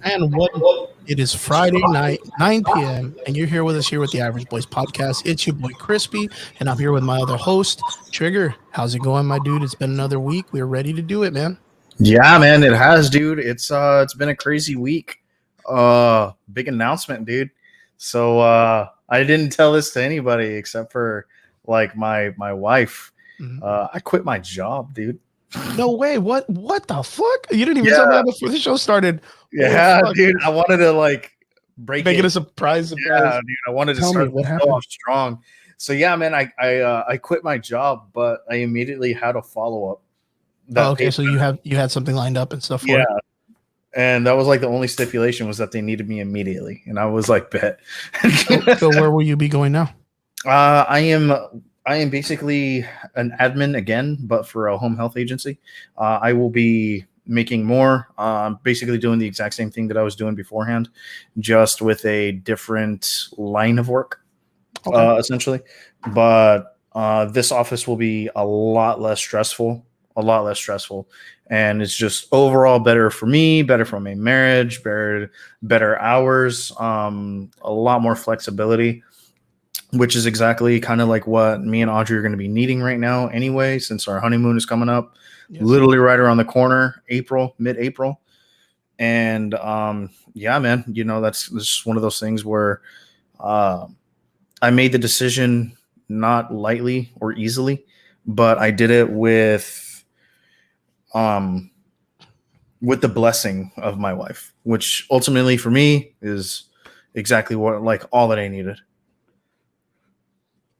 And what it is Friday night, 9 p.m., and you're here with us here with the Average Boys podcast. It's your boy Crispy, and I'm here with my other host, Trigger. How's it going, my dude? It's been another week. We're ready to do it, man. Yeah, man, it has, dude. It's been a crazy week. Big announcement, dude. So I didn't tell this to anybody except for like my wife. I quit my job, dude. No way. What the fuck? You didn't even tell me Yeah, that before the show started. yeah, Fuck. dude. I wanted to like Make it a surprise. Yeah, dude. I wanted to Tell me start what the show happened. off strong. So yeah, man. I quit my job, but I immediately had a follow up. Oh, okay, so you had something lined up and stuff for Yeah. it. And that was like the only stipulation was that they needed me immediately, and I was like, bet. So where will you be going now? I am basically an admin again, but for a home health agency. I will be making more. Basically doing the exact same thing that I was doing beforehand, just with a different line of work, essentially. But this office will be a lot less stressful, and it's just overall better for me, better for my marriage, better hours, a lot more flexibility, which is exactly kind of like what me and Audrey are going to be needing right now anyway, since our honeymoon is coming up. Yes. Literally right around the corner, mid-April. And yeah, man, that's just one of those things where I made the decision not lightly or easily, but I did it with the blessing of my wife, which ultimately for me is exactly what, like, all that I needed.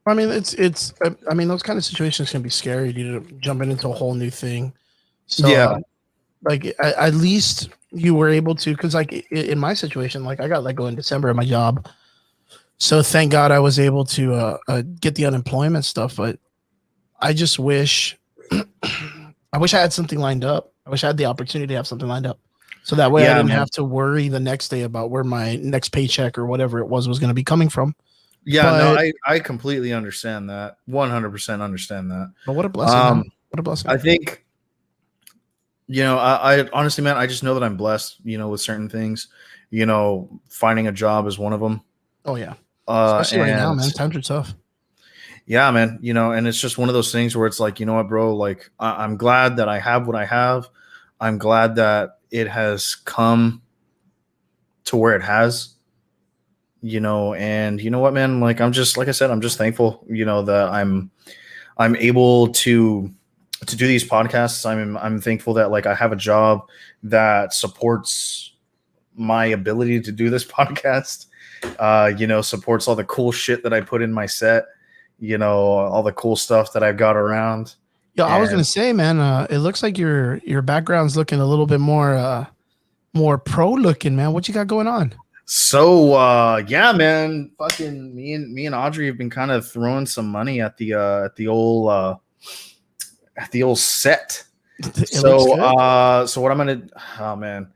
I mean, those kind of situations can be scary, dude, jumping into a whole new thing. So, yeah, at least you were able to, because like in my situation, like I got let go in December of my job. So thank God I was able to get the unemployment stuff. But I just wish, I had something lined up. I wish I had the opportunity to have something lined up. So that way I didn't have to worry the next day about where my next paycheck or whatever it was going to be coming from. Yeah, no, I completely understand that. 100% understand that. But what a blessing. What a blessing. I think, I honestly, man, I just know that I'm blessed, with certain things. Finding a job is one of them. Oh, yeah. Especially right now, man. Times are tough. Yeah, man. And it's just one of those things where it's like, you know what, bro? Like, I'm glad that I have what I have. I'm glad that it has come to where it has. And you know what, man, like, I'm just, like I said, I'm just thankful, that I'm able to do these podcasts. I'm thankful that, like, I have a job that supports my ability to do this podcast, supports all the cool shit that I put in my set, all the cool stuff that I've got around. Yeah, I was going to say, man, it looks like your background's looking a little bit more pro looking, man. What you got going on? So yeah, man, fucking me and Audrey have been kind of throwing some money at the old set. So what I'm gonna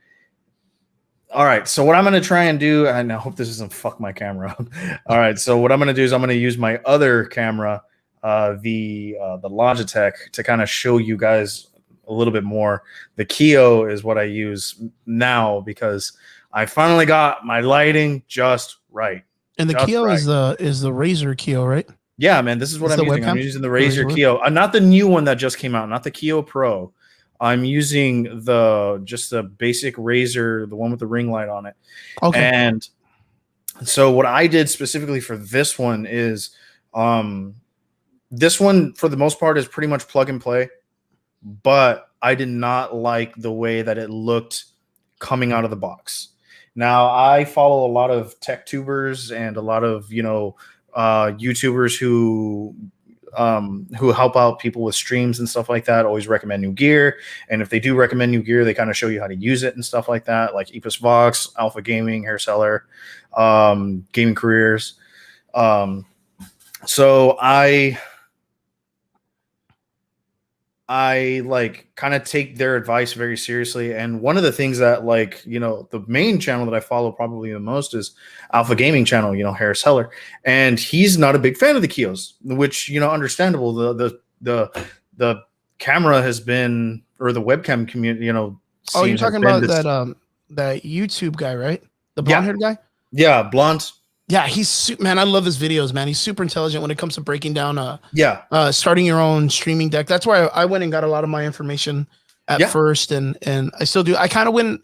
all right, so what I'm gonna try and do, and I hope this doesn't fuck my camera up. All right, so what I'm gonna do is I'm gonna use my other camera, the Logitech, to kind of show you guys a little bit more. The Keo is what I use now because I finally got my lighting just right. And the Keo is the Razer Keo, right? Yeah, man. This is what I'm using. I'm using the Razer Keo. Not the new one that just came out, not the Keo Pro. I'm using just the basic Razer, the one with the ring light on it. Okay. And so what I did specifically for this one is this one, for the most part, is pretty much plug and play. But I did not like the way that it looked coming out of the box. Now, I follow a lot of tech tubers and a lot of, YouTubers who help out people with streams and stuff like that, always recommend new gear. And if they do recommend new gear, they kind of show you how to use it and stuff like that, like Epos Vox, Alpha Gaming, Hair Seller, Gaming Careers. So I like kind of take their advice very seriously. And one of the things that, like, the main channel that I follow probably the most is Alpha Gaming channel, Hair Seller. And he's not a big fan of the Keos, which, understandable. The camera has been, or the webcam community, you're talking about that that YouTube guy, right? The blonde Yeah. haired guy. Yeah, blonde. Yeah, man. I love his videos, man. He's super intelligent when it comes to breaking down Yeah. starting your own streaming deck. That's why I went and got a lot of my information at Yeah. first, and I still do. I kind of went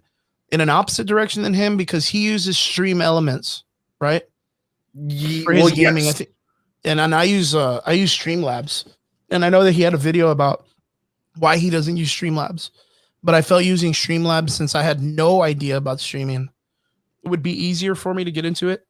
in an opposite direction than him because he uses Stream Elements, right, for his gaming. I Yes. think, and I use Streamlabs, and I know that he had a video about why he doesn't use Streamlabs, but I felt using Streamlabs, since I had no idea about streaming, it would be easier for me to get into it.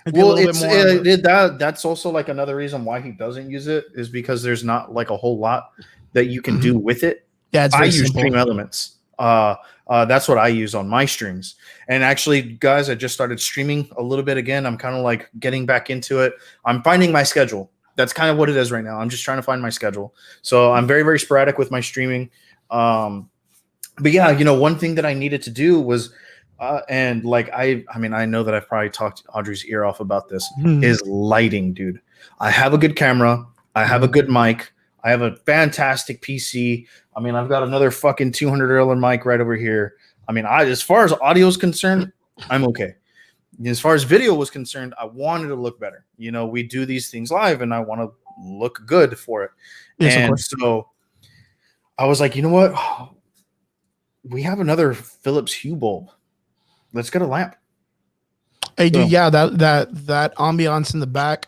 It'd be a Well, little bit more. that's also like another reason why he doesn't use it is because there's not like a whole lot that you can do with it. Yeah, it's I very use simple. Stream Elements. That's what I use on my streams. And actually, guys, I just started streaming a little bit again. I'm kind of like getting back into it. I'm finding my schedule. That's kind of what it is right now. I'm just trying to find my schedule. So I'm very, very sporadic with my streaming. But yeah, one thing that I needed to do was, and like I mean, I know that I've probably talked Audrey's ear off about this, is lighting, dude. I have a good camera. I have a good mic. I have a fantastic PC. I mean, I've got another fucking $200 mic right over here. I mean, as far as audio is concerned, I'm okay. As far as video was concerned, I wanted to look better. We do these things live, and I want to look good for it. Yes, of And course. so I was like, you know what? We have another Philips Hue bulb. Let's get a lamp. Hey, dude, yeah, that ambiance in the back,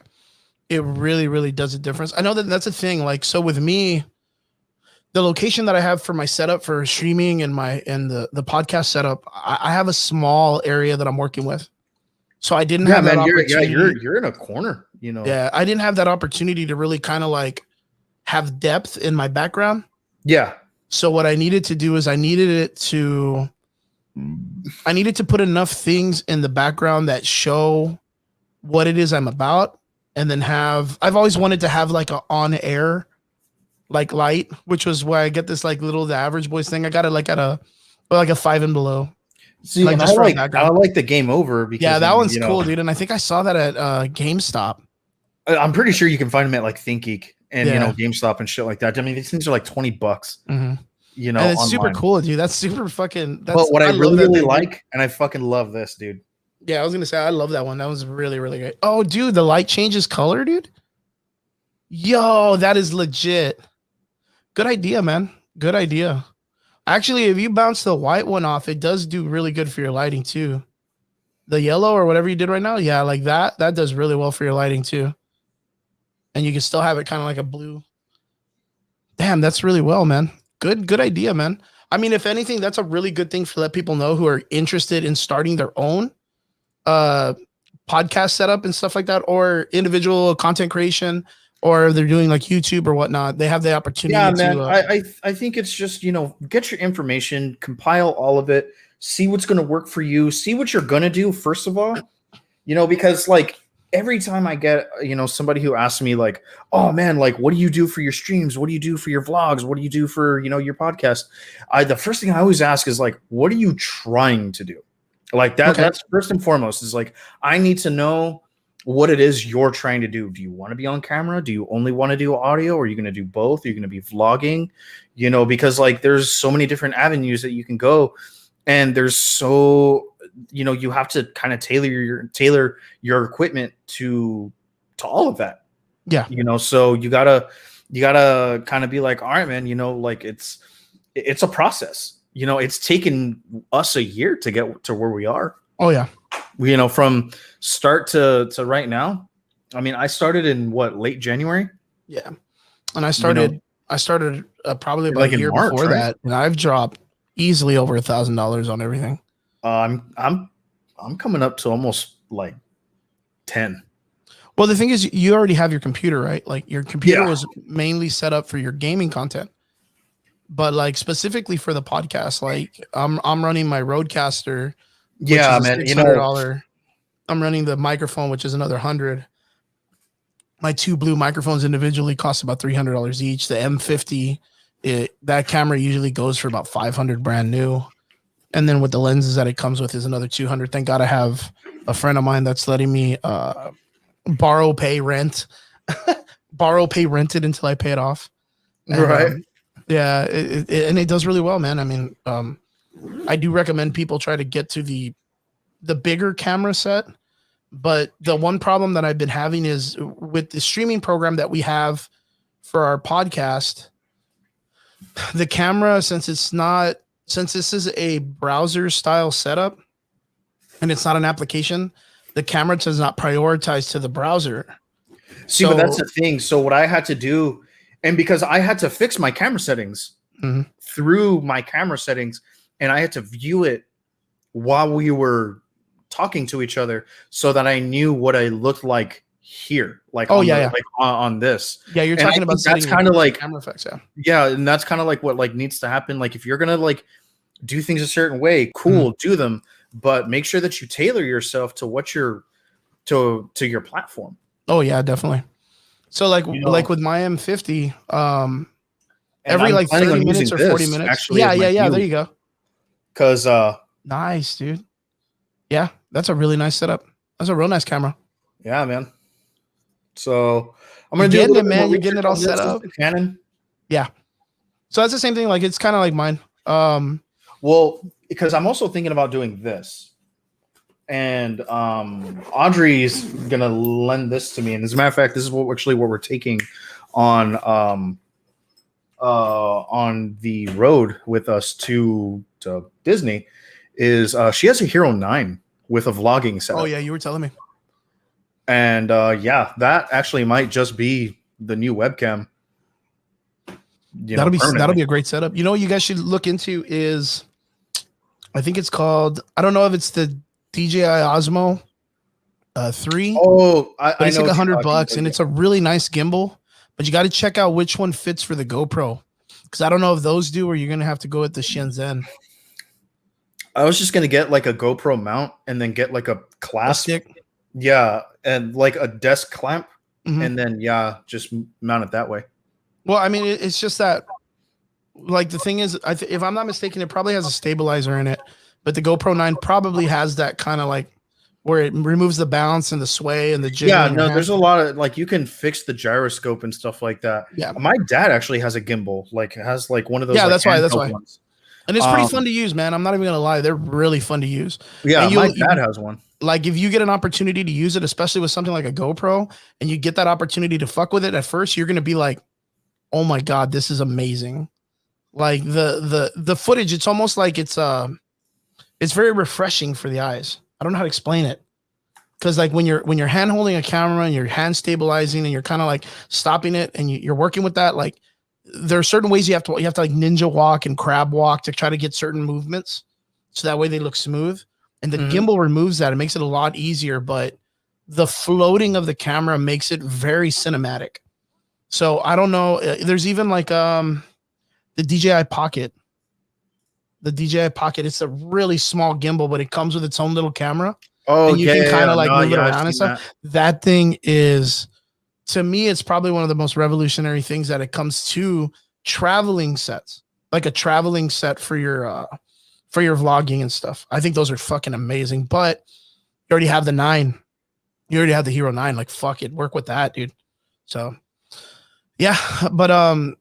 it really, really does a difference. I know that's a thing. Like, so with me, the location that I have for my setup for streaming and the podcast setup, I have a small area that I'm working with. So I didn't have that opportunity. You're in a corner, Yeah, I didn't have that opportunity to really kind of like have depth in my background. Yeah. So what I needed to do is I needed to put enough things in the background that show what it is I'm about, and then I've always wanted to have like a on air like light, which was why I get this like the Average Boys thing. I got it like at a 5 and below. See, like, I like the Game Over because that one's cool, dude. And I think I saw that at GameStop. I'm pretty sure you can find them at like ThinkGeek and GameStop and shit like that. I mean, these things are like $20. Mm-hmm. And it's online. super cool, dude. That's super fucking. But what I really like, and I fucking love this, dude. Yeah, I was gonna say I love that one. That was really, really great. Oh, dude, the light changes color, dude. Yo, that is legit. Good idea, man. Good idea. Actually, if you bounce the white one off, it does do really good for your lighting too. The yellow or whatever you did right now, yeah, like that does really well for your lighting too. And you can still have it kind of like a blue. Damn, that's really well, man. Good idea, man. I mean, if anything, that's a really good thing to let people know who are interested in starting their own podcast setup and stuff like that, or individual content creation, or they're doing like YouTube or whatnot. They have the opportunity. Yeah, man. I think it's just, get your information, compile all of it, see what's going to work for you, see what you're going to do, first of all, because like every time I get, somebody who asks me like, oh man, like, what do you do for your streams? What do you do for your vlogs? What do you do for, your podcast? The first thing I always ask is like, what are you trying to do? Like that, Okay. That's first and foremost is like, I need to know what it is you're trying to do. Do you want to be on camera? Do you only want to do audio? Or are you going to do both? Are you going to be vlogging? Because like, there's so many different avenues that you can go. And there's you have to kind of tailor your equipment to all of that. Yeah. So you gotta kind of be like, all right, man, like it's a process. It's taken us a year to get to where we are. Oh yeah. From start to right now. I mean, I started in late January. Yeah. And I started probably about like a year March, before right? that. And I've dropped easily over $1,000 on everything. I'm coming up to almost like 10. Well, the thing is, you already have your computer, right? Like your computer was mainly set up for your gaming content, but like specifically for the podcast, like I'm running my Rodecaster. Yeah, man. $600. I'm running the microphone, which is another $100. My 2 blue microphones individually cost about $300 each. The M50, that camera usually goes for about $500 brand new. And then with the lenses that it comes with is another $200. Thank God I have a friend of mine that's letting me borrow, pay, rent it until I pay it off. And, right. Yeah. And it does really well, man. I mean, I do recommend people try to get to the bigger camera set. But the one problem that I've been having is with the streaming program that we have for our podcast, the camera, since this is a browser style setup and it's not an application, the camera does not prioritize to the browser. See, but that's the thing. So what I had to do, and because I had to fix my camera settings through my camera settings, and I had to view it while we were talking to each other so that I knew what I looked like here, like on this. Yeah, you're talking about that's kind of like camera effects, yeah, and that's kind of like what like needs to happen. Like if you're gonna like do things a certain way, cool, do them, but make sure that you tailor yourself to what you're to your platform. Oh yeah, definitely. So like like with my M50, every like 30 minutes or 40 minutes. Yeah, there you go. Cause nice, dude. Yeah, that's a really nice setup. That's a real nice camera. Yeah, man. So I'm gonna do it, man. You're getting it all set up. Canon. Yeah. So that's the same thing. Like it's kind of like mine. Well, because I'm also thinking about doing this, and Audrey's gonna lend this to me. And as a matter of fact, this is what we're taking on the road with us to Disney. Is she has a Hero 9 with a vlogging setup. Oh yeah, you were telling me. And yeah, that actually might just be the new webcam. That'll be a great setup. You know what you guys should look into is, I think it's called, I don't know if it's the DJI Osmo 3. Oh, but it's like $100 and it's a really nice gimbal, but you got to check out which one fits for the GoPro. Because I don't know if those do, or you're going to have to go with the Shenzhen. I was just going to get like a GoPro mount and then get like a clasp. Stick. Yeah. And like a desk clamp. And then, yeah, just mount it that way. Well, I mean, it's just that, like, the thing is, if I'm not mistaken, it probably has a stabilizer in it, but the GoPro 9 probably has that kind of like where it removes the bounce and the sway and the jig. Yeah, no, there's a lot of like you can fix the gyroscope and stuff like that. Yeah, my dad actually has a gimbal, like has like one of those. Yeah, like, that's why. Ones. And it's pretty fun to use, man. I'm not even gonna lie, they're really fun to use. Yeah, my dad has one. Like if you get an opportunity to use it, especially with something like a GoPro, and you get that opportunity to fuck with it at first, you're gonna be like, "Oh my god, this is amazing!" Like the footage, it's almost like it's very refreshing for the eyes. I don't know how to explain it, because like when you're hand holding a camera and you're hand stabilizing and you're kind of like stopping it and you're working with that, like there are certain ways you have to like ninja walk and crab walk to try to get certain movements, so that way they look smooth. And the gimbal removes that. It makes it a lot easier, but the floating of the camera makes it very cinematic. So I don't know. There's even like the DJI Pocket. The DJI Pocket, it's a really small gimbal, but it comes with its own little camera. Oh, and you can kind of like move it around and stuff. That thing is, to me, it's probably one of the most revolutionary things that it comes to traveling sets, like a traveling set for your vlogging and stuff. I think those are fucking amazing, but you already have the 9. You already have the Hero 9. Like, fuck it. Work with that, dude. So yeah, but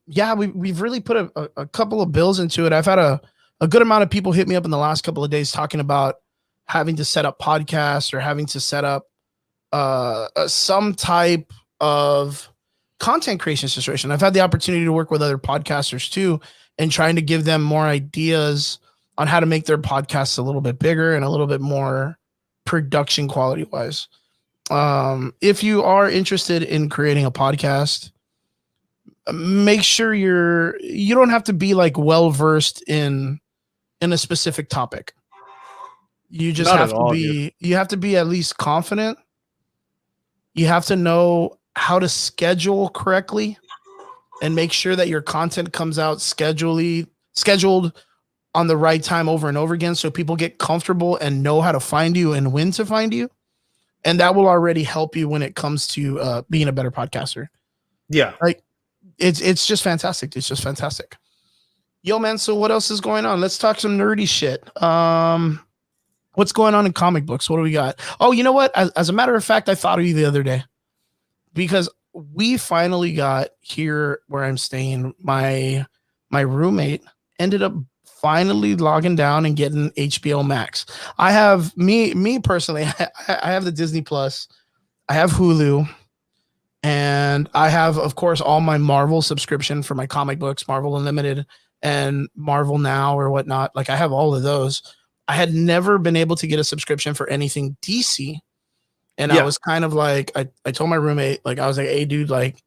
yeah, we've really put a couple of bills into it. I've had a good amount of people hit me up in the last couple of days talking about having to set up podcasts or having to set up some type of content creation situation. I've had the opportunity to work with other podcasters too, and trying to give them more ideas on how to make their podcasts a little bit bigger and a little bit more production quality wise. If you are interested in creating a podcast, make sure you don't have to be like well versed in a specific topic. You just have to be, you have to be at least confident. You have to know how to schedule correctly and make sure that your content comes out scheduled on the right time over and over again, so people get comfortable and know how to find you and when to find you. And that will already help you when it comes to being a better podcaster. Yeah. Like it's just fantastic. It's just fantastic. Yo, man. So what else is going on? Let's talk some nerdy shit. What's going on in comic books? What do we got? Oh, you know what? As a matter of fact, I thought of you the other day because we finally got here where I'm staying. My roommate ended up finally logging down and getting HBO Max. I have me personally. I have the Disney Plus. I have Hulu, and I have, of course, all my Marvel subscription for my comic books, Marvel Unlimited and Marvel Now or whatnot. Like I have all of those. I had never been able to get a subscription for anything DC. And I was kind of like, I told my roommate, like, I was like, hey, dude, like,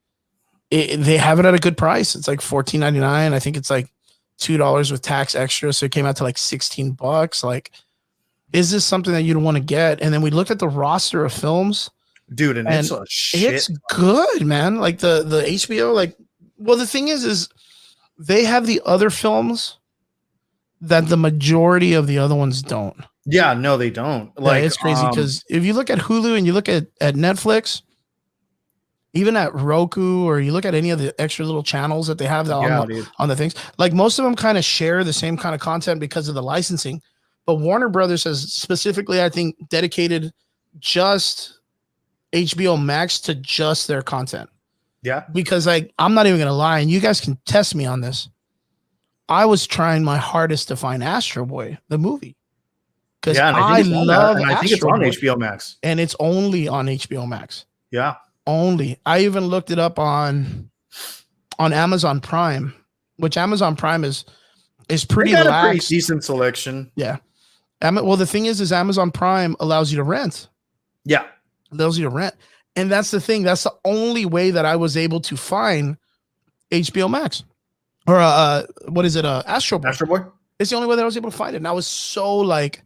they have it at a good price. It's like $14.99. I think it's like $2 with tax extra. So it came out to like $16. Like, is this something that you'd want to get? And then we looked at the roster of films. Dude, and it's a shit. It's good, man. Like the HBO, like, well, the thing is they have the other films that the majority of the other ones don't. Yeah, no, they don't. Like, yeah, it's crazy because if you look at Hulu and you look at Netflix, even at Roku, or you look at any of the extra little channels that they have on the things, like most of them kind of share the same kind of content because of the licensing. But Warner Brothers has specifically, I think, dedicated just HBO Max to just their content. Yeah. Because like, I'm not even going to lie, and you guys can test me on this. I was trying my hardest to find Astro Boy, the movie. Because I love and I think it's on HBO Max. And it's only on HBO Max. Yeah. Only. I even looked it up on Amazon Prime, which Amazon Prime is pretty lax. A pretty decent selection. Yeah. Well, the thing is Amazon Prime allows you to rent. Yeah. Allows you to rent. And that's the thing. That's the only way that I was able to find HBO Max. Or what is it? Astro Boy. Astro Boy? It's the only way that I was able to find it. And I was so like,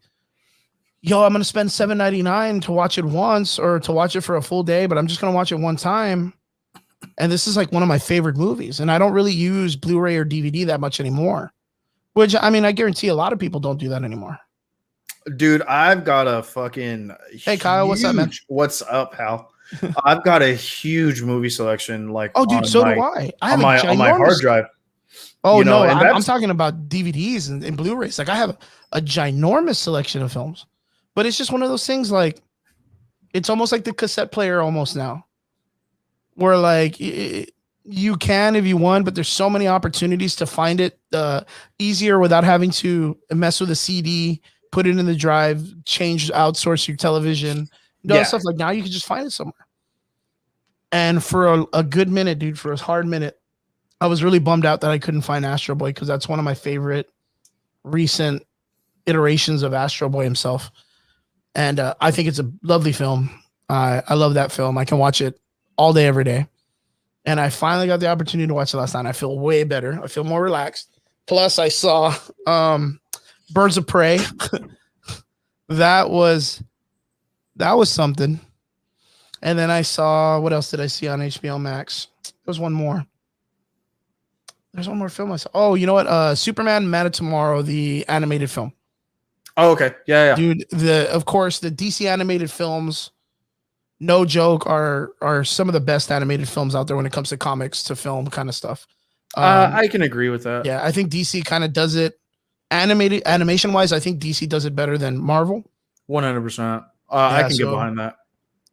yo, I'm gonna spend $7.99 to watch it once, or to watch it for a full day, but I'm just gonna watch it one time. And this is like one of my favorite movies. And I don't really use Blu-ray or DVD that much anymore. Which, I mean, I guarantee a lot of people don't do that anymore. Dude, I've got a fucking Hey Kyle, what's up, man? What's up, pal? I've got a huge movie selection. Like, oh, dude, so do I. I have on my hard drive. Oh, no, I'm talking about DVDs and Blu-rays. Like, I have a ginormous selection of films, but it's just one of those things. Like, it's almost like the cassette player almost now, where like you can if you want, but there's so many opportunities to find it easier without having to mess with a CD, put it in the drive, outsource your television, stuff like now you can just find it somewhere. And for a good minute, dude, for a hard minute, I was really bummed out that I couldn't find Astro Boy, because that's one of my favorite recent iterations of Astro Boy himself. And I think it's a lovely film. I love that film. I can watch it all day, every day. And I finally got the opportunity to watch it last night. I feel way better. I feel more relaxed. Plus, I saw Birds of Prey. that was something. And then I saw, what else did I see on HBO Max? There's one more. There's one more film I saw. Oh, you know what? Superman Man of Tomorrow, the animated film. Oh, okay. Yeah. Dude, of course, the DC animated films, no joke, are some of the best animated films out there when it comes to comics to film kind of stuff. I can agree with that. Yeah, I think DC kind of does it animation wise. I think DC does it better than Marvel. 100%. I can get behind that.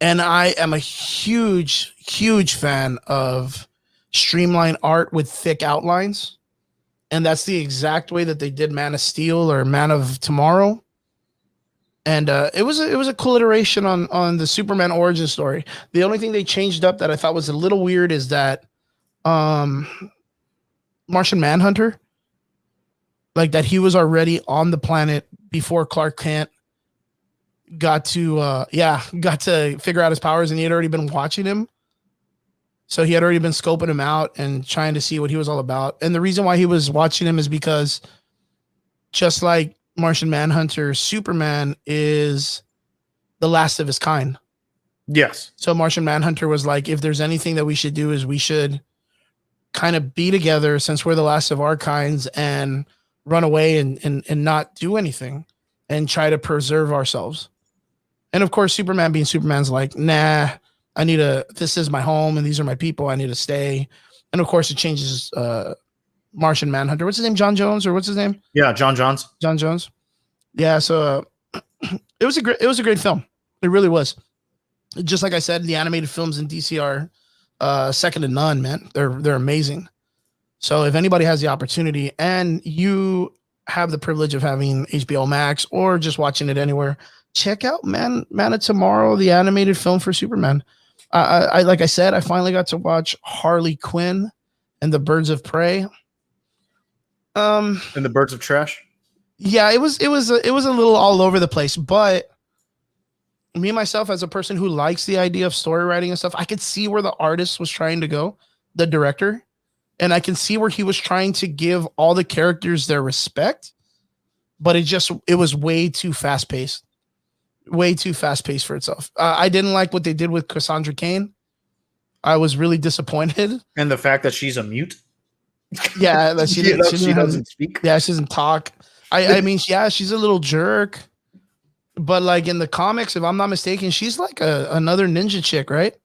And I am a huge, huge fan of streamline art with thick outlines. And that's the exact way that they did Man of Steel or Man of Tomorrow. And it was a cool iteration on the Superman origin story. The only thing they changed up that I thought was a little weird is that Martian Manhunter, like that he was already on the planet before Clark Kent got to figure out his powers, and he had already been watching him. So he had already been scoping him out and trying to see what he was all about. And the reason why he was watching him is because, just like Martian Manhunter, Superman is the last of his kind. Yes. So Martian Manhunter was like, if there's anything that we should do, is we should kind of be together since we're the last of our kinds, and run away and not do anything and try to preserve ourselves. And of course, Superman being Superman's like, nah, this is my home and these are my people. I need to stay. And of course it changes Martian Manhunter. What's his name? John Jones, or what's his name? Yeah. John Jones. Yeah. So it was a great film. It really was. Just like I said, the animated films in DC are second to none, man. They're amazing. So if anybody has the opportunity, and you have the privilege of having HBO Max or just watching it anywhere, check out Man of Tomorrow, the animated film for Superman. I like I said, I finally got to watch Harley Quinn and the Birds of Prey. And the Birds of Trash. Yeah, it was a little all over the place, but me myself as a person who likes the idea of story writing and stuff, I could see where the artist was trying to go, the director, and I can see where he was trying to give all the characters their respect, but it was way too fast paced. Way too fast paced for itself. I didn't like what they did with Cassandra Cain. I was really disappointed. And the fact that she's a mute. Yeah, that she doesn't speak. Yeah, she doesn't talk. I mean, yeah, she's a little jerk. But like in the comics, if I'm not mistaken, she's like another ninja chick, right?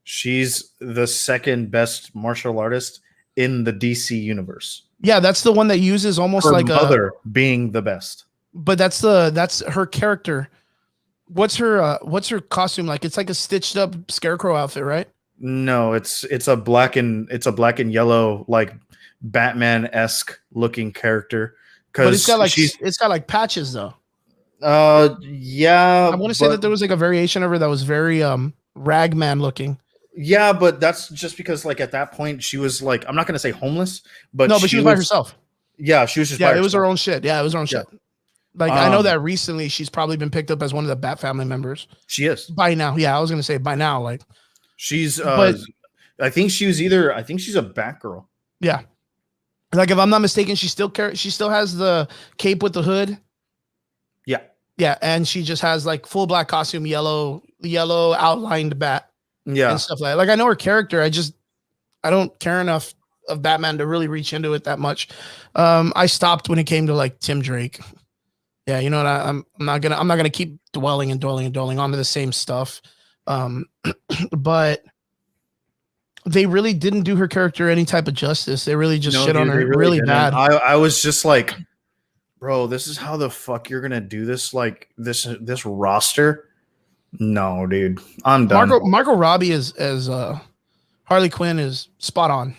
She's the second best martial artist in the DC universe. Yeah, that's the one that uses almost Her like mother being the best. But that's her character. What's her costume like? It's like a stitched up scarecrow outfit, right? No, it's a black and yellow like Batman-esque looking character. But it's got like patches though. Yeah. I want to say that there was like a variation of her that was very ragman looking. Yeah, but that's just because like at that point she was like, I'm not gonna say homeless, but she was by herself. Yeah, she was just it was her own shit. Yeah, it was her own shit. Like I know that recently she's probably been picked up as one of the Bat family members. She is by now. Yeah, I was gonna say by now. Like she's I think she's a Batgirl. Yeah. Like if I'm not mistaken, she still has the cape with the hood. Yeah. Yeah, and she just has like full black costume, yellow outlined bat. Yeah. And stuff like that. Like I know her character. I don't care enough of Batman to really reach into it that much. I stopped when it came to like Tim Drake. Yeah, you know what? I'm not gonna keep dwelling onto the same stuff. But they really didn't do her character any type of justice. They really just shit on her really bad. I was just like, bro, this is how the fuck you're gonna do this? Like this roster? No, dude, I'm done. Margot Robbie as Harley Quinn is spot on.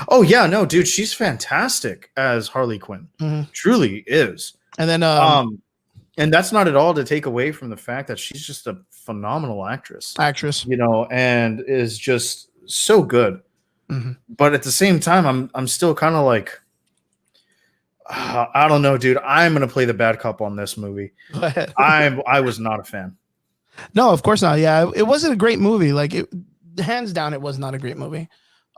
Oh yeah, no, dude, she's fantastic as Harley Quinn. Mm-hmm. Truly is. And then and that's not at all to take away from the fact that she's just a phenomenal actress, you know, and is just so good. Mm-hmm. But at the same time, I'm still kind of like, I don't know, dude. I'm gonna play the bad cop on this movie. I was not a fan. No, of course not. Yeah, it wasn't a great movie. Like hands down, it was not a great movie.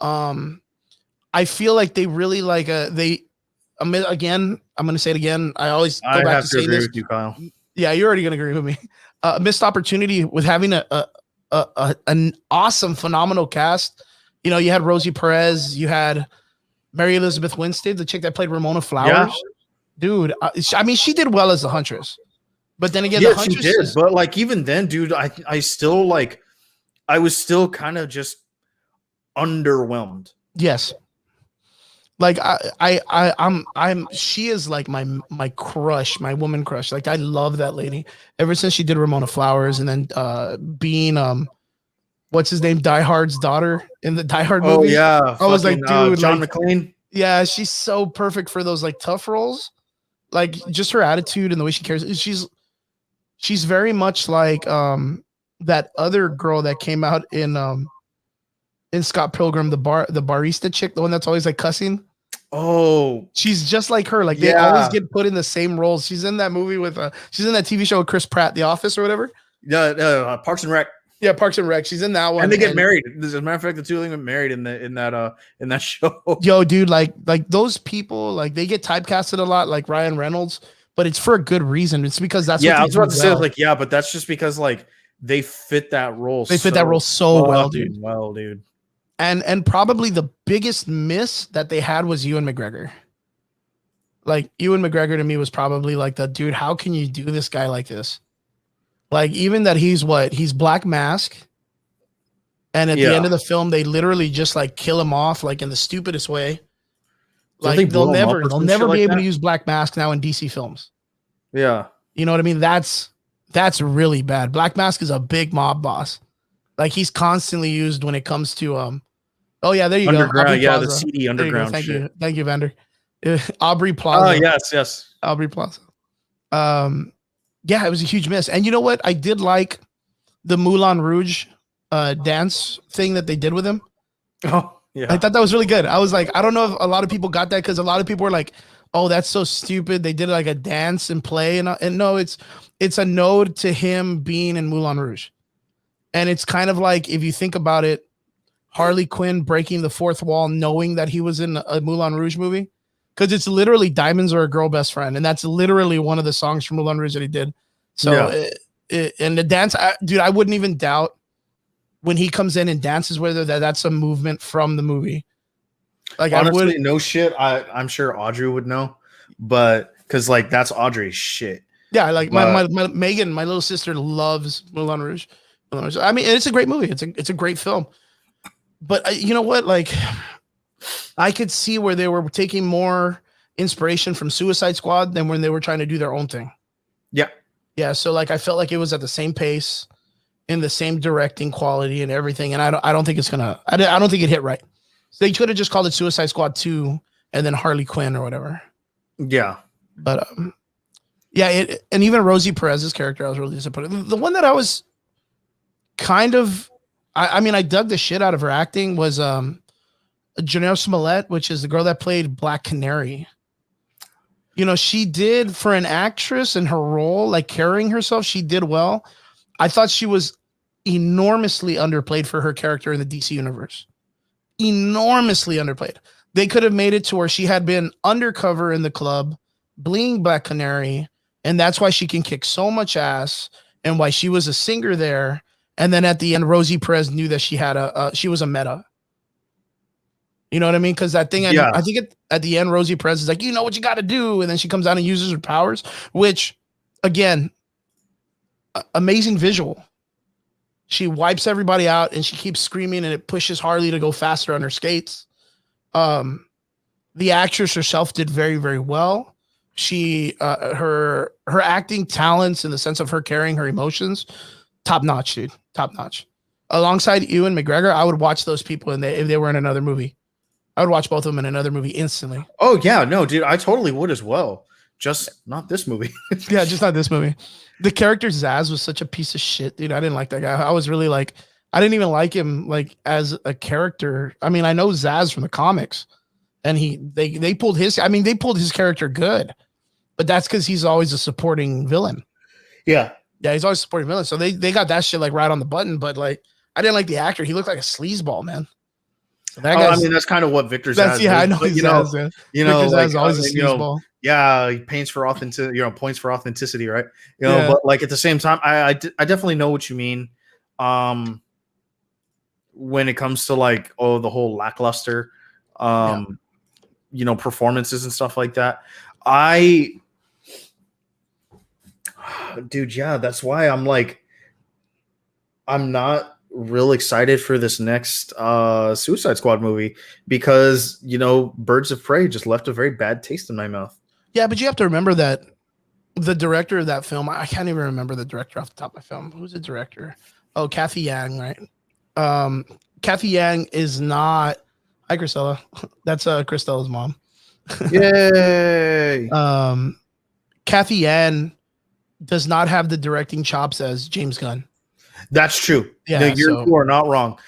I feel like they really like again, I'm going to say it again. I always go back to say this. With you, Kyle. Yeah, you're already going to agree with me. Missed opportunity with having an awesome, phenomenal cast. You know, you had Rosie Perez, you had Mary Elizabeth Winstead, the chick that played Ramona Flowers. Yeah. Dude, I mean, she did well as the Huntress. But then again, the Huntress she did. But like even then, dude, I still like, I was still kind of just underwhelmed. Yes. Like she is like my crush, my woman crush. Like I love that lady ever since she did Ramona Flowers, and then being what's his name, Die Hard's daughter in the Die Hard movie. Oh yeah, I was like, dude, John McClane. Yeah, she's so perfect for those like tough roles. Like just her attitude and the way she cares. She's very much like that other girl that came out in Scott Pilgrim, the barista chick, the one that's always like cussing. Oh, she's just like her. Like they always get put in the same roles. She's in that movie with she's in that TV show with Chris Pratt, The Office or whatever. Yeah, Parks and Rec. Yeah, Parks and Rec. She's in that one, and they get married. As a matter of fact, the two of them get married in that show. Yo, dude, like those people, like they get typecasted a lot, like Ryan Reynolds, but it's for a good reason. It's because that's I was about to say, like, yeah, but that's just because like they fit that role. They fit that role so well, dude. Well, dude. And probably the biggest miss that they had was Ewan McGregor. Like Ewan McGregor to me was probably like the dude. How can you do this guy like this? Like even that he's Black Mask. And at the end of the film, they literally just like kill him off like in the stupidest way. Like they'll never be able to use Black Mask now in DC films. Yeah. You know what I mean? That's really bad. Black Mask is a big mob boss. Like he's constantly used when it comes to oh yeah, there you underground, go. Yeah, the seedy underground. Thank you, Vander. Aubrey Oh, Plaza. yes. Aubrey Plaza. Yeah, it was a huge miss. And you know what? I did like the Moulin Rouge dance thing that they did with him. Oh, I yeah. thought that was really good. I was like, I don't know if a lot of people got that because a lot of people were like, "Oh, that's so stupid." They did like a dance and play, and no, it's a node to him being in Moulin Rouge, and it's kind of like if you think about it, Harley Quinn breaking the fourth wall, knowing that he was in a Moulin Rouge movie, because it's literally "Diamonds Are a Girl Best Friend," and that's literally one of the songs from Moulin Rouge that he did. So, and the dance, dude, I wouldn't even doubt when he comes in and dances with her that's a movement from the movie. Like Honestly, I would, no shit. I'm sure Audrey would know, but because like that's Audrey's shit. yeah, like But my Megan, my little sister loves Moulin Rouge. I mean, it's a great movie. It's a great film. But you know what? Like, I could see where they were taking more inspiration from Suicide Squad than when they were trying to do their own thing. yeah, Yeah. So like, I felt like it was at the same pace, in the same directing quality and everything. And I don't think it's gonna. I don't think it hit right. So they could have just called it Suicide Squad 2 and then Harley Quinn or whatever. yeah. But yeah, and even Rosie Perez's character, I was really disappointed. The one that I was kind of, I mean, I dug the shit out of her acting was Janelle Smollett, which is the girl that played Black Canary. You know, she did for an actress in her role, like carrying herself, she did well. I thought she was enormously underplayed for her character in the DC universe. Enormously underplayed. They could have made it to where she had been undercover in the club, bleeding Black Canary, and that's why she can kick so much ass, and why she was a singer there. And then at the end, Rosie Perez knew that she had she was a meta. You know what I mean? Because that thing, Yeah. I think at the end, Rosie Perez is like, you know what you got to do, and then she comes out and uses her powers, which, again, amazing visual. She wipes everybody out and she keeps screaming, and it pushes Harley to go faster on her skates. The actress herself did very, very well. She her acting talents in the sense of her carrying her emotions, top notch, dude, top notch. Alongside Ewan McGregor, I would watch those people if they were in another movie. I would watch both of them in another movie instantly. Oh yeah, no, dude, I totally would as well. Just not this movie. Yeah, just not this movie. The character Zaz was such a piece of shit, dude. I didn't like that guy. I was really like, I didn't even like him like as a character. I mean, I know Zaz from the comics, and they pulled his. I mean, they pulled his character good, but that's because he's always a supporting villain. Yeah, yeah, he's always a supporting villain. So they got that shit like right on the button. But like, I didn't like the actor. He looked like a sleazeball, man. So that I mean, that's kind of what Victor Zaz. Yeah, I know. But, Victor like, Zaz is always a sleazeball. Yeah, he paints for authenticity. Points for authenticity, right? But like at the same time, I definitely know what you mean. When it comes to like the whole lackluster, performances and stuff like that. Dude, yeah, that's why I'm like, I'm not real excited for this next Suicide Squad movie because Birds of Prey just left a very bad taste in my mouth. Yeah, but you have to remember that the director of that film, I can't even remember the director off the top of my film. Who's the director? Oh, Kathy Yang, right? Kathy Yang is not. Hi, Christella. That's Christella's mom. Yay! Kathy Yang does not have the directing chops as James Gunn. That's true. Yeah, no, you are not wrong.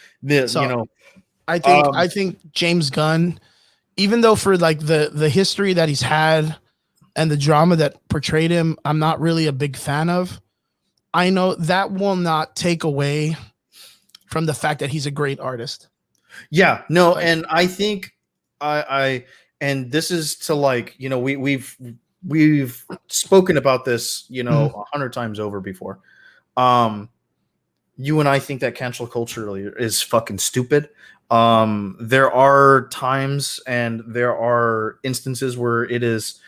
I think James Gunn, even though for like the history that he's had and the drama that portrayed him, I'm not really a big fan of. I know that will not take away from the fact that he's a great artist. Yeah, no, and I think and this is to like, we've spoken about this, 100 times over before. You and I think that cancel culture is fucking stupid. There are times and there are instances where it is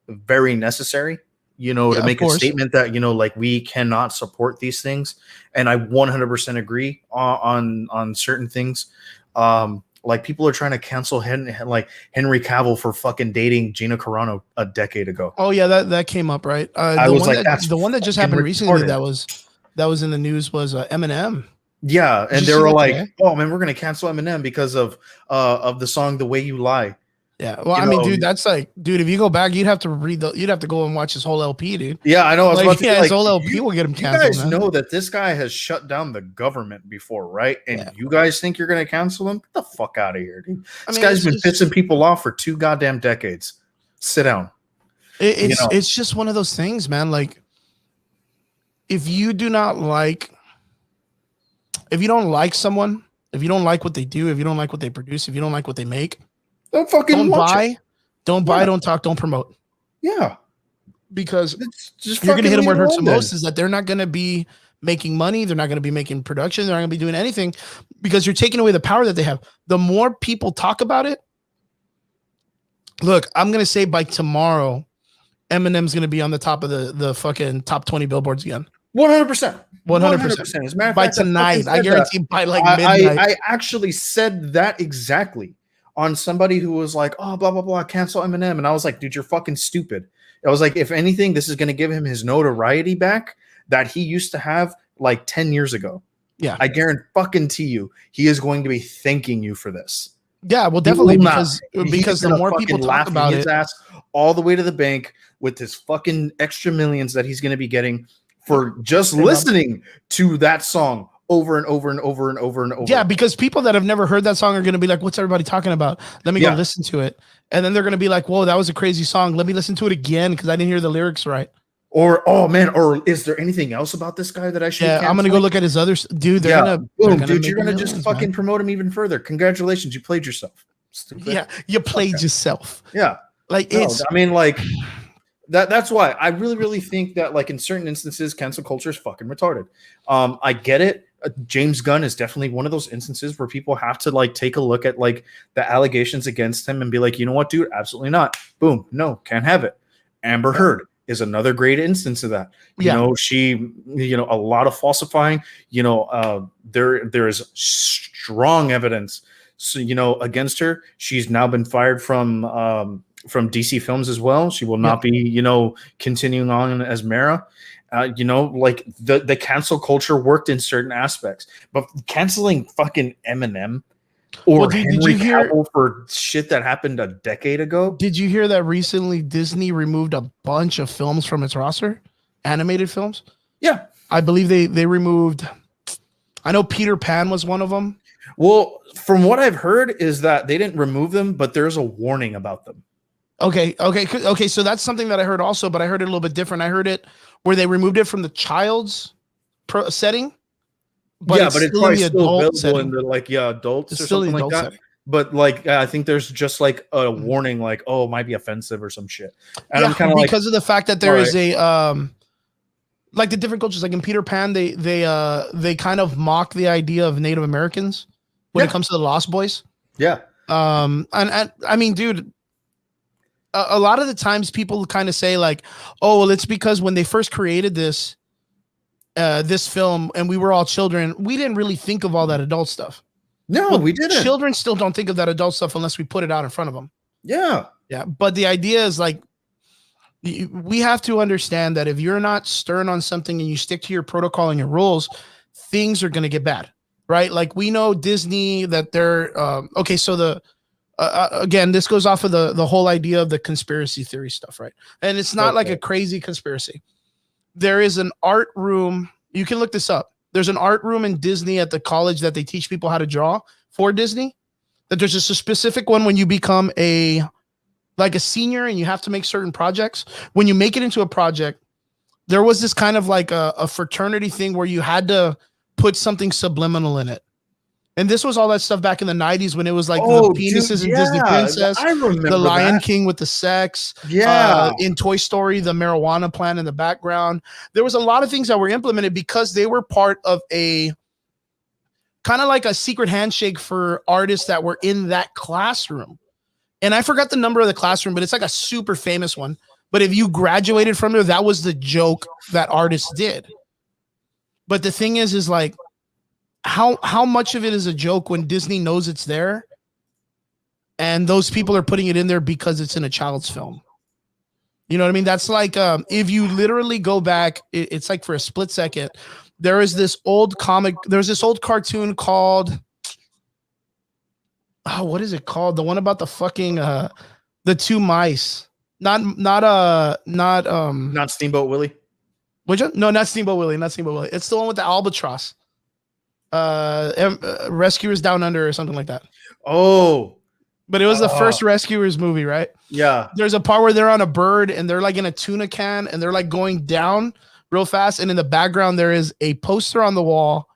very necessary, to make a statement that, like we cannot support these things. And I 100% agree on certain things. Like people are trying to cancel Henry Cavill for fucking dating Gina Carano a decade ago. Oh yeah, that came up, right? I was like, that's the one that just happened recently that was in the news was Eminem. Yeah, and they were like, "Oh man, we're gonna cancel Eminem because of the song "The Way You Lie." Yeah. Well, You I mean, know, dude, that's like, dude, if you go back, you'd have to go and watch his whole LP, dude. yeah, I know. I was Like, about to yeah, say, his like, whole LP will get him you canceled, guys man. know that this guy has shut down the government before, right? And Yeah. you guys think you're going to cancel him? Get the fuck out of here, dude. I This mean, guy's been pissing people off for 2 goddamn decades. Sit down. it's just one of those things, man. Like, if you do not like, if you don't like someone, if you don't like what they do, if you don't like what they produce, if you don't like what they make, Don't fucking don't watch buy, it. don't buy, don't talk, don't promote. Yeah. Because It's just you're going to hit them leave where it hurts the alone most is that they're not going to be making money. They're not going to be making production. They're not going to be doing anything because you're taking away the power that they have. The more people talk about it, look, I'm going to say by tomorrow, Eminem's going to be on the top of the fucking top 20 billboards again. 100%. 100%. As a matter of By fact, tonight, I said guarantee that. by like midnight. I actually said that exactly on somebody who was like, oh, blah, blah, blah, cancel Eminem. And I was like, dude, you're fucking stupid. I was like, if anything, this is going to give him his notoriety back that he used to have like 10 years ago. Yeah. I guarantee you, he is going to be thanking you for this. Yeah, well, definitely because He's the gonna more people fucking talk about his it, ass all the way to the bank with his fucking extra millions that he's going to be getting for just listening to that song over and over and over and over and over. Yeah, because people that have never heard that song are going to be like, what's everybody talking about? Let me go listen to it. And then they're going to be like, whoa, that was a crazy song. Let me listen to it again because I didn't hear the lyrics right. Or, oh man, or is there anything else about this guy that I should? Yeah, I'm gonna go look at his other dude. They're gonna, dude, you're gonna just fucking promote him even further. Congratulations, you played yourself. Stupid. Yeah, you played yourself. Yeah, like it's. I mean, like that's why I really think that, like, in certain instances, cancel culture is fucking retarded. I get it. James Gunn is definitely one of those instances where people have to like take a look at like the allegations against him and be like, you know what, dude, absolutely not. Boom, no, can't have it. Amber Heard is another great instance of that. You know, she, a lot of falsifying, there is strong evidence, against her. She's now been fired from DC Films as well. She will not be, continuing on as Mara. Like the cancel culture worked in certain aspects, but canceling fucking Eminem or Henry Cavill for shit that happened a decade ago. Did you hear that recently Disney removed a bunch of films from its roster? Animated films? Yeah. I believe they removed, I know Peter Pan was one of them. Well, from what I've heard is that they didn't remove them, but there's a warning about them. Okay. So that's something that I heard also, but I heard it a little bit different. I heard it where they removed it from the child's setting. But it's probably still available in the adults or something like that. Setting. But like I think there's just like a warning, like, oh, it might be offensive or some shit. And I'm kind of because of the fact that there is a like the different cultures, like in Peter Pan, they kind of mock the idea of Native Americans when it comes to the Lost Boys. Yeah. And I mean, dude, a lot of the times people kind of say like, oh, well, it's because when they first created this film and we were all children, we didn't really think of all that adult stuff. No, we didn't. Children still don't think of that adult stuff unless we put it out in front of them. Yeah. Yeah. But the idea is like, we have to understand that if you're not stern on something and you stick to your protocol and your rules, things are going to get bad. Right. Like we know Disney that they're okay. So again, this goes off of the whole idea of the conspiracy theory stuff. Right. And it's not like a crazy conspiracy. There is an art room. You can look this up. There's an art room in Disney at the college that they teach people how to draw for Disney. That there's just a specific one when you become a senior and you have to make certain projects. When you make it into a project, there was this kind of like a fraternity thing where you had to put something subliminal in it. And this was all that stuff back in the 90s when it was like the penises in Disney Princess, I remember the Lion King with the sex, in Toy Story, the marijuana plant in the background. There was a lot of things that were implemented because they were part of a kind of like a secret handshake for artists that were in that classroom. And I forgot the number of the classroom, but it's like a super famous one. But if you graduated from there, that was the joke that artists did. But the thing is like, how much of it is a joke when Disney knows it's there and those people are putting it in there because it's in a child's film? You know what I mean? That's like, if you literally go back, it's like for a split second, there is this old comic, there's this old cartoon called, oh, what is it called? The one about the fucking the two mice. Not Not Steamboat Willie. which one? No, not Steamboat Willie, not Steamboat Willie. It's the one with the albatross. Rescuers Down Under or something like that. Oh, But it was the first Rescuers movie, right? yeah. There's a part where they're on a bird and they're like in a tuna can and they're like going down real fast. And in the background, there is a poster on the wall.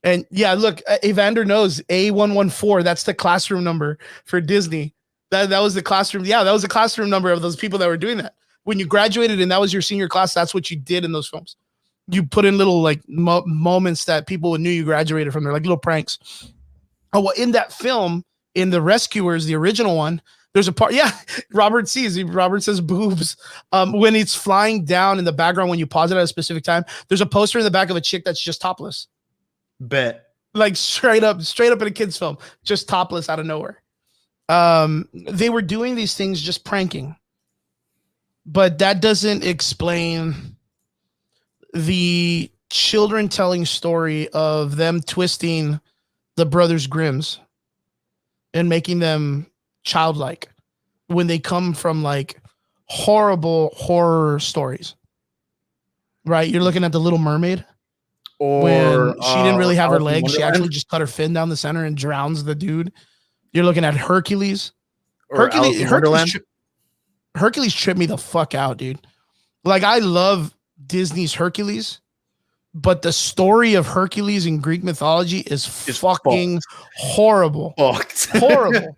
And yeah, look, Evander knows A114. That's the classroom number for Disney. That was the classroom. Yeah, that was the classroom number of those people that were doing that. When you graduated and that was your senior class, that's what you did in those films. You put in little like moments that people knew you graduated from. They're like little pranks. Oh, well, in that film, in The Rescuers, the original one, there's a part. Yeah, Robert says boobs. When it's flying down in the background, when you pause it at a specific time, there's a poster in the back of a chick that's just topless. Bet. Like straight up in a kid's film, just topless out of nowhere. They were doing these things just pranking, but that doesn't explain the children telling story of them twisting the Brothers Grimm's and making them childlike when they come from like horrible horror stories. Right? You're looking at The Little Mermaid. Or when she didn't really have her Alice in legs, she Wonderland? actually just cut her fin down the center and drowns the dude. You're looking at Hercules. Or Alice in Wonderland? Hercules tripped me the fuck out, dude. Like, I love Disney's Hercules, but the story of Hercules in Greek mythology is fucking horrible. Fucked. Horrible.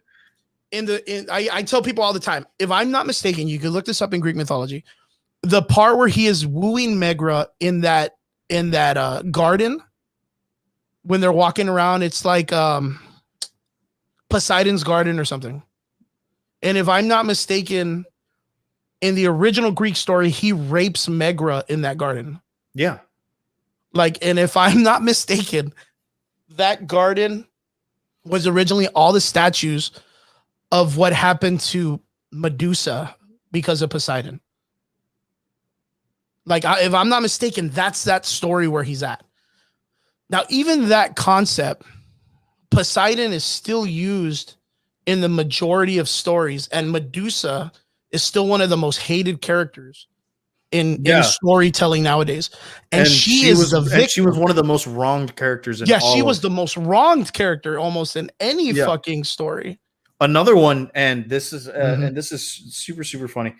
I tell people all the time, if I'm not mistaken, you can look this up in Greek mythology. The part where he is wooing Megra in that garden when they're walking around, it's like Poseidon's garden or something. And if I'm not mistaken, in the original Greek story, he rapes Megra in that garden. Yeah. Like, and if I'm not mistaken, that garden was originally all the statues of what happened to Medusa because of Poseidon. Like, if I'm not mistaken, that's that story where he's at. Now, even that concept, Poseidon is still used in the majority of stories, and Medusa is still one of the most hated characters in storytelling nowadays. And she was the victim. She was one of the most wronged characters in she was the most wronged character almost in any fucking story. Another one, and this is super, super funny.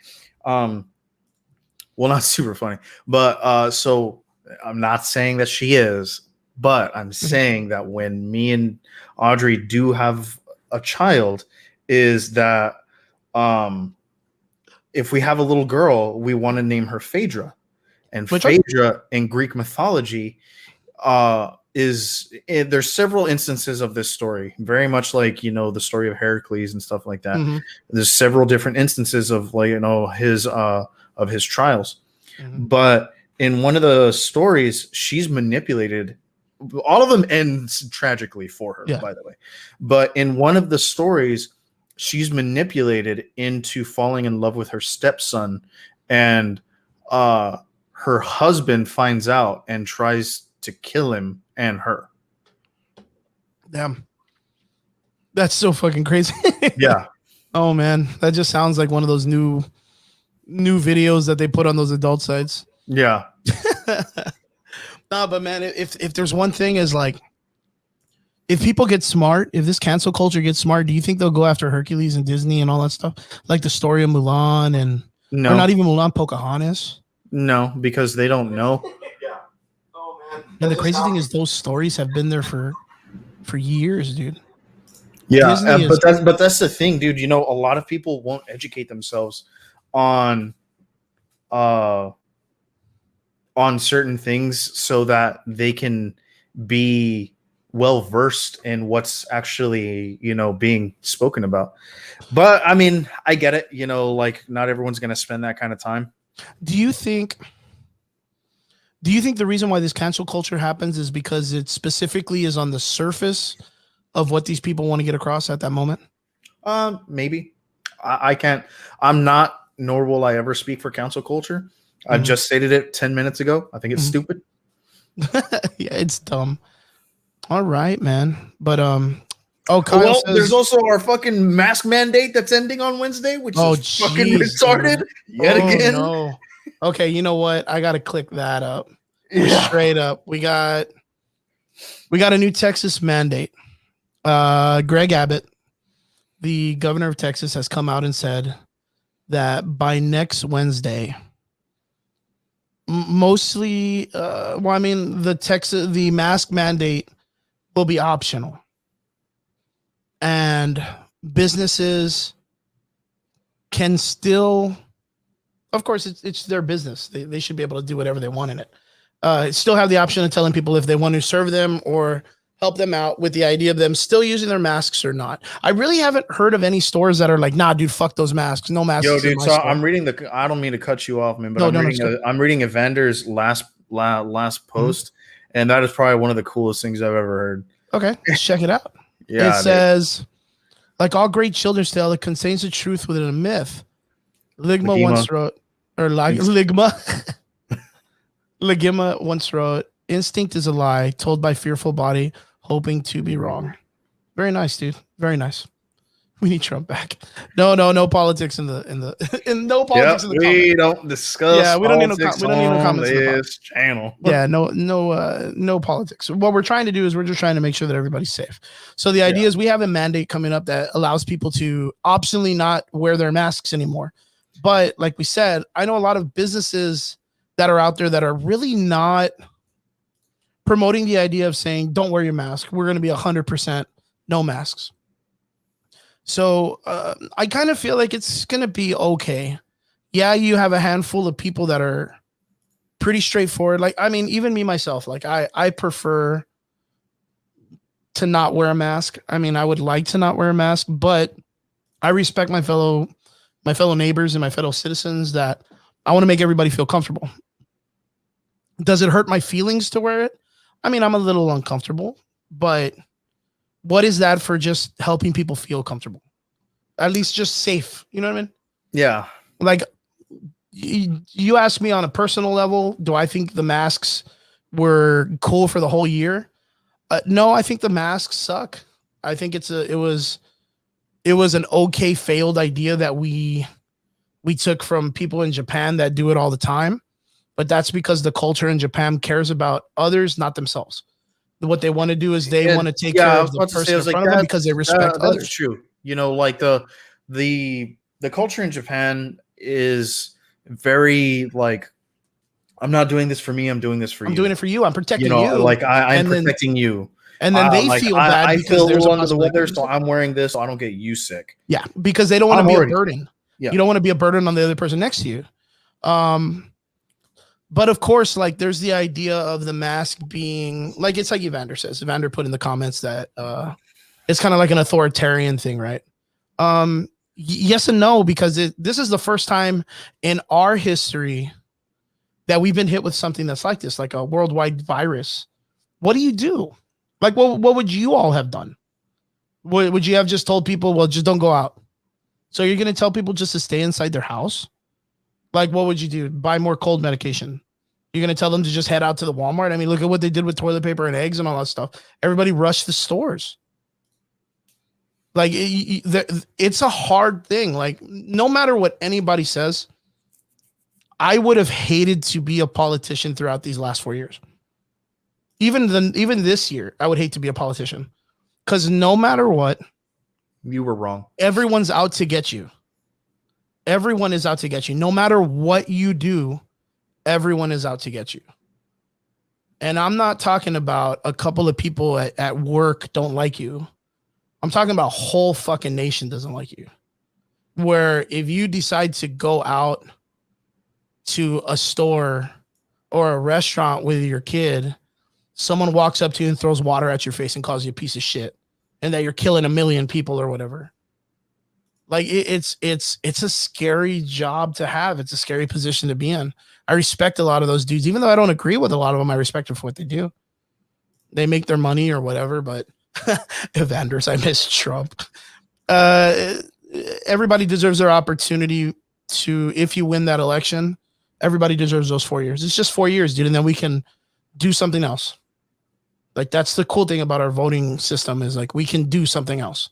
Well, not super funny, but so I'm not saying that she is, but I'm saying that when me and Audrey do have a child, is that if we have a little girl, we want to name her Phaedra. And Phaedra in Greek mythology there's several instances of this story, very much like, the story of Heracles and stuff like that. Mm-hmm. There's several different instances of his trials. Mm-hmm. But in one of the stories, she's manipulated. All of them ends tragically for her, by the way. But in one of the stories, she's manipulated into falling in love with her stepson, and her husband finds out and tries to kill him and her. Damn. That's so fucking crazy. Yeah. Oh man, that just sounds like one of those new videos that they put on those adult sites. Yeah. No, but man, if there's one thing is like, if people get smart, if this cancel culture gets smart, do you think they'll go after Hercules and Disney and all that stuff? Like the story of Mulan or not even Mulan, Pocahontas? No, because they don't know. Yeah. Oh man. And the crazy thing is those stories have been there for years, dude. Yeah, but that's the thing, dude. A lot of people won't educate themselves on certain things so that they can be well versed in what's actually being spoken about. But I mean, I get it. Like, not everyone's going to spend that kind of time. Do you think the reason why this cancel culture happens is because it specifically is on the surface of what these people want to get across at that moment? Maybe. I can't. I'm not, nor will I ever speak for cancel culture. Mm-hmm. I just stated it 10 minutes ago. I think it's stupid. Yeah, it's dumb. All right, man. But Oh, Kyle Well, says, there's also our fucking mask mandate that's ending on Wednesday, which oh, is fucking jeez, retarded dude. yet Oh, again. no. Okay, you know what? I gotta click that up. Yeah. Straight up. We got a new Texas mandate. Greg Abbott, the governor of Texas, has come out and said that by next Wednesday, mostly, the mask mandate will be optional, and businesses can still, of course, it's their business. They should be able to do whatever they want in it. Still have the option of telling people if they want to serve them or help them out with the idea of them still using their masks or not. I really haven't heard of any stores that are like, nah, dude, fuck those masks. No masks Yo, in dude. my So store. I'm reading I don't mean to cut you off, man, but No, I'm no, no, reading I'm reading Evander's last post, and that is probably one of the coolest things I've ever heard. Okay, let's check it out. Yeah, It says, like all great children's tale, it contains the truth within a myth. Ligma once wrote, or Ligma, Ligima once wrote, instinct is a lie told by fearful body, hoping to be wrong. Very nice, dude. Very nice. We need Trump back. No politics in the no politics in the we comments. don't discuss. Yeah, we don't need no politics comments in the this channel. Yeah, no politics. What we're trying to do is we're just trying to make sure that everybody's safe. So the idea is we have a mandate coming up that allows people to optionally not wear their masks anymore. But like we said, I know a lot of businesses that are out there that are really not promoting the idea of saying, don't wear your mask. We're going to be 100% no masks. So I kind of feel like it's going to be okay. Yeah, you have a handful of people that are pretty straightforward. Like, I mean, even me, myself, like I prefer to not wear a mask. I mean, I would like to not wear a mask, but I respect my fellow neighbors and my fellow citizens that I want to make everybody feel comfortable. Does it hurt my feelings to wear it? I mean, I'm a little uncomfortable, but what is that for just helping people feel comfortable? At least just safe. You know what I mean? Yeah. Like, you ask me on a personal level, do I think the masks were cool for the whole year? No, I think the masks suck. I think it was an okay failed idea that we took from people in Japan that do it all the time. But that's because the culture in Japan cares about others, not themselves. What they want to do is they want to take care of the person in front of them because they respect others. That's true. You know, like the culture in Japan is very like, I'm not doing this for me. I'm doing this for you. I'm doing it for you. I'm protecting you. Like I'm protecting you. And then they feel bad I because feel a there's little under the weather, so I'm wearing this so I don't get you sick. Yeah, because they don't want to be a burden. Yeah. You don't want to be a burden on the other person next to you. But of course, like there's the idea of the mask being like, it's like Evander says. Evander put in the comments that it's kind of like an authoritarian thing, right? Yes and no, because this is the first time in our history that we've been hit with something that's like this, like a worldwide virus. What do you do? Like, what would you all have done? Would you have just told people, well, just don't go out? So you're going to tell people just to stay inside their house? Like, what would you do? Buy more cold medication? You're going to tell them to just head out to the Walmart? I mean, look at what they did with toilet paper and eggs and all that stuff. Everybody rushed the stores. Like, it's a hard thing. Like, no matter what anybody says, I would have hated to be a politician throughout these last 4 years. Even this year, I would hate to be a politician. Because no matter what, you were wrong. Everyone's out to get you. Everyone is out to get you. No matter what you do, everyone is out to get you. And I'm not talking about a couple of people at work don't like you. I'm talking about a whole fucking nation doesn't like you. Where if you decide to go out to a store or a restaurant with your kid, someone walks up to you and throws water at your face and calls you a piece of shit, and that you're killing 1 million people or whatever. Like it's a scary job to have. It's a scary position to be in. I respect a lot of those dudes, even though I don't agree with a lot of them. I respect them for what they do. They make their money or whatever. But Evanders, I miss Trump. Everybody deserves their opportunity to. If you win that election, everybody deserves those 4 years. It's just 4 years, dude, and then we can do something else. Like that's the cool thing about our voting system is like we can do something else.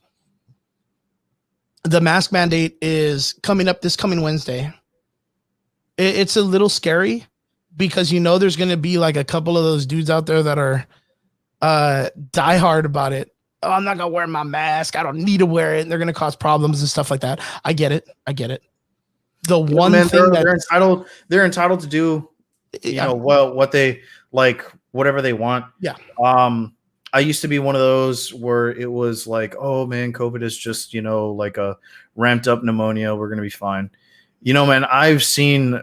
The mask mandate is coming up this coming Wednesday. It's a little scary because you know there's going to be like a couple of those dudes out there that are diehard about it. Oh, I'm not gonna wear my mask. I don't need to wear it. And they're gonna cause problems and stuff like that. I get it. The one thing that they're entitled to do, what they like, whatever they want. Yeah. I used to be one of those where it was like, oh man, COVID is just, like a ramped up pneumonia. We're going to be fine. Man, I've seen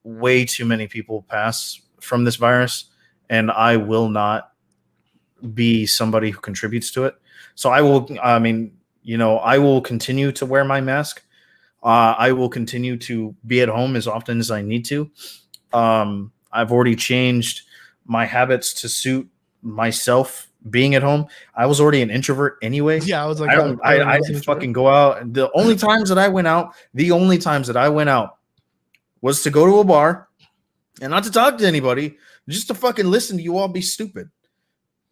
way too many people pass from this virus, and I will not be somebody who contributes to it. So I will continue to wear my mask. I will continue to be at home as often as I need to. I've already changed my habits to suit myself being at home. I was already an introvert anyway. Yeah, I was like, I didn't fucking go out. The only times that I went out was to go to a bar and not to talk to anybody, just to fucking listen to you all be stupid.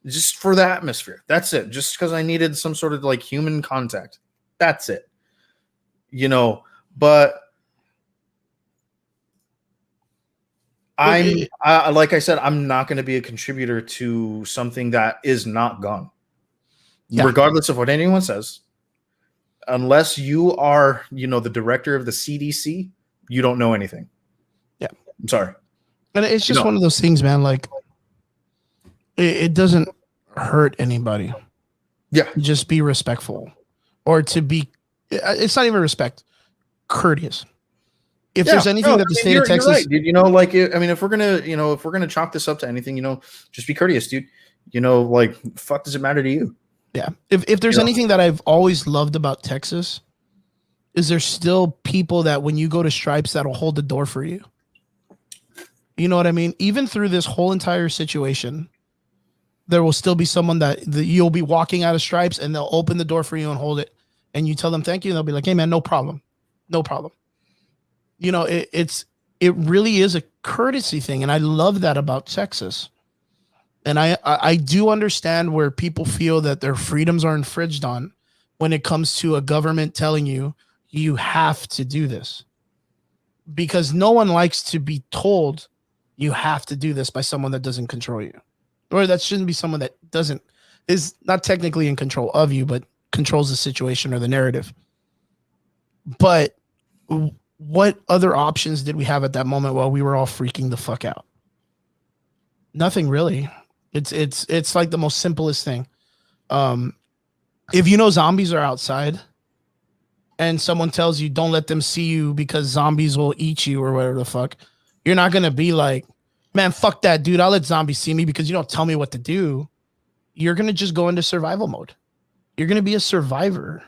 Just for the atmosphere. That's it. Just because I needed some sort of like human contact. That's it. But like I said, I'm not going to be a contributor to something that is not gone. Yeah. Regardless of what anyone says, unless you are, the director of the CDC, you don't know anything. Yeah. I'm sorry. And it's just one of those things, man. Like it doesn't hurt anybody. Yeah. Just be respectful, or to be, it's not even respect, courteous. If there's anything that the state of Texas, right, dude, if we're gonna chalk this up to anything, just be courteous, dude. Fuck does it matter to you? Yeah. If there's anything that I've always loved about Texas, is there's still people that when you go to Stripes that'll hold the door for you. You know what I mean? Even through this whole entire situation, there will still be someone that you'll be walking out of Stripes and they'll open the door for you and hold it. And you tell them thank you. And they'll be like, hey man, no problem. No problem. It really is a courtesy thing. And I love that about Texas. And I do understand where people feel that their freedoms are infringed on when it comes to a government telling you, you have to do this. Because no one likes to be told you have to do this by someone that doesn't control you. Or that shouldn't be someone that is not technically in control of you, but controls the situation or the narrative. But what other options did we have at that moment while we were all freaking the fuck out? Nothing really. It's like the most simplest thing. If zombies are outside and someone tells you don't let them see you because zombies will eat you or whatever the fuck, you're not going to be like, man, fuck that, dude. I'll let zombies see me because you don't tell me what to do. You're going to just go into survival mode. You're going to be a survivor.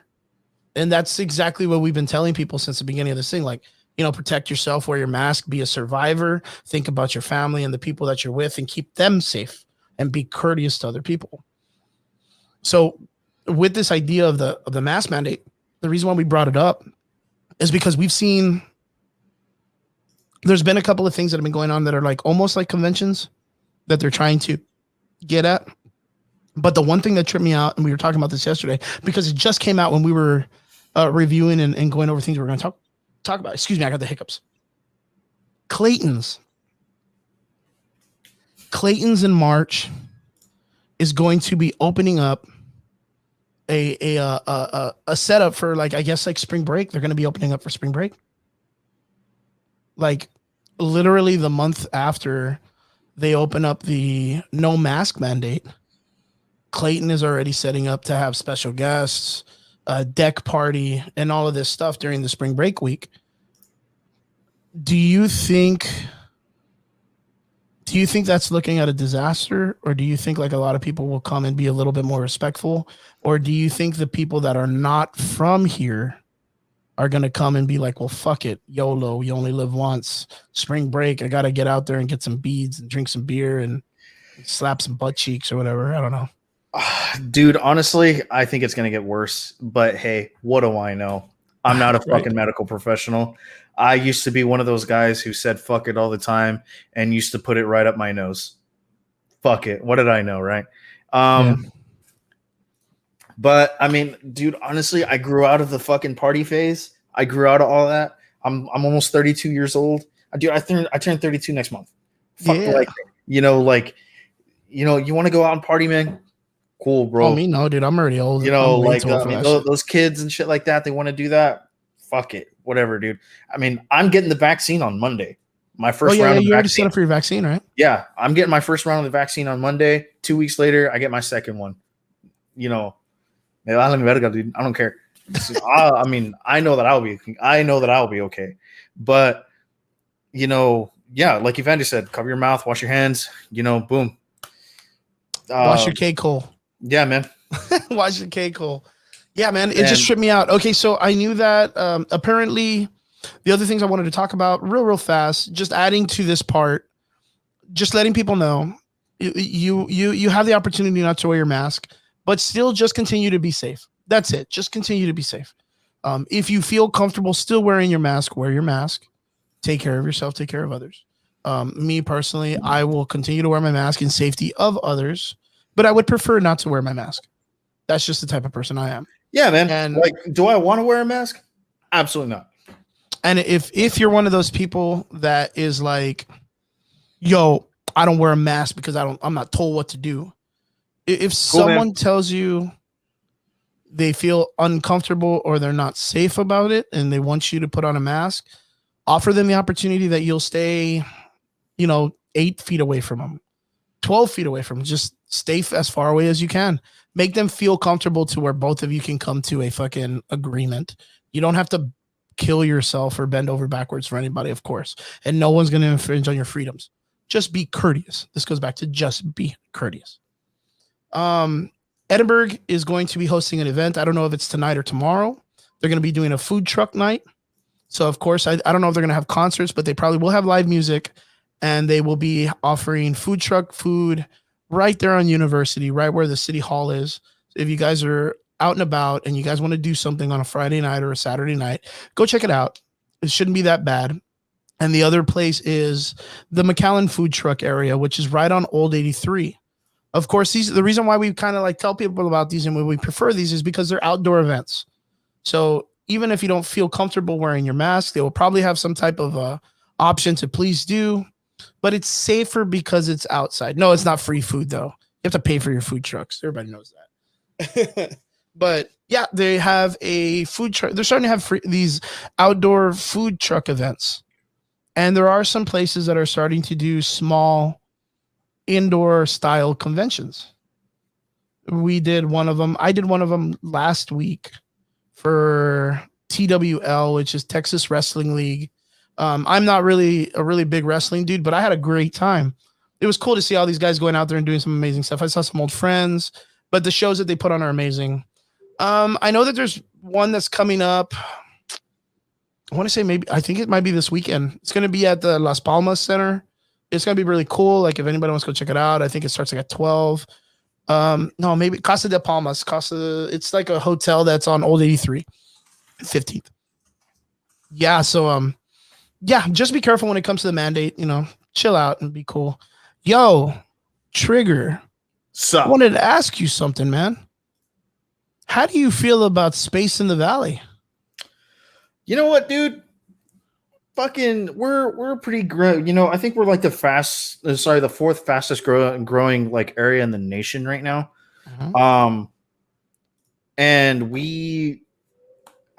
And that's exactly what we've been telling people since the beginning of this thing. Like, protect yourself, wear your mask, be a survivor, think about your family and the people that you're with and keep them safe and be courteous to other people. So with this idea of the mask mandate, the reason why we brought it up is because we've seen there's been a couple of things that have been going on that are like almost like conventions that they're trying to get at. But the one thing that tripped me out, and we were talking about this yesterday, because it just came out when we were reviewing and going over things we were going to talk about. Excuse me, I got the hiccups. Clayton's in March is going to be opening up a setup for like, I guess like spring break. They're going to be opening up for spring break. Like literally the month after they open up the no mask mandate, Clayton is already setting up to have special guests, a deck party, and all of this stuff during the spring break week. Do you think that's looking at a disaster, or do you think like a lot of people will come and be a little bit more respectful, or do you think the people that are not from here are going to come and be like, well, fuck it, YOLO, you only live once, spring break, I got to get out there and get some beads and drink some beer and slap some butt cheeks or whatever? I don't know. Dude, honestly, I think it's going to get worse, but hey, what do I know? I'm not a fucking medical professional. I used to be one of those guys who said fuck it all the time and used to put it right up my nose. Fuck it. What did I know, right? Yeah. But I mean, dude, honestly, I grew out of the fucking party phase. I grew out of all that. I'm almost 32 years old. I turn 32 next month. Fuck the Yeah. life. Like, you want to go out and party, man? Cool, Oh, bro. me no, dude. I'm already old. I'm way Like too old I for mean, that shit. those kids and shit like that, they want to do that. Fuck it, whatever, dude. I mean, I'm getting the vaccine on Monday. My Oh first yeah, yeah. round of the You already set vaccine. up for your vaccine, right? Yeah, I'm getting my first round of the vaccine on Monday. 2 weeks later, I get my second one. Me vale verga, dude. I don't care. I mean, I know that I'll be okay. But yeah, like Evander said, cover your mouth, wash your hands. Boom. Wash your cake hole. Yeah, man. Wash your cake hole. Yeah, man. It And just tripped me out. Okay, so I knew that. Apparently, the other things I wanted to talk about real fast, just adding to this part, just letting people know you have the opportunity not to wear your mask, but still just continue to be safe. That's it. Just continue to be safe. If you feel comfortable still wearing your mask, wear your mask. Take care of yourself. Take care of others. Me personally, I will continue to wear my mask in safety of others, but I would prefer not to wear my mask. That's just the type of person I am. yeah, man. And Like, do I want to wear a mask? Absolutely not. and if you're one of those people that is like, yo, I don't wear a mask because I'm not told what to do. If someone tells you they feel uncomfortable or they're not safe about it and they want you to put on a mask, offer them the opportunity that you'll stay, 8 feet away from them, 12 feet away from them. Just stay as far away as you can. Make them feel comfortable to where both of you can come to a fucking agreement. You don't have to kill yourself or bend over backwards for anybody, of course. And no one's going to infringe on your freedoms. Just be courteous. This goes back to just be courteous. Edinburgh is going to be hosting an event. I don't know if it's tonight or tomorrow. They're going to be doing a food truck night. So, of course, I don't know if they're going to have concerts, but they probably will have live music. And they will be offering food truck food right there on University, right where the city hall is. If you guys are out and about and you guys want to do something on a Friday night or a Saturday night, go check it out. It shouldn't be that bad. And the other place is the McAllen food truck area, which is right on Old 83. Of course, the reason why we kind of like tell people about these and why we prefer these is because they're outdoor events. So even if you don't feel comfortable wearing your mask, they will probably have some type of option to please do. But it's safer because it's outside. No, it's not free food, though. You have to pay for your food trucks. Everybody knows that. But yeah, they have a food truck. They're starting to have these outdoor food truck events. And there are some places that are starting to do small indoor style conventions. We did one of them. I did one of them last week for TWL, which is Texas Wrestling League. I'm not really a really big wrestling dude, but I had a great time. It was cool to see all these guys going out there and doing some amazing stuff. I saw some old friends, but the shows that they put on are amazing. I know that there's one that's coming up. I want to say I think it might be this weekend. It's going to be at the Las Palmas Center. It's going to be really cool. Like if anybody wants to go check it out, I think it starts like at 12. No, maybe Casa de Palmas. It's like a hotel that's on Old 83, 15th. Yeah. So, yeah, just be careful when it comes to the mandate, chill out and be cool. Yo, Trigger. So I wanted to ask you something, man. How do you feel about Space in the Valley? You know what, dude? Fucking, we're pretty I think we're like the fourth fastest growing like area in the nation right now. Mm-hmm. And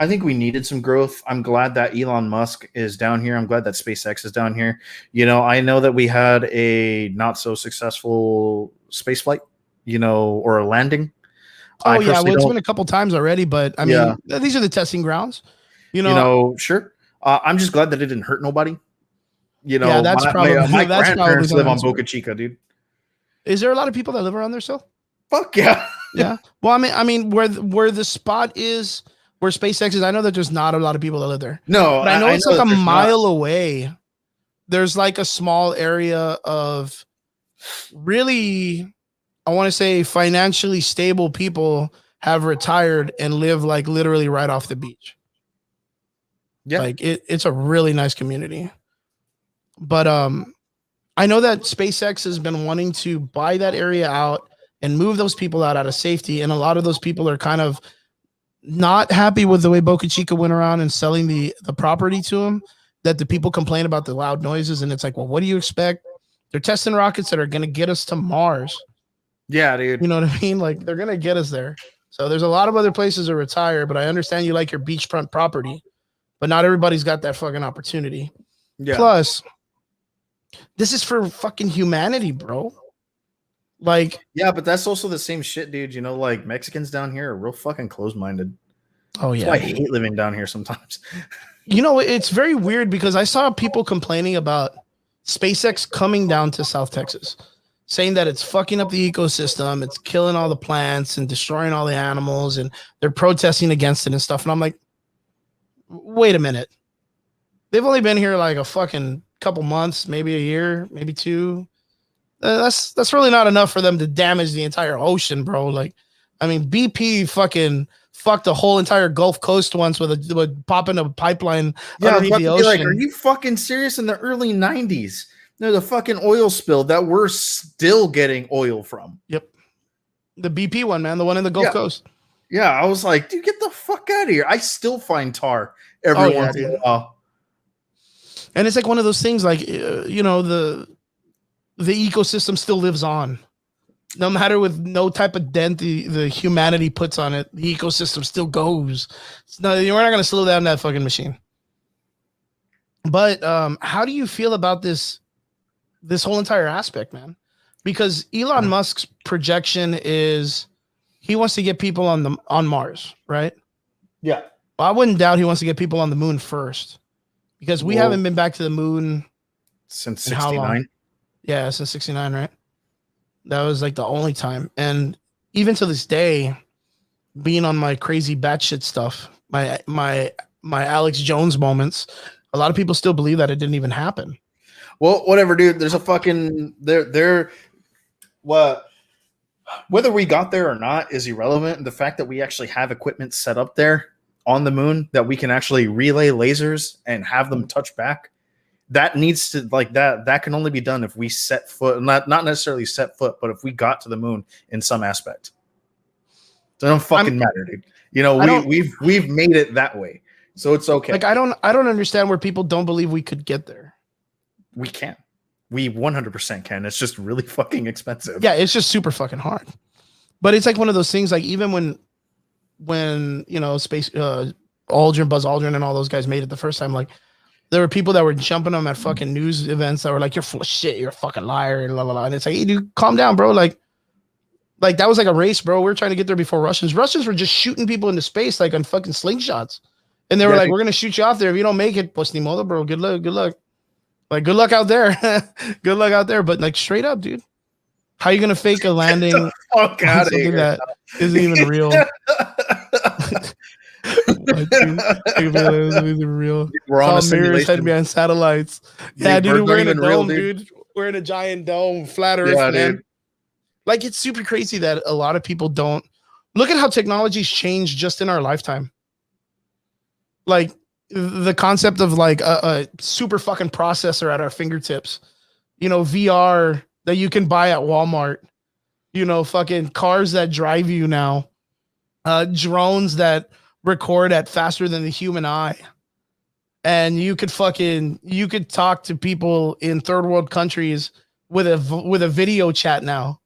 I think we needed some growth. I'm glad that Elon Musk is down here. I'm glad that SpaceX is down here. I know that we had a not so successful space flight, or a landing. Oh, yeah. Well, it's been a couple times already, but I mean, these are the testing grounds. Sure. I'm just glad that it didn't hurt nobody. Yeah, that's probably my grandparents live on Boca Chica, dude. Is there a lot of people that live around there still? Fuck yeah. Yeah. Well, I mean, where the spot is, where SpaceX is, I know that there's not a lot of people that live there. No, but I know it's like a mile away. There's like a small area of really, I want to say, financially stable people have retired and live like literally right off the beach. Yeah. Like it's a really nice community. But I know that SpaceX has been wanting to buy that area out and move those people out of safety. And a lot of those people are kind of not happy with the way Boca Chica went around and selling the property to them, that the people complain about the loud noises. And it's like, well, what do you expect? They're testing rockets that are going to get us to Mars. Yeah, dude. You know what I mean? Like, they're going to get us there. So there's a lot of other places to retire, but I understand you like your beachfront property, but not everybody's got that fucking opportunity. Yeah. Plus, this is for fucking humanity, bro. Like, yeah, but that's also the same shit, dude. You know, like Mexicans down here are real fucking closed-minded. oh yeah, That's why I hate living down here sometimes. You know, it's very weird because I saw people complaining about SpaceX coming down to South Texas, saying that it's fucking up the ecosystem, it's killing all the plants and destroying all the animals, and they're protesting against it and stuff. And I'm like, wait a minute. They've only been here like a fucking couple months, maybe a year, maybe two. That's really not enough for them to damage the entire ocean, bro. Like, I mean, BP fucking fucked the whole entire Gulf Coast once with popping a pipeline underneath the ocean. Like, are you fucking serious? In the early 90s, there's a fucking oil spill that we're still getting oil from. Yep. The BP one, man, the one in the Gulf Coast. Yeah, I was like, dude, get the fuck out of here. I still find tar every once in a while. And it's like one of those things, like, you know, the ecosystem still lives on. No matter with no type of dent the humanity puts on it, the ecosystem still goes. No, we're not going to slow down that fucking machine. But how do you feel about this whole entire aspect, man? Because Elon Musk's projection is he wants to get people on Mars, right? Yeah. Well, I wouldn't doubt he wants to get people on the moon first, because we haven't been back to the moon since 69. Yeah, since 69, right? That was like the only time. And even to this day, being on my crazy batshit stuff, my Alex Jones moments, a lot of people still believe that it didn't even happen. Well, whatever, dude. There's a fucking what, whether we got there or not is irrelevant. The fact that we actually have equipment set up there on the moon that we can actually relay lasers and have them touch back, that needs to, like, that can only be done if we set foot, not necessarily set foot, but if we got to the moon in some aspect. It don't fucking matter, dude. You know, we've made it that way, so it's okay. Like, I don't understand where people don't believe we could get there. We can. We 100% can. It's just really fucking expensive. Yeah, it's just super fucking hard. But it's like one of those things, like, even when you know, Buzz Aldrin and all those guys made it the first time, like, there were people that were jumping them at fucking news events that were like, you're full of shit, you're a fucking liar, and blah, blah, blah. And it's like, hey, dude, calm down, bro. Like that was like a race, bro. We were trying to get there before Russians. Russians were just shooting people into space, like, on fucking slingshots. And they were like, we're going to shoot you off there. If you don't make it, pues ni modo, bro. Good luck. Like, good luck out there. Good luck out there. But, like, straight up, dude. How are you going to fake a landing on something that isn't even real? Real. We're on a mirrors head behind satellites. Yeah, dude, we're in a dome, dude. We're in a giant dome, flat Earth, man. Dude. Like, it's super crazy that a lot of people don't look at how technology's changed just in our lifetime. Like, the concept of, like, a super fucking processor at our fingertips, you know, VR that you can buy at Walmart, you know, fucking cars that drive you now, drones that record at faster than the human eye, and you could talk to people in third world countries with a video chat now.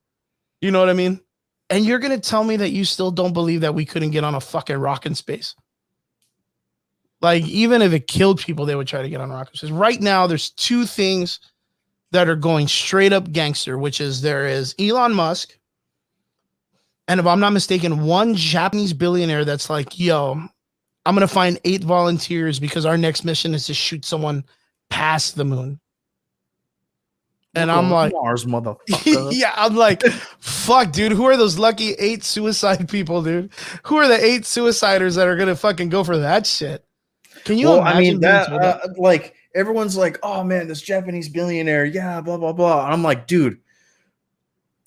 You know what I mean? And you're gonna tell me that you still don't believe that we couldn't get on a fucking rock in space? Like, even if it killed people, they would try to get on a rock in space. Right now, there's two things that are going straight up gangster, which is there is Elon Musk, and if I'm not mistaken, one Japanese billionaire that's like, yo, I'm going to find 8 volunteers because our next mission is to shoot someone past the moon. And I'm like, Mars, motherfucker. Yeah, I'm like, fuck, dude. Who are those lucky 8 suicide people, dude? Who are the 8 suiciders that are going to fucking go for that shit? Can you imagine? I mean, that like, everyone's like, oh man, this Japanese billionaire, yeah, blah, blah, blah. I'm like, dude,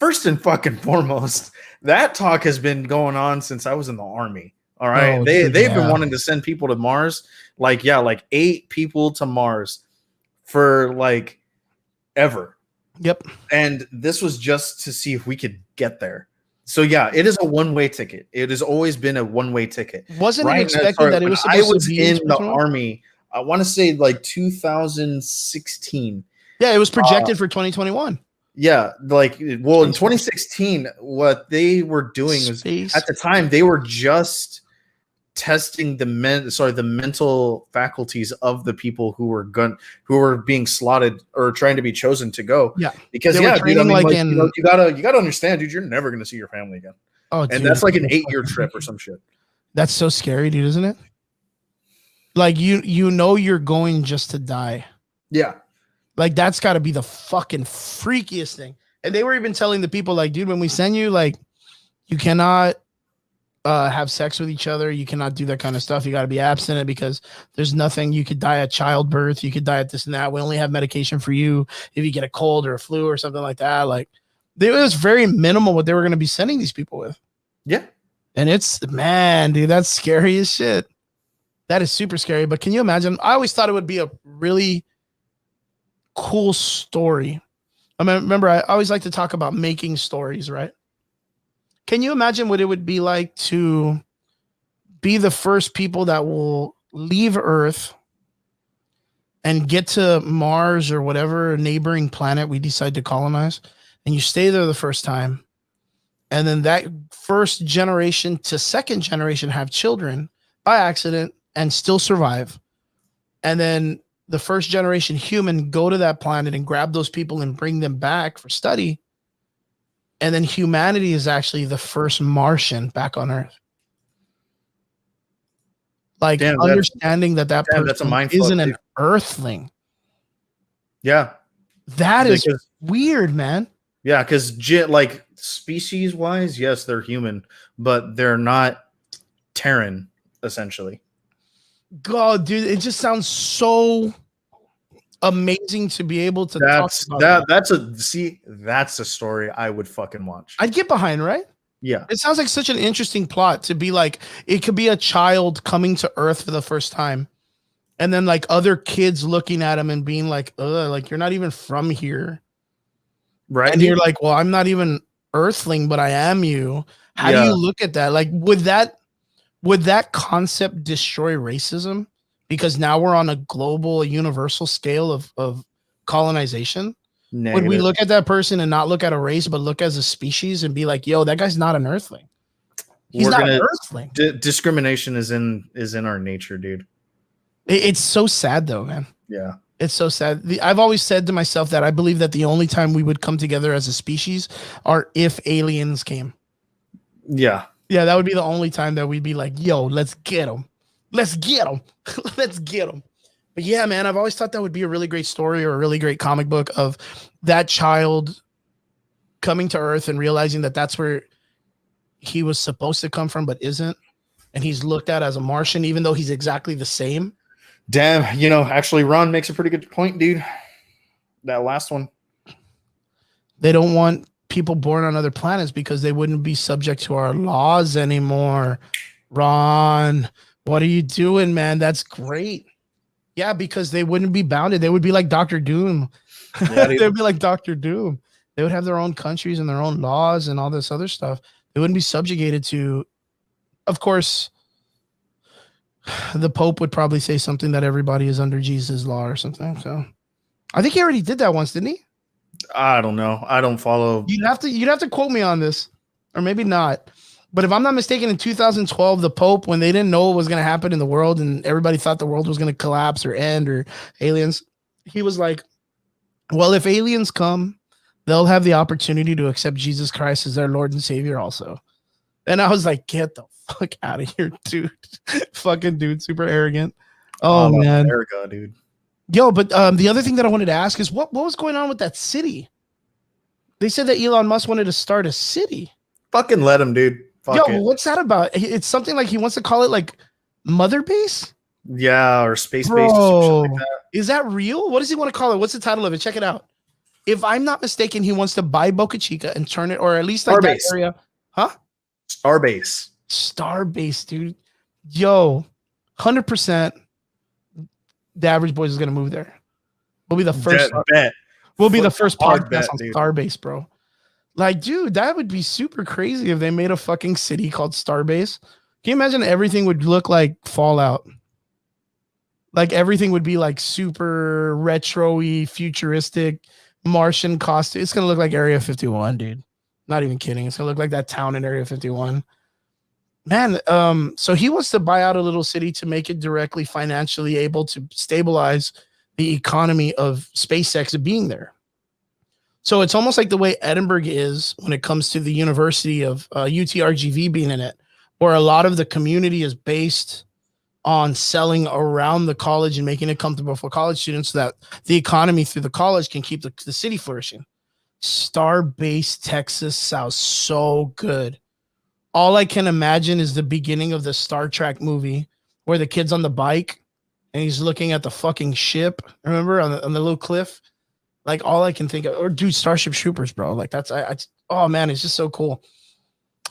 first and fucking foremost, that talk has been going on since I was in the army. All right. They've been wanting to send people to Mars. Like, yeah, like 8 people to Mars for like ever. Yep. And this was just to see if we could get there. So yeah, it is a one-way ticket. It has always been a one-way ticket. Wasn't it expected sorry, that it when was I supposed to was be in in the 2021? army, I want to say like 2016. Yeah, it was projected for 2021. Yeah, like well, in 2016, what they were doing was Space. at the time they were just testing the mental faculties of the people who were being slotted or trying to be chosen to go. Yeah, Because they were dude, I training mean, like like, in. you gotta understand, dude, you're never gonna see your family again, Oh, and dude, that's like an 8-year trip or some shit. that's so scary, dude, isn't it? Like you know you're going just to die. Yeah, Like that's got to be the fucking freakiest thing. And they were even telling the people like, dude, when we send you, like, you cannot have sex with each other. You cannot do that kind of stuff. You got to be abstinent because there's nothing. You could die at childbirth. You could die at this and that. We only have medication for you if you get a cold or a flu or something like that. Like, it was very minimal what they were going to be sending these people with. yeah. And it's, man, dude, that's scary as shit. That is super scary. But can you imagine? I always thought it would be a really cool story. I mean, remember, I always like to talk about making stories, right? Can you imagine what it would be like to be the first people that will leave Earth and get to Mars or whatever neighboring planet we decide to colonize, and you stay there the first time, and then that first generation to second generation have children by accident and still survive, and then the first generation human go to that planet and grab those people and bring them back for study. And then humanity is actually the first Martian back on Earth. Like, Damn, understanding that that's a person mind isn't fuck, an dude. Earthling. Yeah, That is because weird, man. yeah, because like species wise, yes, they're human, but they're not Terran essentially. God, dude, it just sounds so amazing to be able to That's talk about that's a story I would fucking watch. I'd get behind, right? Yeah, It sounds like such an interesting plot to be like, it could be a child coming to Earth for the first time. And then like other kids looking at him and being like, ugh, like you're not even from here. right. And you're like, well, I'm not even Earthling, but I am you. How do Yeah. you look at that? Like, would that concept destroy racism? Because now we're on a global, universal scale of colonization. Negative. Would we look at that person and not look at a race, but look as a species and be like, yo, that guy's not an Earthling. He's not an Earthling. Discrimination is in our nature, dude. It's so sad though, man. Yeah. It's so sad. I've always said to myself that I believe that the only time we would come together as a species are if aliens came. Yeah. Yeah, that would be the only time that we'd be like, yo, let's get them. Let's get them. Let's get them. But yeah, man, I've always thought that would be a really great story or a really great comic book of that child coming to Earth and realizing that that's where he was supposed to come from, but isn't. And he's looked at as a Martian, even though he's exactly the same. Damn, actually, Ron makes a pretty good point, dude. That last one. They don't want people born on other planets because they wouldn't be subject to our laws anymore. Ron, what are you doing, man? That's great. Yeah, because they wouldn't be bounded. They would be like Dr. Doom. Yeah, They'd be like Dr. Doom. They would have their own countries and their own laws and all this other stuff. They wouldn't be subjugated to, of course, the Pope would probably say something that everybody is under Jesus' law or something. So I think he already did that once, didn't he? I don't know. I don't follow. You'd have to quote me on this, or maybe not. But if I'm not mistaken, in 2012, the Pope, when they didn't know what was going to happen in the world and everybody thought the world was going to collapse or end or aliens, he was like, well, if aliens come, they'll have the opportunity to accept Jesus Christ as their Lord and Savior also. And I was like, get the fuck out of here, dude. Fucking dude, super arrogant. Oh, man. America, dude. Yo, but the other thing that I wanted to ask is what was going on with that city? They said that Elon Musk wanted to start a city. Fucking let him, dude. Fuck it. What's that about? It's something like he wants to call it like Mother Base? Yeah, or space Bro, base or some shit like that. Is that real? What does he want to call it? What's the title of it? Check it out. If I'm not mistaken, he wants to buy Boca Chica and turn it, or at least like that Starbase. area. Huh? Starbase. Starbase, dude. Yo, 100%. The Average Boys is gonna move there. We'll be the first. Bet. We'll be the first Hard podcast bet, on dude. Starbase, bro. Like, dude, that would be super crazy if they made a fucking city called Starbase. Can you imagine everything would look like Fallout? Like everything would be like super retro-y, futuristic, Martian costume. It's gonna look like Area 51, dude. Not even kidding. It's gonna look like that town in Area 51. Man, so he wants to buy out a little city to make it directly financially able to stabilize the economy of SpaceX being there. So it's almost like the way Edinburgh is when it comes to the University of UTRGV being in it, where a lot of the community is based on selling around the college and making it comfortable for college students so that the economy through the college can keep the city flourishing. Starbase Texas sounds so good. All I can imagine is the beginning of the Star Trek movie where the kid's on the bike and he's looking at the fucking ship. Remember on the little cliff? Like all I can think of, or dude, Starship Troopers, bro. Like that's oh man, it's just so cool.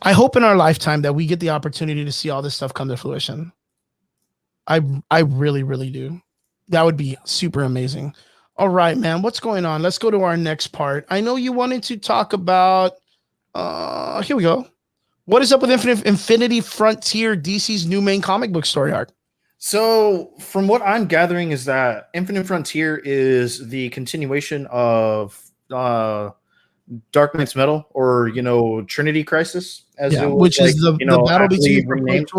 I hope in our lifetime that we get the opportunity to see all this stuff come to fruition. I really, really do. That would be super amazing. All right, man. What's going on? Let's go to our next part. I know you wanted to talk about here we go. What is up with Infinity Frontier, DC's new main comic book story arc? So, from what I'm gathering, is that Infinite Frontier is the continuation of Dark Knight's Metal, or Trinity Crisis, as it was, which is the battle actually between renamed.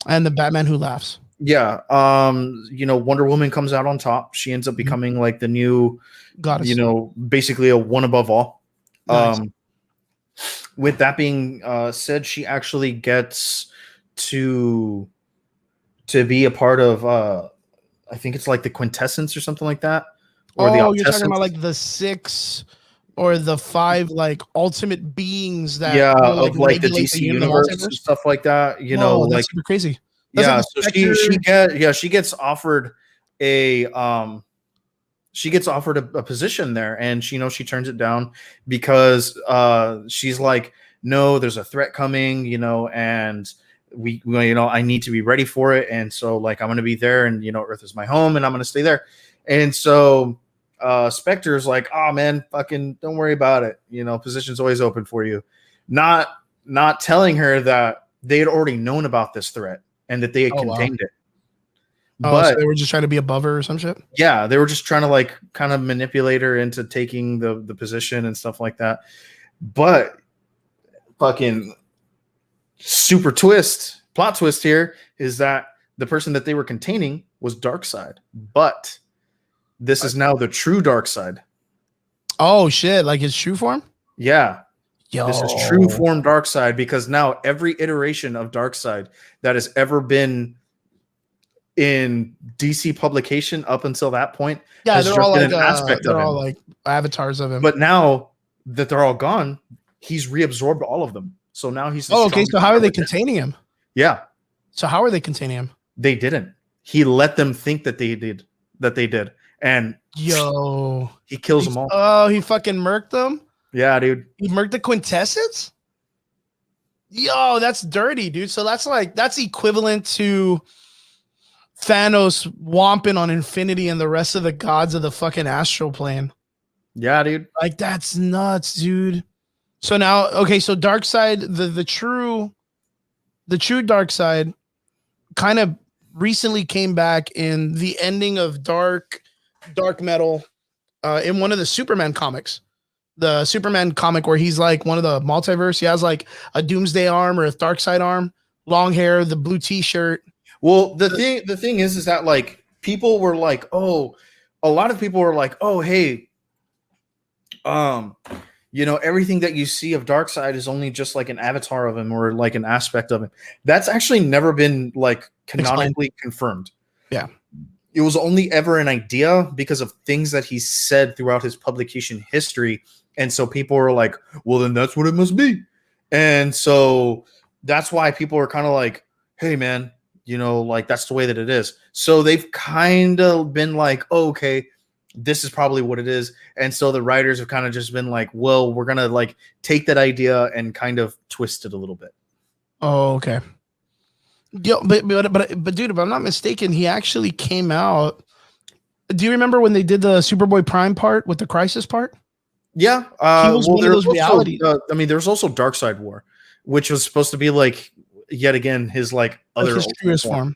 And the Batman Who Laughs. Yeah, Wonder Woman comes out on top. She ends up becoming like the new Goddess. Basically a one above all. Nice. With that being said, she actually gets to be a part of I think it's like the quintessence or something like that. Or you're talking about like the 6 or the 5 like ultimate beings that of like the DC universe and stuff like that. That's like super crazy. That's so she gets offered a position there, and she turns it down because she's like, no, there's a threat coming, and I need to be ready for it, and so like I'm gonna be there, and Earth is my home, and I'm gonna stay there, and so Spectre's like, oh man, fucking don't worry about it, position's always open for you, not telling her that they had already known about this threat and that they had contained it. But so they were just trying to be above her or some shit? Yeah, they were just trying to like kind of manipulate her into taking the position and stuff like that. But fucking super plot twist here is that the person that they were containing was Darkseid. But this is now the true Darkseid. Oh shit, like his true form? Yeah. This is true form Darkseid, because now every iteration of Darkseid that has ever been in DC publication up until that point, has they're all like an aspect of him. all like avatars of him. But now that they're all gone, he's reabsorbed all of them. So now he's okay. So how are they containing him? Yeah. So how are they containing him? They didn't. He let them think that they did. And he kills them all. Oh, he fucking murked them? Yeah, dude. He murked the quintessence? Yo, that's dirty, dude. So that's equivalent to Thanos womping on Infinity and the rest of the gods of the fucking astral plane. Yeah, dude. Like that's nuts, dude. So now, okay, so Darkseid, the true Darkseid kind of recently came back in the ending of Dark Metal in one of the Superman comics. The Superman comic where he's like one of the multiverse. He has like a Doomsday arm or a Darkseid arm, long hair, the blue t-shirt. Well, the thing is that like people were like, oh, a lot of people were like, oh, hey, everything that you see of Darkseid is only just like an avatar of him or like an aspect of him. That's actually never been like canonically confirmed. Yeah. It was only ever an idea because of things that he said throughout his publication history. And so people were like, well, then that's what it must be. And so that's why people are kind of like, hey, man, like that's the way that it is. So they've kind of been like, oh, okay, this is probably what it is. And so the writers have kind of just been like, well, we're going to like take that idea and kind of twist it a little bit. Oh, okay. Yo, but dude, if I'm not mistaken, he actually came out. Do you remember when they did the Superboy Prime part with the Crisis part? Yeah. He was Well, one of there's those also, realities. there's also Dark Side War, which was supposed to be like yet again his like Like other his ultimate truest form. form.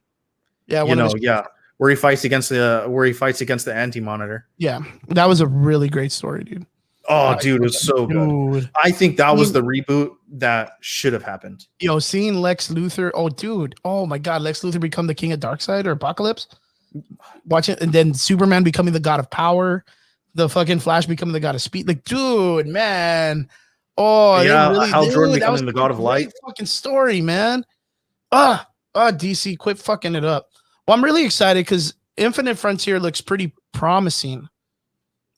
Yeah, You one of know, his. yeah, where he fights against the Anti-Monitor. Yeah, that was a really great story, dude. Oh, dude, it was so good. Dude, I think that was the reboot that should have happened. yo, seeing Lex Luthor. Oh, dude. Oh my God, Lex Luthor become the king of Darkseid or Apocalypse. Watch it, and then Superman becoming the god of power. The fucking Flash becoming the god of speed. Like, dude, man. Oh, they Yeah, really, Hal Jordan dude. That was becoming the a God of great Light. fucking story, man. DC, quit fucking it up. Well, I'm really excited because Infinite Frontier looks pretty promising.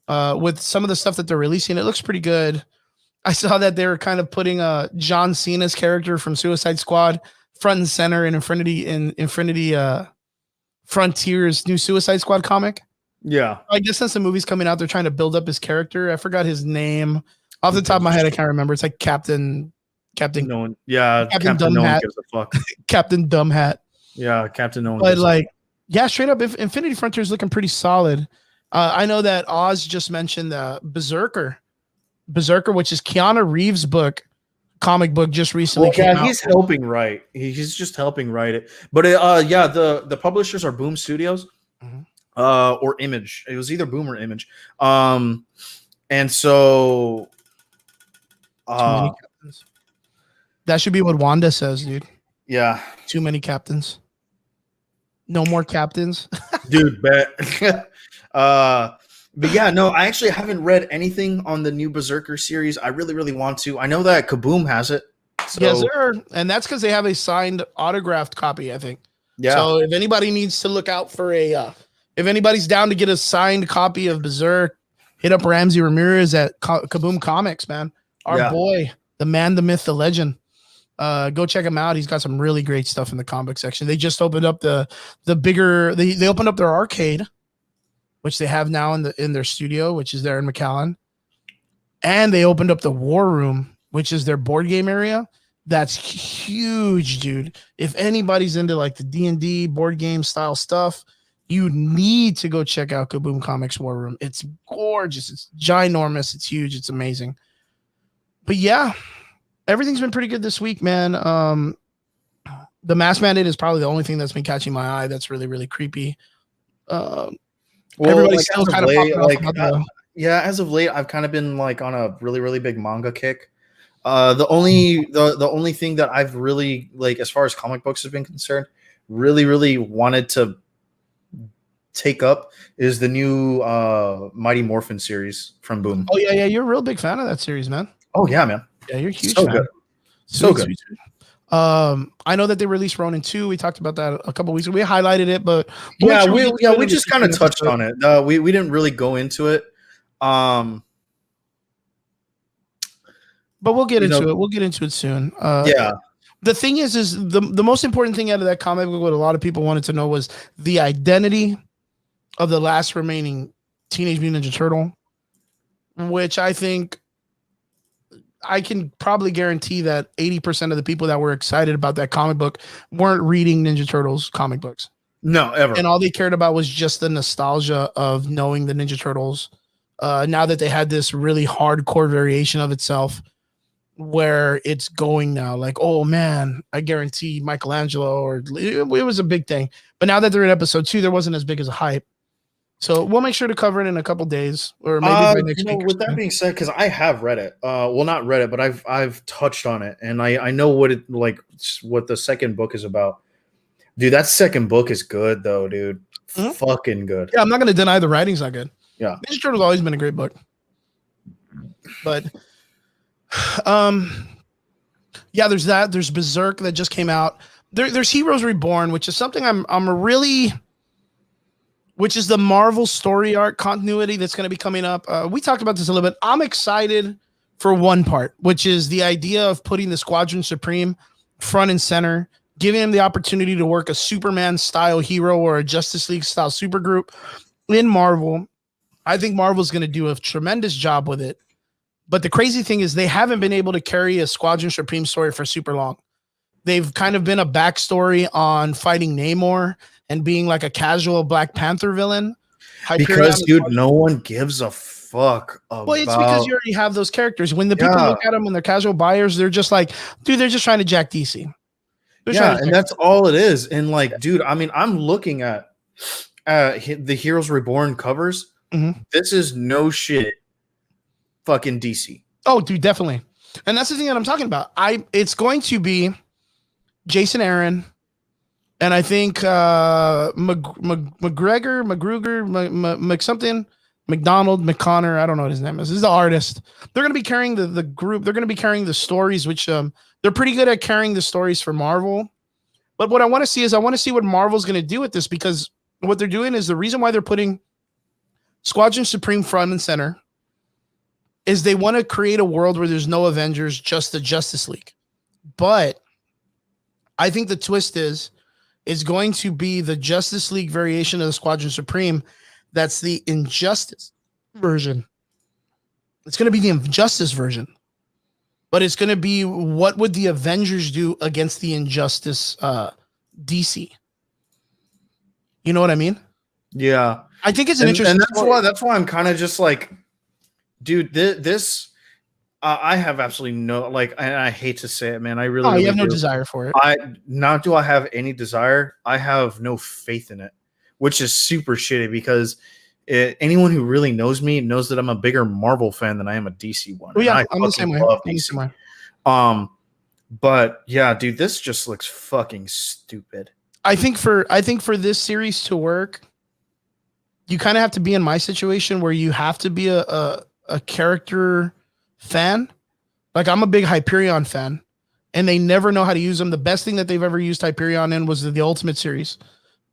With some of the stuff that they're releasing, it looks pretty good. I saw that they were kind of putting John Cena's character from Suicide Squad front and center in Infinity Frontiers new Suicide Squad comic. Yeah. I guess since the movie's coming out, they're trying to build up his character. I forgot his name. Off the top of my head, I can't remember. It's like Captain No one. Yeah, Captain Captain No One Dumbhat. gives a fuck. Captain Dumbhat. Yeah, Captain No One. But Gives like, yeah, straight up, if Infinity Frontier is looking pretty solid. I know that Oz just mentioned Berserker, which is Keanu Reeves' comic book just recently came out. He's helping write. He's just helping write it. But yeah, the publishers are Boom Studios, or Image. It was either Boom or Image. And so Too many captains. That should be what Wanda says, dude. Yeah. Too many captains. No more captains. Dude, bet. But yeah, no, I actually haven't read anything on the new Berserker series. I really, really want to. I know that Kaboom has it. So, yes, sir. And that's because they have a signed autographed copy, I think. yeah. So if anybody needs to look out for if anybody's down to get a signed copy of Berserk, hit up Ramsey Ramirez at Kaboom Comics, man. Our boy, the man, the myth, the legend. Go check him out. He's got some really great stuff in the comic section. They just opened up the bigger. They opened up their arcade, which they have now in their studio, which is there in McAllen, and they opened up the War Room, which is their board game area. That's huge, dude. If anybody's into like the D&D board game style stuff, you need to go check out Kaboom Comics War Room. It's gorgeous. It's ginormous. It's huge. It's amazing. But yeah, everything's been pretty good this week, man. The Mask Mandate is probably the only thing that's been catching my eye. That's really, really creepy. Well, everybody's still kind of popping off about yeah, as of late, I've kind of been like on a really, really big manga kick. The only thing that I've really, like, as far as comic books have been concerned, really, really wanted to take up is the new Mighty Morphin series from Boom. Oh yeah, you're a real big fan of that series, man. Oh yeah, man. Yeah, you're a huge So fan. good. So good. I know that they released Ronin 2. We talked about that a couple weeks ago. We highlighted it, but we just kind of touched on it. We didn't really go into it. But we'll get into it. We'll get into it soon. Yeah. The thing is the most important thing out of that comic book, what a lot of people wanted to know was the identity of the last remaining Teenage Mutant Ninja Turtle, which I think I can probably guarantee that 80% of the people that were excited about that comic book weren't reading Ninja Turtles comic books. No, ever. And all they cared about was just the nostalgia of knowing the Ninja Turtles. Now that they had this really hardcore variation of itself, where it's going now, like, oh man, I guarantee Michelangelo, or it was a big thing. But now that they're in episode 2, there wasn't as big as a hype. So we'll make sure to cover it in a couple days, or maybe by next week. With that being said, because I have read it, well, not read it, but I've touched on it, and I know what the second book is about. Dude, that second book is good though, dude. Mm-hmm. Fucking good. Yeah, I'm not gonna deny the writing's not good. Yeah, Ninja Turtles always been a great book, but yeah, there's that. There's Berserk that just came out. There's Heroes Reborn, which is something which is the Marvel story arc continuity that's going to be coming up. We talked about this a little bit. I'm excited for one part, which is the idea of putting the Squadron Supreme front and center, giving him the opportunity to work a Superman style hero or a Justice League style supergroup in Marvel. I think Marvel's going to do a tremendous job with it. But the crazy thing is they haven't been able to carry a Squadron Supreme story for super long. They've kind of been a backstory on fighting Namor and being like a casual Black Panther villain. Because, dude, no one gives a fuck Well, it's because about. you already have those characters. When the people look at them and they're casual buyers, they're just like, dude, they're just trying to jack DC. Yeah, and that's all it is. And like, dude, I mean, I'm looking at the Heroes Reborn covers. Mm-hmm. This is no shit fucking DC. Oh, dude, definitely. And that's the thing that I'm talking about. It's going to be Jason Aaron, and I think McGruger, McDonald, McConnor. I don't know what his name is. This is the artist. They're going to be carrying the group. They're going to be carrying the stories, which they're pretty good at carrying the stories for Marvel. But what I want to see is I want to see what Marvel's going to do with this, because what they're doing is the reason why they're putting Squadron Supreme front and center is they want to create a world where there's no Avengers, just the Justice League. But I think the twist is going to be the Justice League variation of the Squadron Supreme. That's the Injustice version. It's going to be the Injustice version. But it's going to be, what would the Avengers do against the Injustice DC? You know what I mean? Yeah. I think it's an interesting and that's why I'm kind of just like, dude, this I have absolutely no, like, and I hate to say it, man. I really, you have no desire for it. Not do I have any desire. I have no faith in it, which is super shitty, because anyone who really knows me knows that I'm a bigger Marvel fan than I am a DC one. Oh, yeah, I'm the same way. But yeah, dude, this just looks fucking stupid. I think for this series to work, you kind of have to be in my situation where you have to be a character fan. Like, I'm a big Hyperion fan, and they never know how to use them. The best thing that they've ever used Hyperion in was the Ultimate series,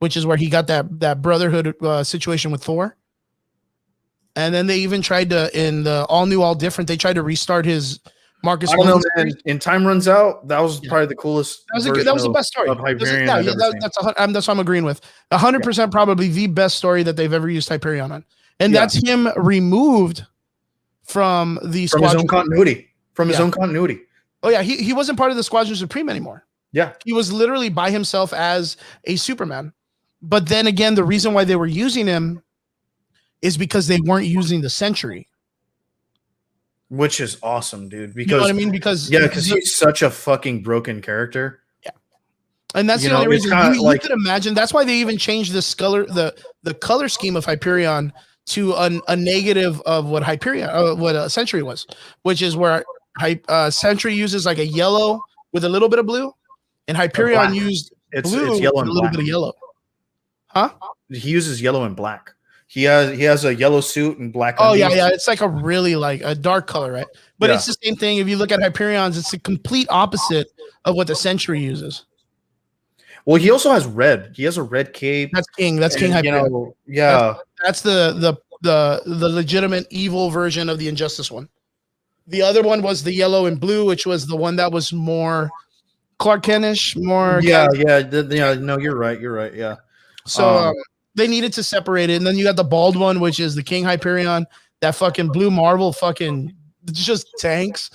which is where he got that brotherhood situation with Thor. And then they even tried to, in the All New, All Different, they tried to restart his Marcus. I don't know, man. In Time Runs Out, that was probably the coolest. That was the best story. That's what I'm agreeing with. 100% probably the best story that they've ever used Hyperion on. And that's him removed from the Squadron. His own continuity. From his own continuity. Oh, yeah. He wasn't part of the Squadron Supreme anymore. Yeah. He was literally by himself as a Superman. But then again, the reason why they were using him is because they weren't using the Sentry. Which is awesome, dude. Because, you know what I mean? Because he's such a fucking broken character. Yeah. And that's the only reason you could imagine. That's why they even changed the color scheme of Hyperion to a negative of what Hyperion, what a Sentry was, which is where Sentry uses like a yellow with a little bit of blue, and Hyperion used blue it's yellow with a little bit of yellow. Huh? He uses yellow and black. He has a yellow suit and black. Oh yeah. It's like a really like a dark color, right? But it's the same thing. If you look at Hyperion's, it's the complete opposite of what the Sentry uses. Well, he also has red. He has a red cape. That's King Hyperion. That's the legitimate evil version of the Injustice one. The other one was the yellow and blue, which was the one that was more Clark Kent-ish, more. Yeah. No, you're right. Yeah. So they needed to separate it, and then you got the bald one, which is the King Hyperion. That fucking blue Marvel fucking just tanks.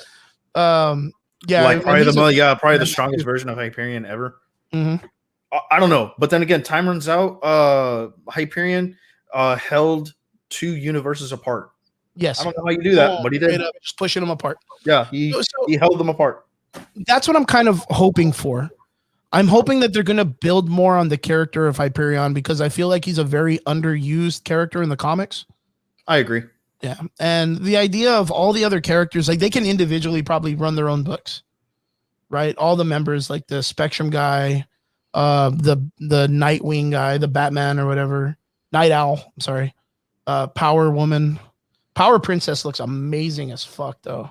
Probably the strongest version of Hyperion ever. Mm-hmm. I don't know, but then again, Time Runs Out. Hyperion held two universes apart. Yes, I don't know how you do that, but he did. Just pushing them apart. Yeah, he held them apart. That's what I'm kind of hoping for. I'm hoping that they're going to build more on the character of Hyperion, because I feel like he's a very underused character in the comics. I agree. Yeah. And the idea of all the other characters, like, they can individually probably run their own books, right? All the members, like the Spectrum guy, the Nightwing guy, the Batman or whatever, Night Owl, I'm sorry, Power Woman. Power Princess looks amazing as fuck, though.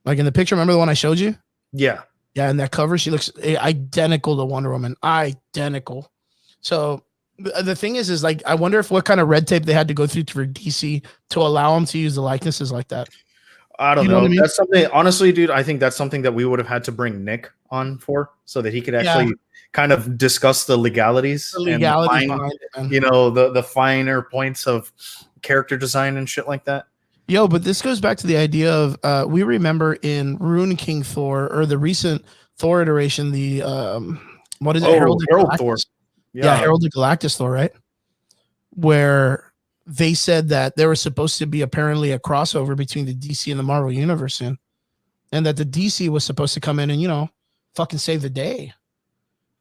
Like in the picture, remember the one I showed you? Yeah. Yeah, in that cover, she looks identical to Wonder Woman. Identical. So the thing is like, I wonder what kind of red tape they had to go through for DC to allow them to use the likenesses like that. I don't know. That's something, honestly, dude, I think that's something that we would have had to bring Nick on for, so that he could actually kind of discuss the legalities, and the finer points of character design and shit like that. Yo, but this goes back to the idea of we remember in Rune King Thor, or the recent Thor iteration, the what is it? Herald Thor. Yeah, Herald of Galactus Thor, right? Where they said that there was supposed to be apparently a crossover between the DC and the Marvel universe soon, and that the DC was supposed to come in and, you know, fucking save the day.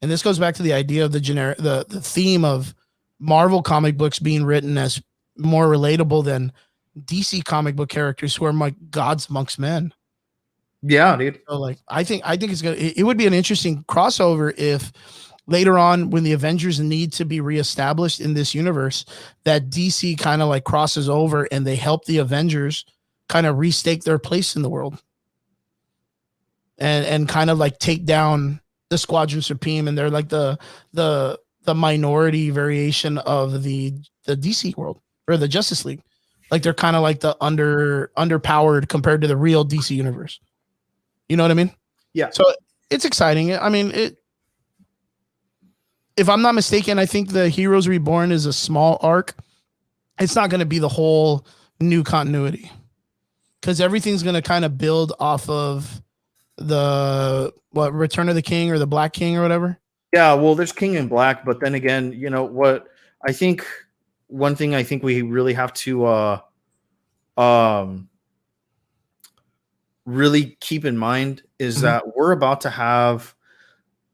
And this goes back to the idea of the theme of Marvel comic books being written as more relatable than DC comic book characters who are like gods amongst men. Yeah, dude. So like, I think it would be an interesting crossover if later on, when the Avengers need to be reestablished in this universe, that DC kind of like crosses over and they help the Avengers kind of restake their place in the world, and kind of like take down the Squadron Supreme, and they're like the minority variation of the DC world or the Justice League. Like they're kind of like the underpowered compared to the real DC universe. You know what I mean? Yeah. So it's exciting. I mean, if I'm not mistaken, I think the Heroes Reborn is a small arc. It's not going to be the whole new continuity, because everything's going to kind of build off of the Return of the King or the Black King or whatever. Yeah, well, there's King in Black, but then again, you know what? I think one thing I think we really have to really keep in mind is that we're about to have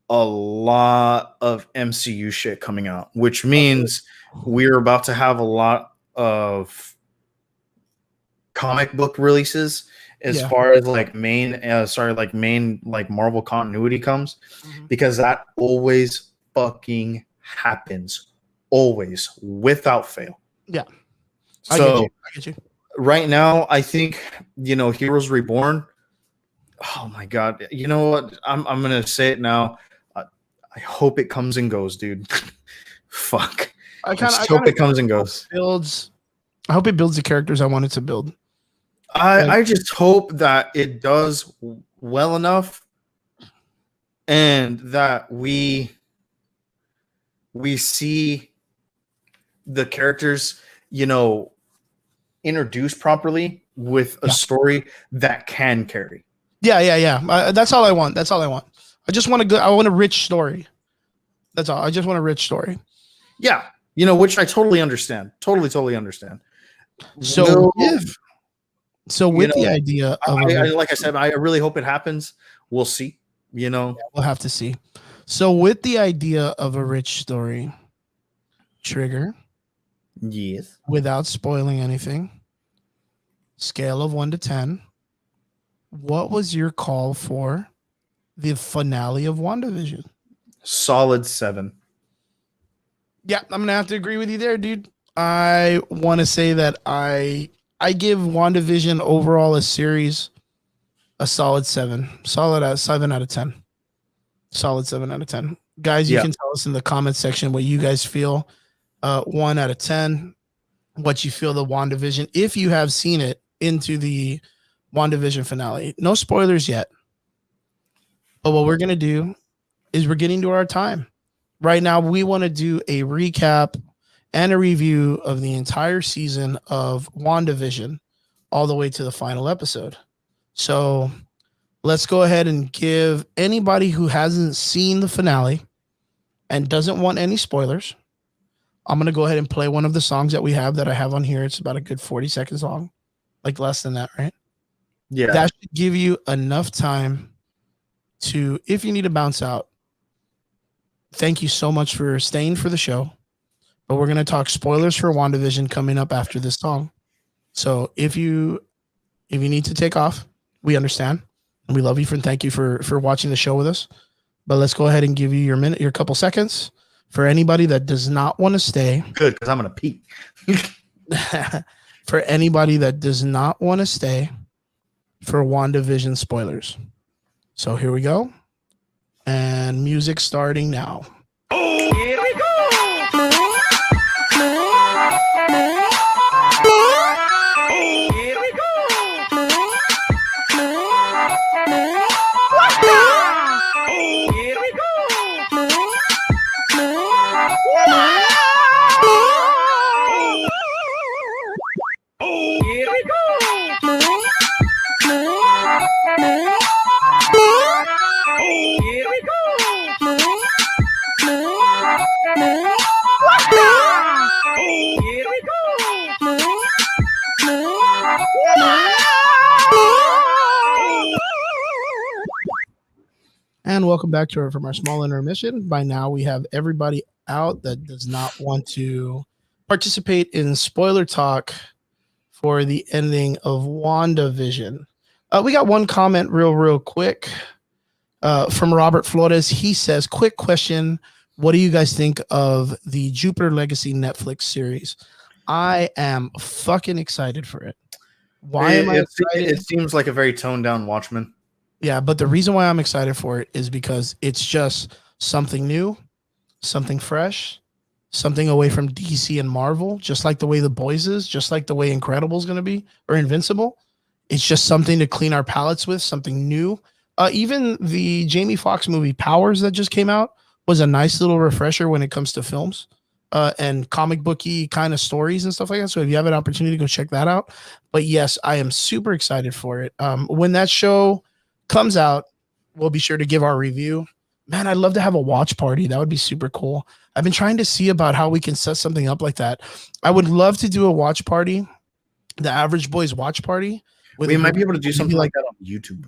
a lot of MCU shit coming out, which means we're about to have a lot of comic book releases as far as like main like Marvel continuity comes, because that always fucking happens, always, without fail. Yeah. So I get you. Right now, I think, you know, Heroes Reborn. Oh my god! You know what? I'm gonna say it now. I hope it comes and goes, dude. Fuck. I hope it comes and goes. I hope it builds the characters I want it to build. I just hope that it does well enough, and that we see the characters, you know, introduced properly with a story that can carry. Yeah. That's all I want. I just want I want a rich story. That's all. I just want a rich story. Yeah. You know, which I totally understand. Totally understand. So with the idea of like I said, I really hope it happens. We'll see. You know, yeah, we'll have to see. So with the idea of a rich story, Trigger. Yes. Without spoiling anything, scale of 1 to 10, what was your call for the finale of WandaVision? Solid 7. Yeah, I'm gonna have to agree with you there, dude. I want to say that I give WandaVision overall a series a solid 7. Solid 7 out of 10. Solid 7 out of 10. Guys, you can tell us in the comment section what you guys feel. 1 out of 10. What you feel the WandaVision, if you have seen it, into the WandaVision finale. No spoilers yet. But what we're gonna do is we're getting to our time. Right now, we want to do a recap and a review of the entire season of WandaVision all the way to the final episode. So let's go ahead and give anybody who hasn't seen the finale and doesn't want any spoilers, I'm going to go ahead and play one of the songs that we have that I have on here. It's about a good 40 seconds long, like less than that, right? Yeah. That should give you enough time to, if you need to bounce out. Thank you so much for staying for the show. But we're going to talk spoilers for WandaVision coming up after this song. So if you need to take off, we understand. And we love you and thank you for watching the show with us. But let's go ahead and give you your couple seconds for anybody that does not want to stay. Good, because I'm going to pee. For anybody that does not want to stay for WandaVision spoilers. So here we go. And music starting now. Oh, here we go. Oh, here we go. Oh, here we go. Oh, here we go. Oh, here we go. And welcome back to from our small intermission. By now, we have everybody out that does not want to participate in spoiler talk for the ending of WandaVision. We got one comment real quick from Robert Flores. He says, quick question. What do you guys think of the Jupiter Legacy Netflix series? I am fucking excited for it. Why am I excited? It seems like a very toned down Watchmen. Yeah, but the reason why I'm excited for it is because it's just something new, something fresh, something away from DC and Marvel, just like the way The Boys is, just like the way Incredible is going to be, or Invincible. It's just something to clean our palates with, something new. Even the Jamie Foxx movie Powers that just came out was a nice little refresher when it comes to films and comic booky kind of stories and stuff like that. So if you have an opportunity, go check that out. But yes, I am super excited for it. When that show comes out, we'll be sure to give our review. Man, I'd love to have a watch party. That would be super cool. I've been trying to see about how we can set something up like that. I would love to do a watch party, the Average Boys watch party. We might be able to do something like that on YouTube.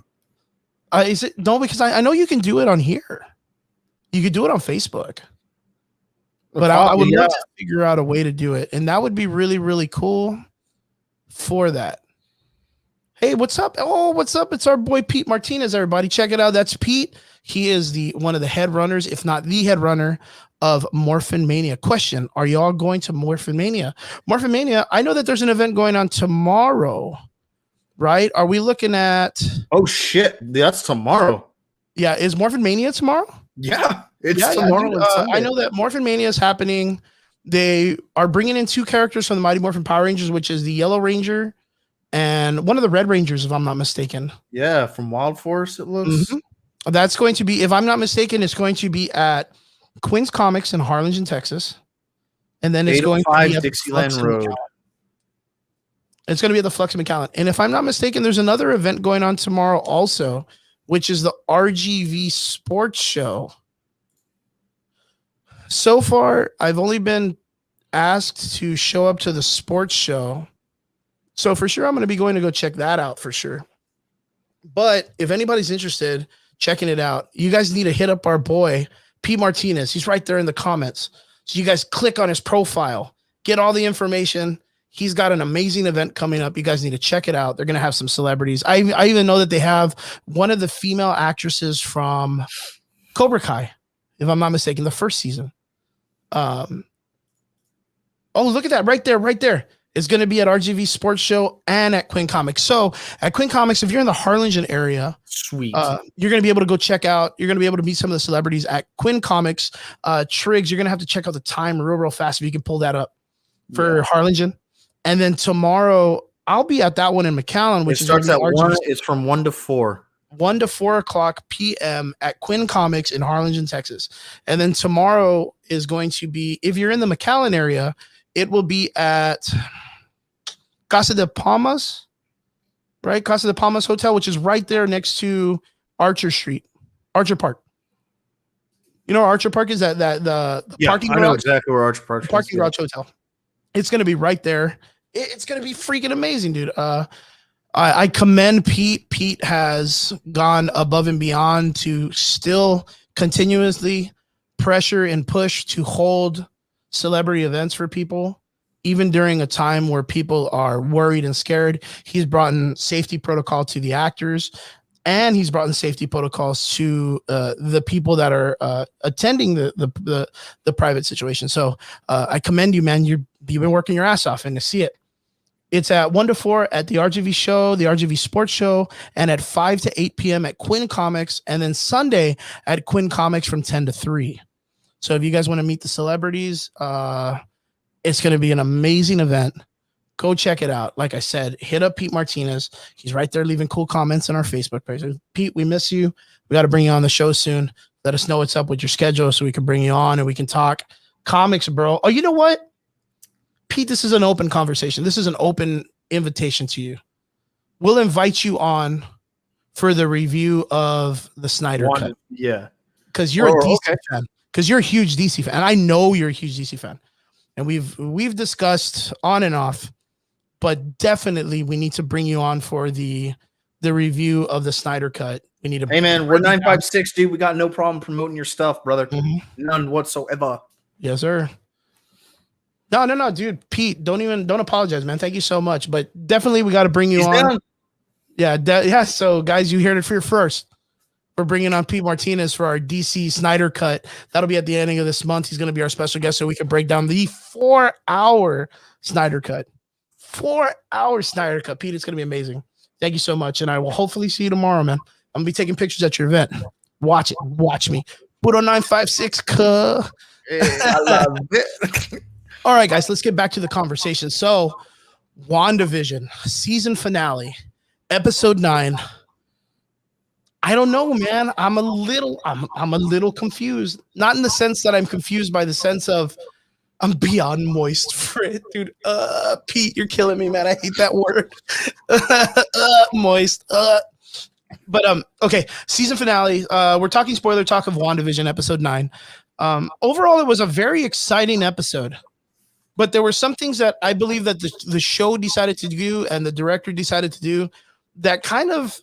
Is it? No, because I know you can do it on here. You could do it on Facebook. But I would love to figure out a way to do it. And that would be really cool for that. Hey, what's up? Oh, what's up? It's our boy Pete Martinez, everybody. Check it out. That's Pete. He is one of the head runners, if not the head runner of Morphin Mania. Question, are y'all going to Morphin Mania? Morphin Mania, I know that there's an event going on tomorrow, right? Are we looking at... Oh, shit. That's tomorrow. Yeah, is Morphin Mania tomorrow? Yeah, it's tomorrow. I know that Morphin Mania is happening. They are bringing in 2 characters from the Mighty Morphin Power Rangers, which is the Yellow Ranger and one of the Red Rangers, if I'm not mistaken. Yeah, from Wild Force, it looks. Mm-hmm. That's going to be, if I'm not mistaken, it's going to be at Quinn's Comics in Harlingen, Texas. And then it's going to be at Dixieland Road. It's going to be at the Flux McAllen. And if I'm not mistaken, there's another event going on tomorrow also, which is the RGV Sports Show. So far, I've only been asked to show up to the sports show. So for sure, I'm going to be going to go check that out for sure. But if anybody's interested, checking it out, you guys need to hit up our boy, P. Martinez. He's right there in the comments. So you guys click on his profile, get all the information. He's got an amazing event coming up. You guys need to check it out. They're going to have some celebrities. I even know that they have one of the female actresses from Cobra Kai, if I'm not mistaken, the first season. Oh, look at that right there. It's going to be at RGV Sports Show and at Quinn Comics. So at Quinn Comics, if you're in the Harlingen area, sweet, you're going to be able to go check out. You're going to be able to meet some of the celebrities at Quinn Comics. Triggs, you're going to have to check out the time real fast if you can pull that up for Harlingen. And then tomorrow, I'll be at that one in McAllen, which starts at 1. It's from 1 to 4. 1 to 4 o'clock p.m. at Quinn Comics in Harlingen, Texas. And then tomorrow is going to be, if you're in the McAllen area, it will be at Casa de Palmas, right? Casa de Palmas Hotel, which is right there next to Archer Park. You know where Archer Park is? That the parking garage? I know exactly where Archer Park is. Parking garage hotel. It's going to be right there. It's going to be freaking amazing, dude. I commend Pete. Pete has gone above and beyond to still continuously pressure and push to hold celebrity events for people, even during a time where people are worried and scared. He's brought in safety protocol to the actors, and he's brought in safety protocols to the people that are attending the private situation. So I commend you, man. You've been working your ass off, and to see it. It's at 1 to 4 at the RGV show, the RGV Sports Show, and at 5 to 8 p.m. at Quinn Comics, and then Sunday at Quinn Comics from 10 to 3. So if you guys want to meet the celebrities, it's going to be an amazing event. Go check it out. Like I said, hit up Pete Martinez. He's right there leaving cool comments on our Facebook page. Pete, we miss you. We got to bring you on the show soon. Let us know what's up with your schedule so we can bring you on and we can talk comics, bro. Oh, you know what? Pete, this is an open conversation. This is an open invitation to you. We'll invite you on for the review of the Snyder Cut. Yeah. Because you're a DC fan. Because you're a huge DC fan. And I know you're a huge DC fan. And we've discussed on and off, but definitely we need to bring you on for the review of the Snyder Cut. We need to. Hey man, we're 956, dude. We got no problem promoting your stuff, brother. Mhm. None whatsoever. Yes, sir. No, dude. Pete, don't apologize, man. Thank you so much. But definitely, we got to bring you He's on. down. Yeah. So, guys, you heard it here first. We're bringing on Pete Martinez for our DC Snyder cut. That'll be at the ending of this month. He's going to be our special guest, so we can break down the 4-hour Snyder cut. 4-hour Snyder cut. Pete, it's going to be amazing. Thank you so much, and I will hopefully see you tomorrow, man. I'm gonna be taking pictures at your event. Watch it. Watch me. Put on 956. I love it. All right, guys, let's get back to the conversation. So, WandaVision season finale, episode 9. I don't know, man. I'm a little confused. Not in the sense that I'm confused by the sense of I'm beyond moist for it, dude. Pete, you're killing me, man. I hate that word. Moist. But okay, season finale. We're talking spoiler talk of WandaVision episode 9. Overall, it was a very exciting episode. But there were some things that I believe that the show decided to do and the director decided to do that kind of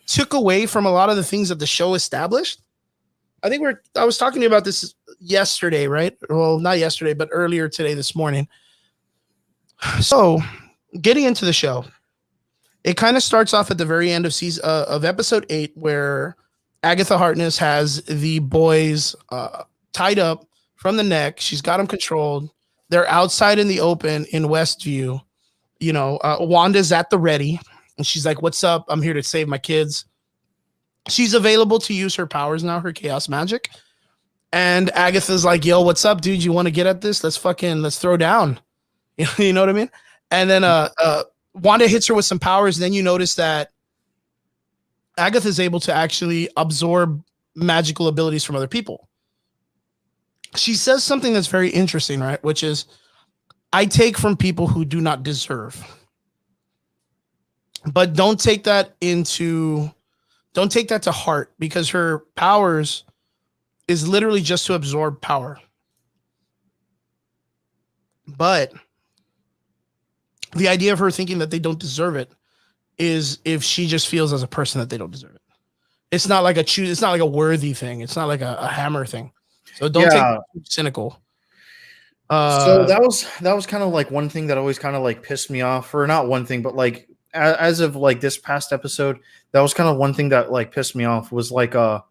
took away from a lot of the things that the show established. I was talking to you about this yesterday, right? Well, not yesterday, but earlier today, this morning. So, getting into the show, it kind of starts off at the very end of episode 8, where Agatha Harkness has the boys tied up from the neck. She's got them controlled. They're outside in the open in Westview. You know, Wanda's at the ready, and she's like, "What's up? I'm here to save my kids." She's available to use her powers now, her chaos magic. And Agatha's like, "Yo, what's up, dude? You want to get at this? Let's throw down." You know what I mean? And then Wanda hits her with some powers. And then you notice that Agatha's able to actually absorb magical abilities from other people. She says something that's very interesting, right? Which is, I take from people who do not deserve. But don't take that to heart, because her powers is literally just to absorb power. But the idea of her thinking that they don't deserve it is if she just feels as a person that they don't deserve it. It's not like it's not like a worthy thing. It's not like a hammer thing. So don't take it cynical. So that was kind of like one thing that always kind of like pissed me off, or not one thing, but like as of like this past episode, that was kind of one thing that like pissed me off was like the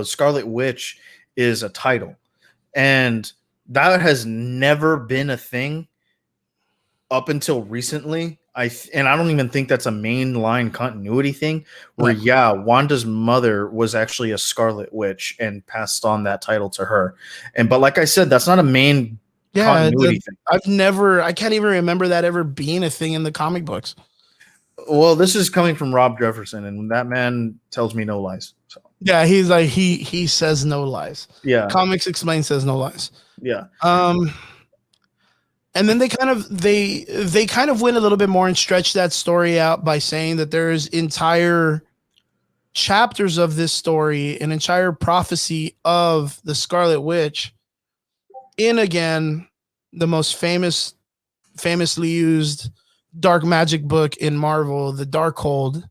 Scarlet Witch is a title, and that has never been a thing up until recently. I don't even think that's a mainline continuity thing where Wanda's mother was actually a Scarlet Witch and passed on that title to her. But like I said, that's not a main continuity thing. I can't even remember that ever being a thing in the comic books. Well, this is coming from Rob Jefferson, and that man tells me no lies. So yeah, he's like he says no lies. Yeah. Comics Explained says no lies. Yeah. And then they kind of went a little bit more and stretched that story out by saying that there's entire chapters of this story, an entire prophecy of the Scarlet Witch in, again, the most famously used dark magic book in Marvel, the Darkhold,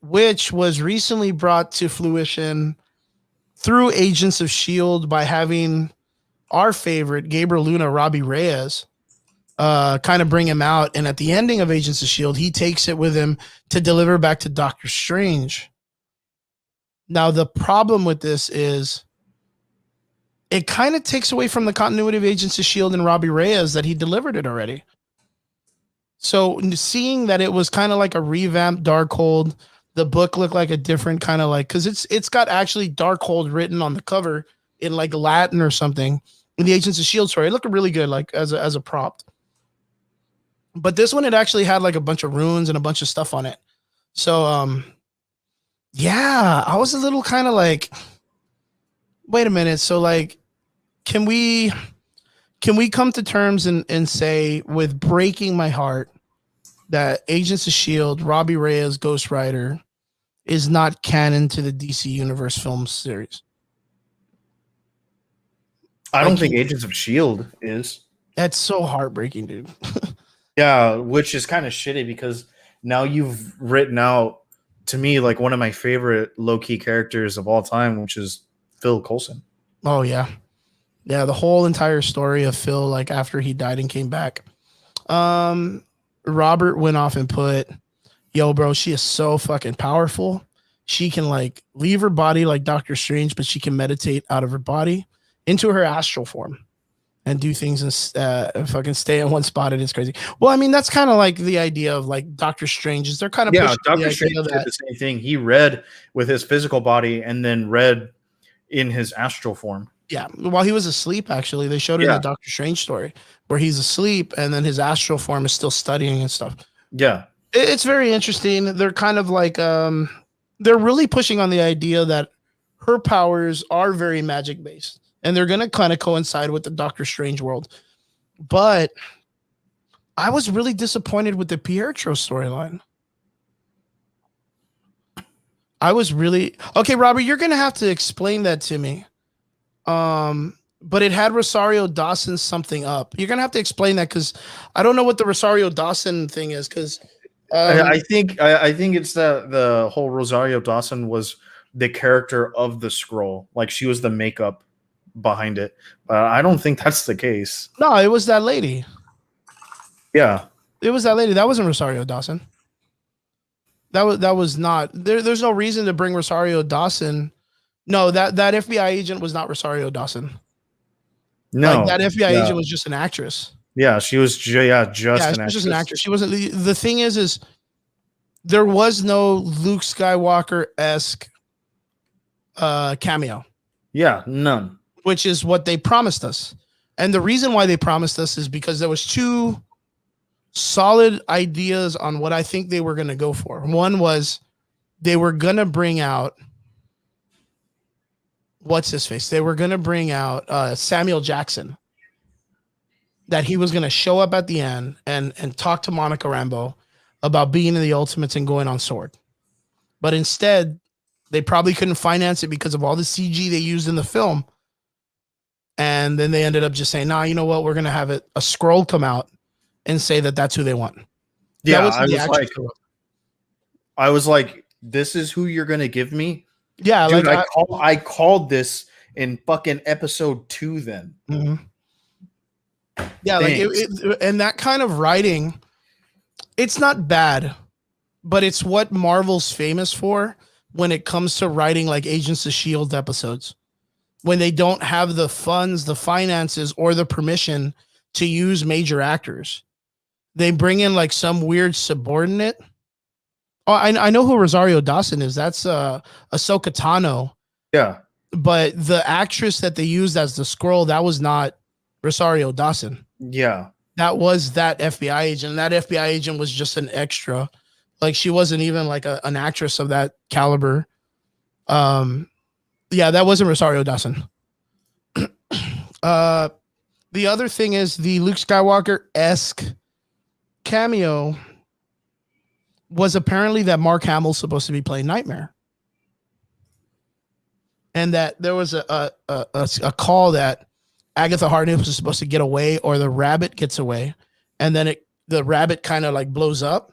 which was recently brought to fruition through Agents of S.H.I.E.L.D. by having our favorite, Gabriel Luna, Robbie Reyes, kind of bring him out. And at the ending of Agents of S.H.I.E.L.D., he takes it with him to deliver back to Doctor Strange. Now, the problem with this is it kind of takes away from the continuity of Agents of S.H.I.E.L.D. and Robbie Reyes that he delivered it already. So seeing that it was kind of like a revamped Darkhold, the book looked like a different kind of like, because it's got actually Darkhold written on the cover in like Latin or something. In the Agents of S.H.I.E.L.D. story, it looked really good, like as a prop. But this one, it actually had like a bunch of runes and a bunch of stuff on it. So, yeah, I was a little kind of like, wait a minute. So like, can we come to terms and say, with breaking my heart, that Agents of S.H.I.E.L.D., Robbie Reyes, Ghost Rider, is not canon to the DC Universe film series? I don't think Agents of S.H.I.E.L.D. is. That's so heartbreaking, dude. Yeah, which is kind of shitty because now you've written out to me like one of my favorite low key characters of all time, which is Phil Coulson. Oh yeah. Yeah, the whole entire story of Phil, like after he died and came back. Robert went off and put, yo, bro, she is so fucking powerful. She can like leave her body like Doctor Strange, but she can meditate out of her body into her astral form and do things and fucking stay in one spot. And it's crazy. Well, I mean, that's kind of like the idea of like Doctor Strange is they're kind of Yeah, pushing the Doctor idea Strange did that the same thing. He read with his physical body and then read in his astral form. yeah, while he was asleep, actually, they showed it in the Doctor Strange story where he's asleep and then his astral form is still studying and stuff. Yeah. It's very interesting. They're kind of like they're really pushing on the idea that her powers are very magic based and they're going to kind of coincide with the Doctor Strange world. But I was really disappointed with the Pietro storyline. I was really okay, Robert, you're going to have to explain that to me. But it had Rosario Dawson something up. You're going to have to explain that because I don't know what the Rosario Dawson thing is because I think it's that the whole Rosario Dawson was the character of the scroll, like she was the makeup behind it. I don't think that's the case. No, it was that lady. Yeah, it was that lady. That wasn't Rosario Dawson. That was not there. There's no reason to bring Rosario Dawson. No, that FBI agent was not Rosario Dawson. No, like, that FBI agent was just an actress. Yeah, she was just an actress. She was just an actress. She wasn't. The thing is there was no Luke Skywalker-esque cameo. Yeah, none. Which is what they promised us. And the reason why they promised us is because there was two solid ideas on what I think they were going to go for. One was they were going to bring out what's his face? They were going to bring out Samuel Jackson. That he was going to show up at the end and talk to Monica Rambeau about being in the Ultimates and going on Sword. But instead, they probably couldn't finance it because of all the CG they used in the film. And then they ended up just saying, nah, you know what? We're going to have a scroll come out and say that that's who they want. Yeah, I was like, this is who you're going to give me? Yeah. Dude, I called this in fucking episode 2 then. Mm-hmm. Yeah, thanks. Like and that kind of writing, it's not bad, but it's what Marvel's famous for when it comes to writing like Agents of S.H.I.E.L.D. episodes. When they don't have the funds, the finances, or the permission to use major actors. They bring in like some weird subordinate. Oh, I know who Rosario Dawson is. That's Ahsoka Tano. Yeah. But the actress that they used as the scroll, that was not Rosario Dawson. Yeah. That was that FBI agent. That FBI agent was just an extra. Like she wasn't even like an actress of that caliber. Yeah, that wasn't Rosario Dawson. The other thing is the Luke Skywalker-esque cameo was apparently that Mark Hamill's supposed to be playing Nightmare. And that there was a call that Agatha Harkness was supposed to get away or the rabbit gets away. And then the rabbit kind of like blows up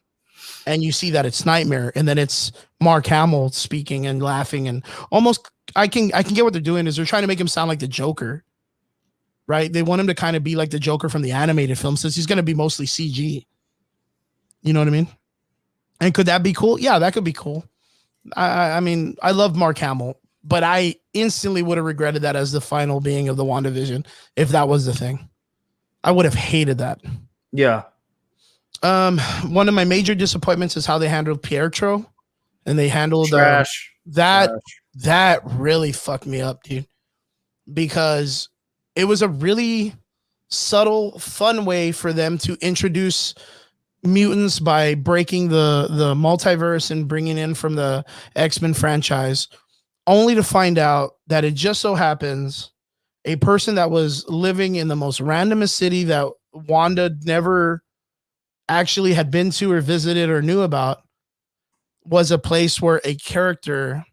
and you see that it's Nightmare. And then it's Mark Hamill speaking and laughing and almost I can get what they're doing is they're trying to make him sound like the Joker. Right? They want him to kind of be like the Joker from the animated film since he's going to be mostly CG. You know what I mean? And could that be cool? Yeah, that could be cool. I mean, I love Mark Hamill, but I instantly would have regretted that as the final being of the WandaVision if that was the thing. I would have hated that. Yeah. One of my major disappointments is how they handled Pietro, and they handled Trash. That really fucked me up, dude, because it was a really subtle, fun way for them to introduce mutants by breaking the multiverse and bringing in from the X-Men franchise, only to find out that it just so happens a person that was living in the most randomest city that Wanda never actually had been to or visited or knew about was a place where a character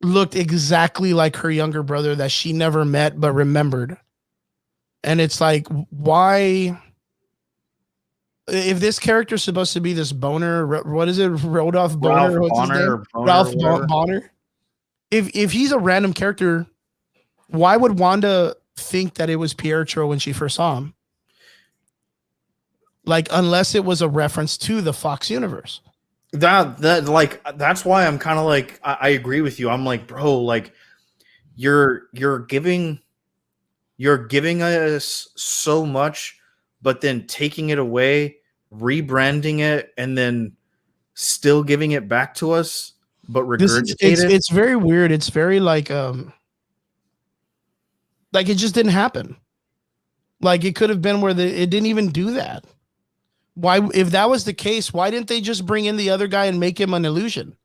looked exactly like her younger brother that she never met but remembered. And it's like, why if this character is supposed to be this boner, what is it, Rodolph Boner? Ralph What's his Bonner, name? Boner, Ralph whatever. Bonner. If he's a random character, why would Wanda think that it was Pietro when she first saw him? Like, unless it was a reference to the Fox universe. That like that's why I'm kind of like I agree with you. I'm like, bro, like you're giving us so much, but then taking it away, rebranding it, and then still giving it back to us, but regurgitate it. It's very weird. It's very like it just didn't happen. Like, it could have been where it didn't even do that. Why, if that was the case, why didn't they just bring in the other guy and make him an illusion?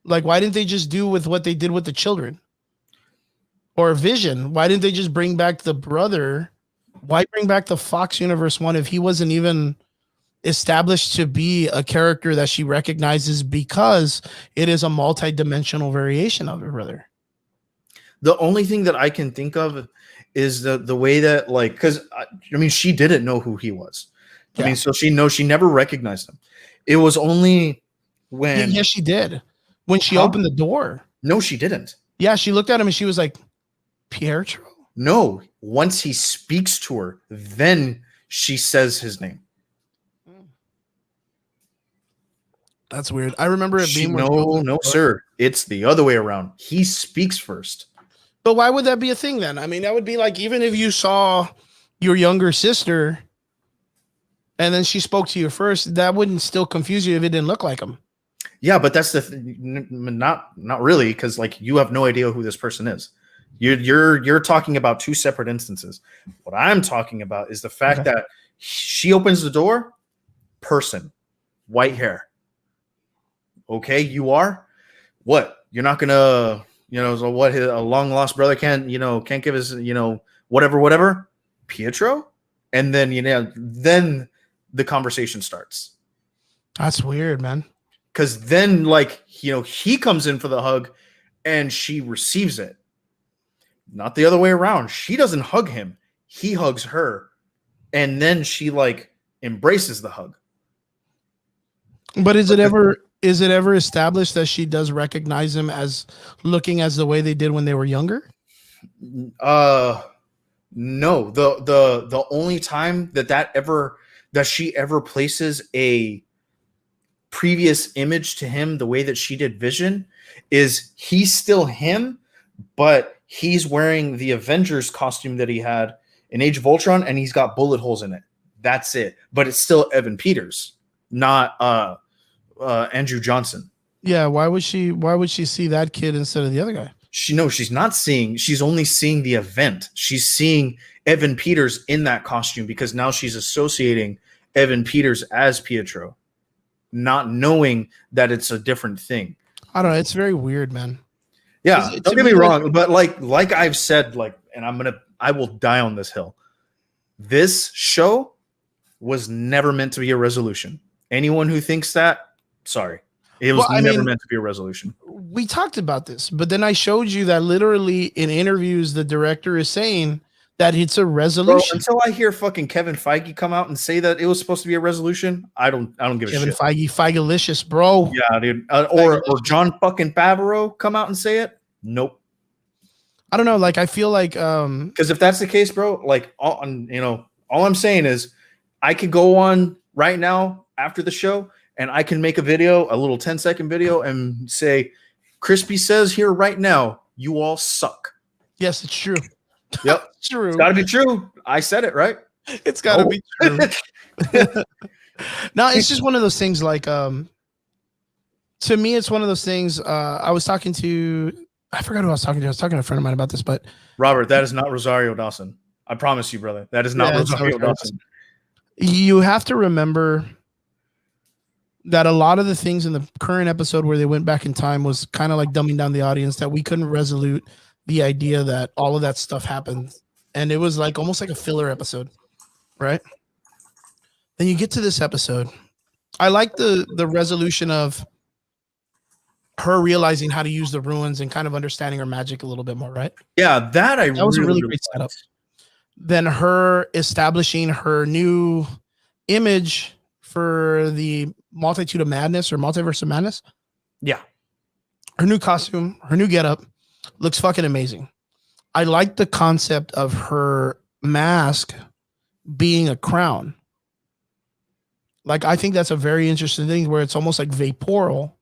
Like, why didn't they just do with what they did with the children? Or Vision? Why didn't they just bring back the brother? Why bring back the Fox Universe one if he wasn't even established to be a character that she recognizes because it is a multi-dimensional variation of her brother? The only thing that I can think of is the way that, like, because I mean, she didn't know who he was. I mean, so she never recognized him. It was only when yes, she did. When she opened the door. No, she didn't. Yeah, she looked at him and she was like, Pietro? No, once he speaks to her, then she says his name. That's weird. I remember it being no, sir. It's the other way around. He speaks first. But why would that be a thing then? I mean, that would be like, even if you saw your younger sister and then she spoke to you first, that wouldn't still confuse you if it didn't look like him. Yeah, but that's not really, because like you have no idea who this person is. You're talking about two separate instances. What I'm talking about is the fact that she opens the door, person, white hair. Okay, you are what? You're not gonna, so what? A long lost brother can't give his, whatever. Pietro, and then then the conversation starts. That's weird, man. Because then, like, he comes in for the hug, and she receives it. Not the other way around. She doesn't hug him; he hugs her, and then she like embraces the hug. But is it ever established that she does recognize him as looking as the way they did when they were younger? No. The only time that she ever places a previous image to him the way that she did Vision is he's still him, but he's wearing the Avengers costume that he had in Age of Ultron, and he's got bullet holes in it. That's it. But it's still Evan Peters, not Andrew Johnson. Yeah, why would she see that kid instead of the other guy? She's not seeing, she's only seeing the event. She's seeing Evan Peters in that costume because now she's associating Evan Peters as Pietro, not knowing that it's a different thing. I don't know. It's very weird, man. Yeah, don't get me wrong, but like I've said, and I will die on this hill. This show was never meant to be a resolution. Anyone who thinks that, sorry. It was never meant to be a resolution. We talked about this, but then I showed you that literally in interviews, the director is saying that it's a resolution. Bro, until I hear fucking Kevin Feige come out and say that it was supposed to be a resolution, I don't give a shit. Kevin Feige, Feigelicious, bro. Yeah, dude. Or John fucking Favreau come out and say it. Nope. I don't know. Like, I feel like because if that's the case, bro, like all I'm saying is I could go on right now after the show and I can make a video, a little 10-second video, and say, Crispy says here right now, you all suck. Yes, it's true. Yep. It's true. It's gotta be true. I said it, right? It's gotta be true. No, it's just one of those things, like to me, it's one of those things. I was talking to, I forgot who I was talking to. I was talking to a friend of mine about this, but Robert, that is not Rosario Dawson. I promise you, brother. That is not Rosario Dawson. You have to remember that a lot of the things in the current episode where they went back in time was kind of like dumbing down the audience, that we couldn't resolute the idea that all of that stuff happened. And it was like almost like a filler episode, right? Then you get to this episode. I like the resolution of her realizing how to use the ruins and kind of understanding her magic a little bit more, right? Yeah, that was a really great setup. Then her establishing her new image for the Multitude of Madness or Multiverse of Madness. Yeah. Her new costume, her new getup looks fucking amazing. I like the concept of her mask being a crown. Like, I think that's a very interesting thing where it's almost like vaporal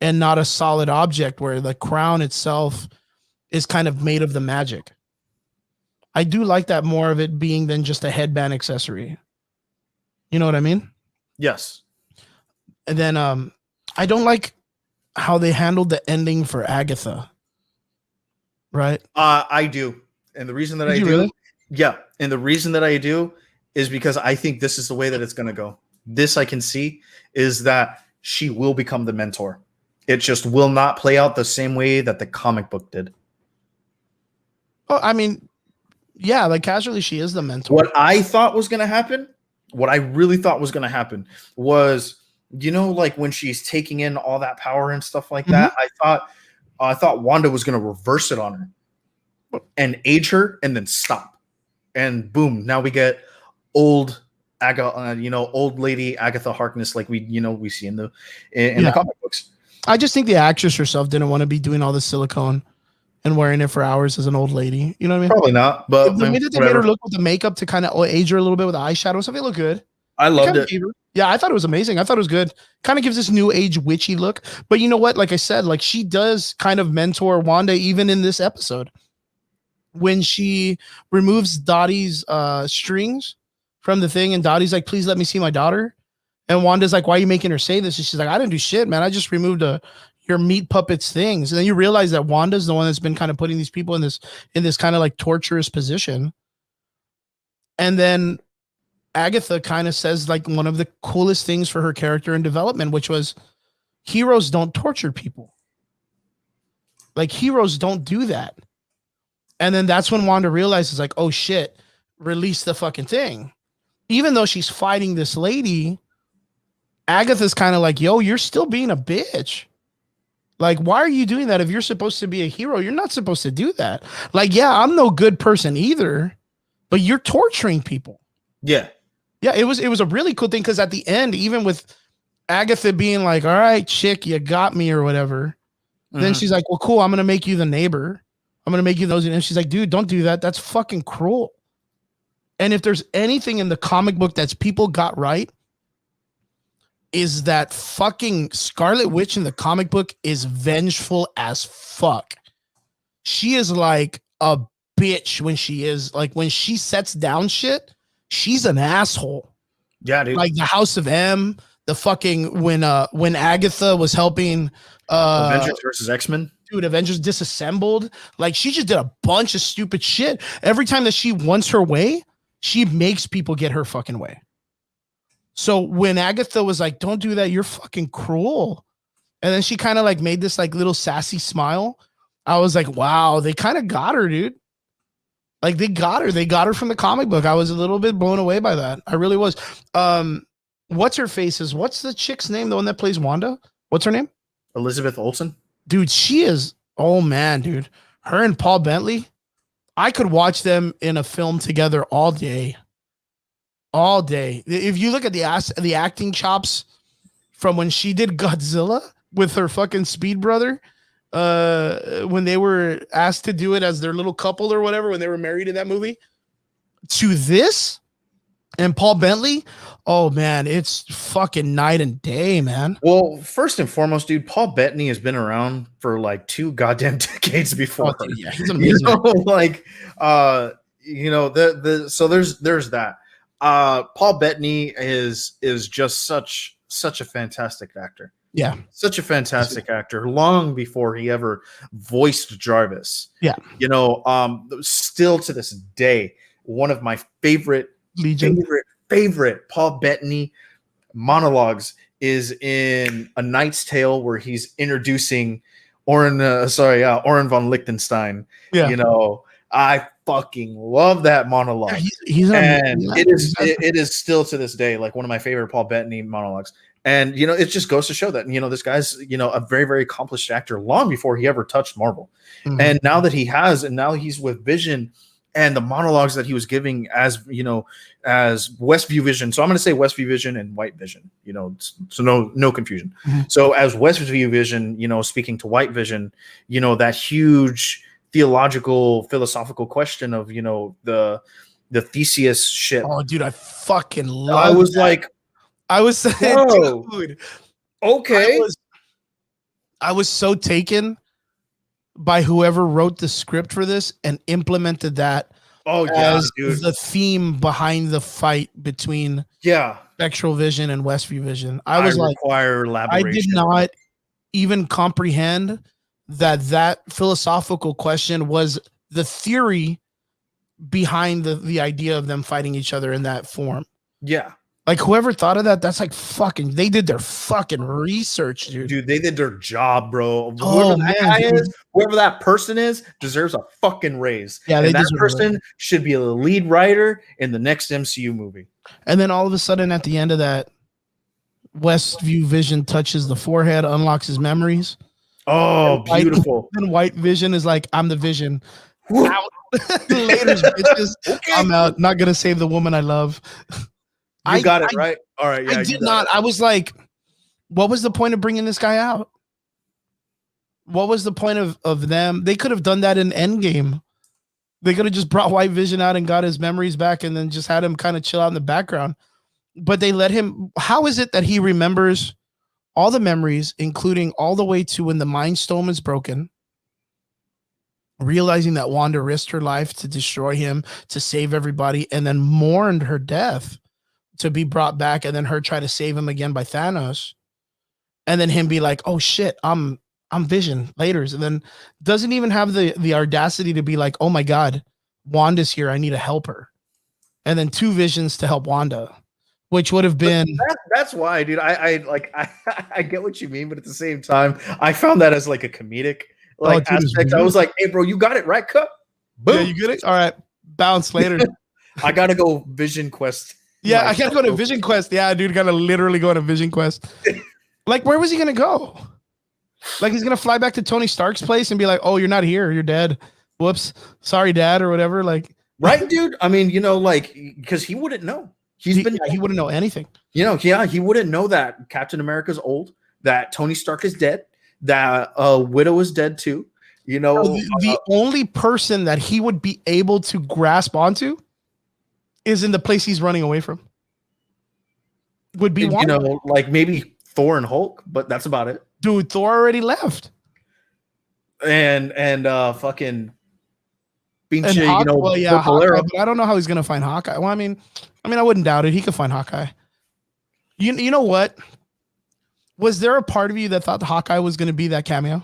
and not a solid object, where the crown itself is kind of made of the magic. I do like that more of it being than just a headband accessory. You know what I mean? Yes. And then I don't like how they handled the ending for Agatha. Right? I do. And the reason that I do, really? yeah. And the reason that I do is because I think this is the way that it's going to go. This I can see is that she will become the mentor. It just will not play out the same way that the comic book did. Oh, I mean, yeah, like casually, she is the mentor. What I thought was going to happen, what I really thought was going to happen was, like when she's taking in all that power and stuff like that, I thought Wanda was going to reverse it on her and age her and then stop. And boom, now we get old old lady Agatha Harkness, like we see in the comic books. I just think the actress herself didn't want to be doing all the silicone and wearing it for hours as an old lady. You know what I mean? Probably not. But the way that they made her look with the makeup to kind of age her a little bit with the eyeshadow and stuff, it looked good. I loved it. Yeah, I thought it was amazing. I thought it was good. Kind of gives this new age witchy look. But you know what? Like I said, like she does kind of mentor Wanda even in this episode. When she removes Dottie's strings from the thing, and Dottie's like, please let me see my daughter. And Wanda's like, why are you making her say this? And she's like, I didn't do shit, man. I just removed your meat puppets things. And then you realize that Wanda's the one that's been kind of putting these people in this kind of like torturous position. And then Agatha kind of says like one of the coolest things for her character and development, which was heroes don't torture people. Like heroes don't do that. And then that's when Wanda realizes like, oh shit, release the fucking thing. Even though she's fighting this lady, Agatha's kind of like, yo, you're still being a bitch. Like, why are you doing that? If you're supposed to be a hero, you're not supposed to do that. Like, yeah, I'm no good person either, but you're torturing people. Yeah. Yeah, it was a really cool thing because at the end, even with Agatha being like, all right, chick, you got me or whatever, then she's like, well, cool, I'm going to make you the neighbor. I'm going to make you those. And she's like, dude, don't do that. That's fucking cruel. And if there's anything in the comic book that's people got right, is that fucking Scarlet Witch in the comic book is vengeful as fuck. She is like a bitch when she sets down shit, she's an asshole. Yeah, dude. Like the House of M, the fucking when Agatha was helping Avengers versus X-Men. Dude, Avengers disassembled. Like she just did a bunch of stupid shit. Every time that she wants her way, she makes people get her fucking way. So when Agatha was like, don't do that, you're fucking cruel. And then she kind of like made this like little sassy smile. I was like, wow, they kind of got her, dude. Like they got her. They got her from the comic book. I was a little bit blown away by that. I really was. What's her faces? What's the chick's name? The one that plays Wanda? What's her name? Elizabeth Olsen. Dude, she is. Oh man, dude. Her and Paul Bentley. I could watch them in a film together all day. All day. If you look at the acting chops from when she did Godzilla with her fucking Speed brother, when they were asked to do it as their little couple or whatever, when they were married in that movie, to this and Paul Bentley, oh man, it's fucking night and day, man. Well, first and foremost, dude, Paul Bettany has been around for like 2 goddamn decades before. Oh, yeah, he's amazing. So there's that. Paul Bettany is just such a fantastic actor. Yeah. Such a fantastic actor long before he ever voiced Jarvis. Yeah. Still to this day, one of my favorite Paul Bettany monologues is in A Knight's Tale where he's introducing Oren von Lichtenstein. Yeah. I fucking love that monologue. Yeah, it is still to this day like one of my favorite Paul Bettany monologues. And it just goes to show that this guy's a very, very accomplished actor long before he ever touched Marvel. Mm-hmm. And now that he has, and now he's with Vision and the monologues that he was giving as as Westview Vision. So I'm going to say Westview Vision and White Vision, so no confusion. Mhm. So as Westview Vision, speaking to White Vision, that huge theological philosophical question of the Theseus ship. Oh, dude, I fucking love. I was that. like, I was saying, whoa, dude, okay. I was so taken by whoever wrote the script for this and implemented that as the theme behind the fight between Spectral Vision and Westview Vision. I was like, require elaboration. I did not even comprehend that philosophical question was the theory behind the idea of them fighting each other in that form. Yeah. Like whoever thought of that, that's like fucking, they did their fucking research, dude. Dude, they did their job, bro. Oh, whoever that guy is, whoever that person is, deserves a fucking raise. Yeah, and that person should be the lead writer in the next MCU movie. And then all of a sudden, at the end of that, Westview Vision touches the forehead, unlocks his memories. Oh, beautiful. And White Vision is like, I'm the Vision. Out. Later, bitches. Okay. I'm out. Not gonna save the woman I love. You got it right. All right. Yeah, I did not. I was like, what was the point of bringing this guy out? What was the point of them? They could have done that in Endgame. They could have just brought White Vision out and got his memories back and then just had him kind of chill out in the background. But they let him. How is it that he remembers all the memories, including all the way to when the Mind Stone is broken, realizing that Wanda risked her life to destroy him, to save everybody, and then mourned her death to be brought back, and then her try to save him again by Thanos, and then him be like, oh shit, I'm Vision later, and then doesn't even have the audacity to be like, oh my god, Wanda's here, I need to help her, and then two Visions to help Wanda, which would have been that's why, dude. I get what you mean, but at the same time, I found that as like a comedic aspect. I was like, hey bro, you got it right, cut. Boom. Yeah, you get it. All right, bounce later. I gotta go Vision Quest. Yeah, I gotta go to Vision Quest. Yeah, dude, gotta literally go to Vision Quest. Like, where was he gonna go? Like, he's gonna fly back to Tony Stark's place and be like, "Oh, you're not here. You're dead. Whoops. Sorry, Dad," or whatever. Like, right, dude. I mean, because he wouldn't know. He wouldn't know anything. He wouldn't know that Captain America's old, that Tony Stark is dead, that Widow is dead too. The only person that he would be able to grasp onto is in the place he's running away from. Would be Wanda. Like maybe Thor and Hulk, but that's about it. Dude, Thor already left. And fucking Hawkeye, but I don't know how he's gonna find Hawkeye. Well, I mean, I wouldn't doubt it. He could find Hawkeye. You know what? Was there a part of you that thought the Hawkeye was gonna be that cameo?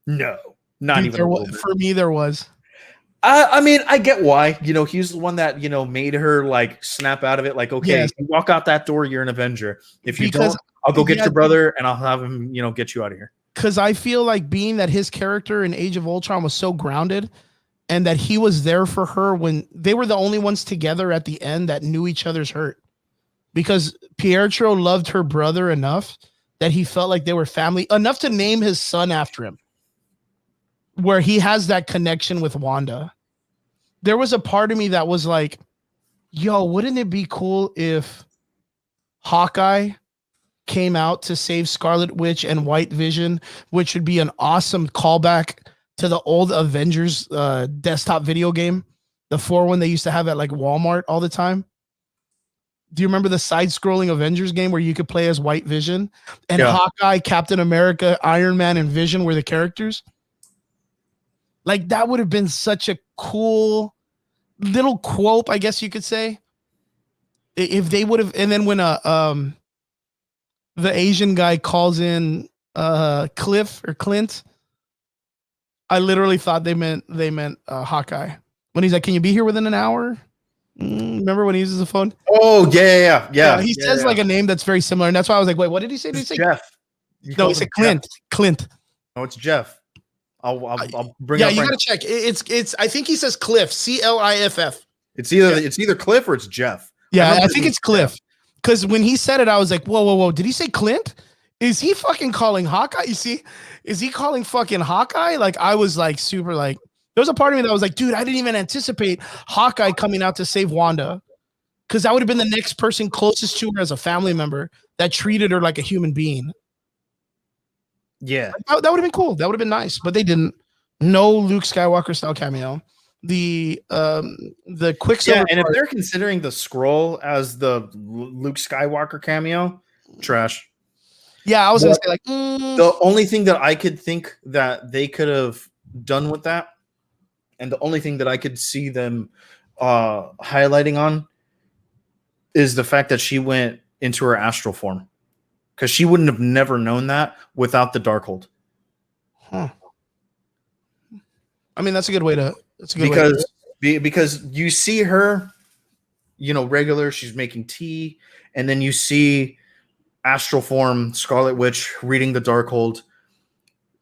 No, not even a little bit. For me, there was. I mean, I get why. He's the one that made her like snap out of it. Like, okay, if you walk out that door, you're an Avenger. If you don't, I'll go get your brother and I'll have him, get you out of here. Because I feel like being that his character in Age of Ultron was so grounded, and that he was there for her when they were the only ones together at the end that knew each other's hurt. Because Pietro loved her brother enough that he felt like they were family enough to name his son after him, where he has that connection with Wanda. There was a part of me that was like, yo, wouldn't it be cool if Hawkeye came out to save Scarlet Witch and White Vision, which would be an awesome callback to the old Avengers desktop video game, the 4 they used to have at like Walmart all the time. Do you remember the side-scrolling Avengers game where you could play as White Vision and Hawkeye, Captain America, Iron Man, and Vision were the characters? Like, that would have been such a cool little quote, I guess you could say, if they would have. And then when the Asian guy calls in Cliff or Clint, I literally thought they meant Hawkeye when he's like, "Can you be here within an hour?" Remember when he uses the phone? Oh yeah. He says like a name that's very similar, and that's why I was like, "Wait, what did he say? Did he say Jeff?" No, he said Clint. Jeff. Clint. No, it's Jeff. I'll bring. Yeah, you gotta check. It's. I think he says Cliff. CLIFF. It's either Cliff or it's Jeff. Yeah, I think it's Cliff. Because when he said it, I was like, whoa. Did he say Clint? Is he fucking calling Hawkeye? You see, is he calling fucking Hawkeye? Like, I was like super like, There was a part of me that was like, dude, I didn't even anticipate Hawkeye coming out to save Wanda, because that would have been the next person closest to her as a family member that treated her like a human being. Yeah. That would have been cool. That would have been nice, but they didn't. No Luke Skywalker style cameo. The Quicksilver. Yeah, and if they're considering the scroll as the Luke Skywalker cameo, trash. Yeah, I was gonna say like the only thing that I could think that they could have done with that, and the only thing that I could see them highlighting on, is the fact that she went into her astral form, because she wouldn't have never known that without the Darkhold. Huh. I mean, that's a good way to. That's a good because you see her, regular. She's making tea, and then you see astral form Scarlet Witch reading the Darkhold,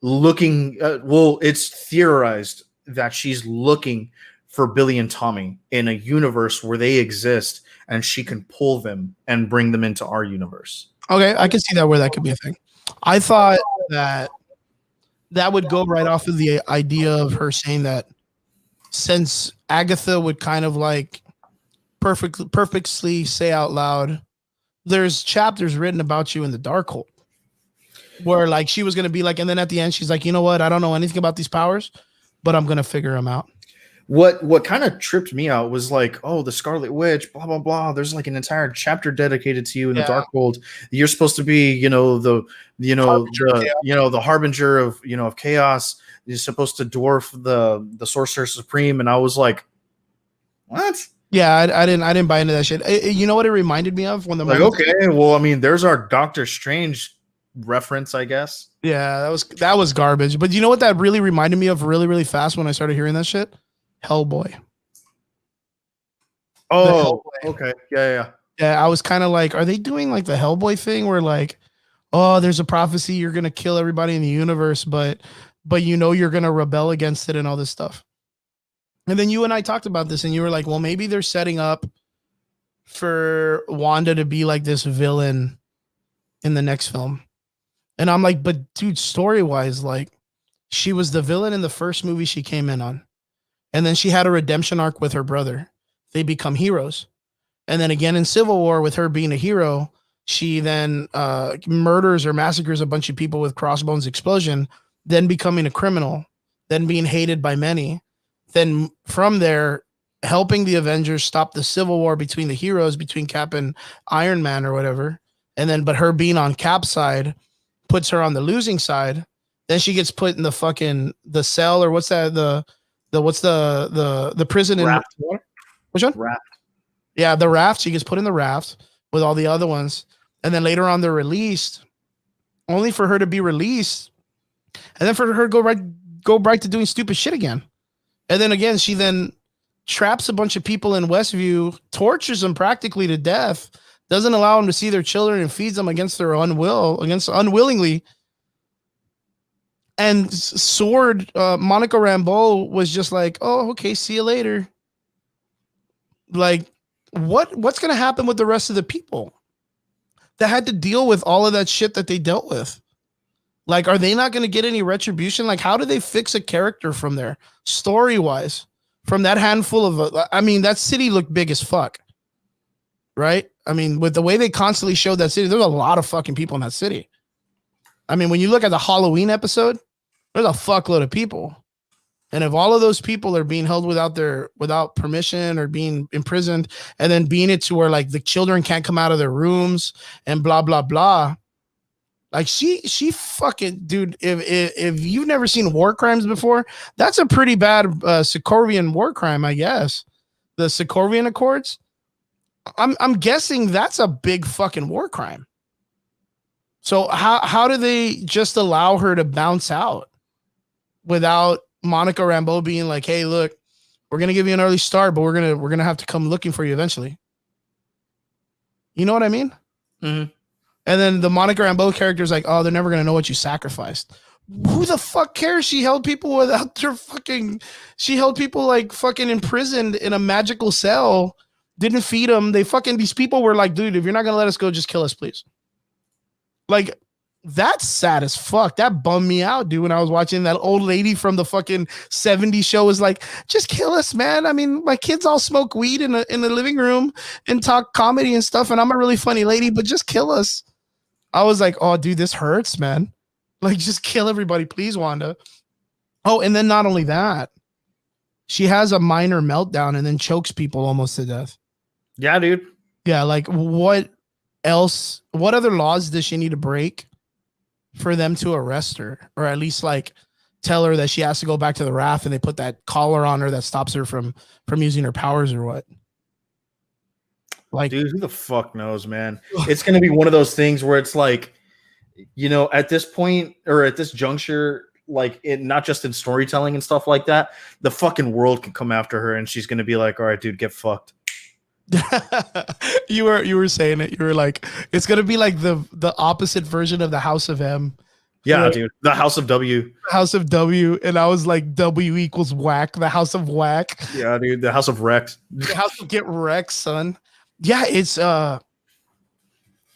looking. It's theorized that she's looking for Billy and Tommy in a universe where they exist, and she can pull them and bring them into our universe. Okay, I can see that where that could be a thing. I thought that would go right off of the idea of her saying that since Agatha would kind of like perfectly say out loud, there's chapters written about you in the Darkhold, where like she was going to be like, and then at the end she's like, you know what? I don't know anything about these powers, but I'm going to figure them out. What kind of tripped me out was like, oh, the Scarlet Witch, blah blah blah. There's like an entire chapter dedicated to you in the Darkhold. You're supposed to be, the harbinger of chaos. You're supposed to dwarf the Sorcerer Supreme, and I was like, what? Yeah, I didn't buy into that shit. You know what it reminded me of when the okay, well, I mean, there's our Doctor Strange reference, I guess. Yeah, that was garbage. But you know what that really reminded me of really, really fast when I started hearing that shit? Hellboy. Oh, Hellboy. Okay. Yeah. I was kind of like, are they doing like the Hellboy thing where like, oh, there's a prophecy, you're gonna kill everybody in the universe, but you're gonna rebel against it and all this stuff. And then you and I talked about this, and you were like, well, maybe they're setting up for Wanda to be like this villain in the next film. And I'm like, but dude, story-wise, like, she was the villain in the first movie she came in on. And then she had a redemption arc with her brother. They become heroes. And then again in Civil War, with her being a hero, she then murders or massacres a bunch of people with Crossbones explosion, then becoming a criminal, then being hated by many. Then from there, helping the Avengers stop the Civil War between the heroes, between Cap and Iron Man or whatever. And then, but her being on Cap's side puts her on the losing side. Then she gets put in the cell, or what's that? The prison in water? Which one? Raft. Yeah, the raft. She gets put in the raft with all the other ones. And then later on they're released, only for her to be released. And then for her to go right to doing stupid shit again. And then again, she then traps a bunch of people in Westview, tortures them practically to death, doesn't allow them to see their children, and feeds them unwillingly. And Sword, Monica Rambeau was just like, oh, okay, see you later. Like, what's going to happen with the rest of the people that had to deal with all of that shit that they dealt with? Like, are they not going to get any retribution? Like, how do they fix a character from there, story-wise? From that handful of, that city looked big as fuck, right? I mean, with the way they constantly showed that city, there's a lot of fucking people in that city. I mean, when you look at the Halloween episode, there's a fuckload of people. And if all of those people are being held without permission or being imprisoned, and then being it to where like the children can't come out of their rooms and blah, blah, blah. Like she fucking, dude, if you've never seen war crimes before, that's a pretty bad Sokovian war crime, I guess. The Sokovian Accords. I'm guessing that's a big fucking war crime. So how do they just allow her to bounce out without Monica Rambeau being like, hey, look, we're gonna give you an early start, but we're gonna have to come looking for you eventually. You know what I mean? Mm-hmm. And then the Monica Rambeau character is like, oh, they're never gonna know what you sacrificed. Who the fuck cares? She held people without their fucking. She held people like fucking imprisoned in a magical cell. Didn't feed them. These people were like, dude, if you're not gonna let us go, just kill us, please. Like, That's sad as fuck. That bummed me out, dude. When I was watching that old lady from the fucking 70s show was like, just kill us, man. I mean, my kids all smoke weed in the living room and talk comedy and stuff, and I'm a really funny lady, but just kill us. I was like, oh, dude, this hurts, man. Like, just kill everybody, please, Wanda. Oh, and then not only that, she has a minor meltdown and then chokes people almost to death. Yeah, dude. Yeah, like what else? What other laws does she need to break for them to arrest her, or at least like tell her that she has to go back to the raft and they put that collar on her that stops her from using her powers or what? Like, Dude, who the fuck knows, man? It's gonna be one of those things where it's like, you know, at this point or at this juncture, like it not just in storytelling and stuff like that, the fucking world can come after her and she's gonna be like, all right, dude, get fucked. you were saying it. You were like, it's gonna be like the opposite version of the House of M. Yeah, Right. dude. The House of W. House of W, and I was like, W equals whack. The House of whack. Yeah, dude. The House of Rex. The House of get wrecked, son. Yeah, it's a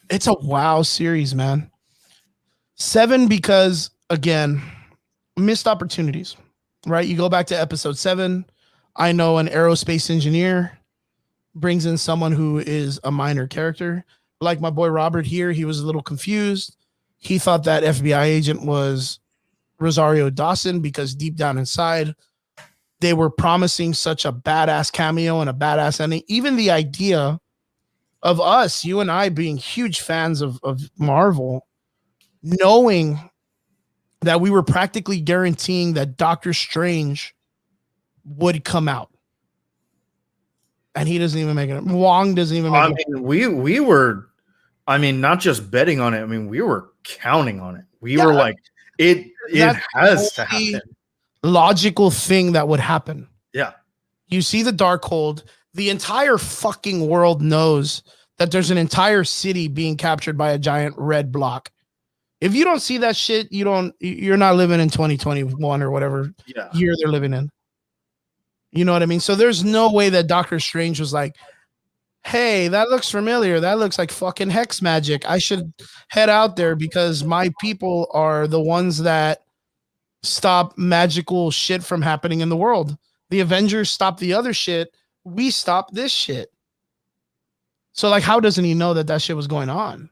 wow series, man. 7 because again, missed opportunities. Right, you go back to episode 7. I know an aerospace engineer brings in someone who is a minor character. Like my boy Robert here, he was a little confused. He thought that FBI agent was Rosario Dawson because deep down inside, they were promising such a badass cameo and a badass ending. Even the idea of us, you and I, being huge fans of Marvel, knowing that we were practically guaranteeing that Doctor Strange would come out. And he doesn't even make it. Wong doesn't even make it. I mean, we were, I mean, not just betting on it. I mean, we were counting on it. We were like, it has to happen. Logical thing that would happen. Yeah. You see the Darkhold. The entire fucking world knows that there's an entire city being captured by a giant red block. If you don't see that shit, you're not living in 2021 or whatever year they're living in. You know what I mean? So there's no way that Doctor Strange was like, hey, that looks familiar. That looks like fucking hex magic. I should head out there because my people are the ones that stop magical shit from happening in the world. The Avengers stop the other shit. We stop this shit. So like, how doesn't he know that that shit was going on?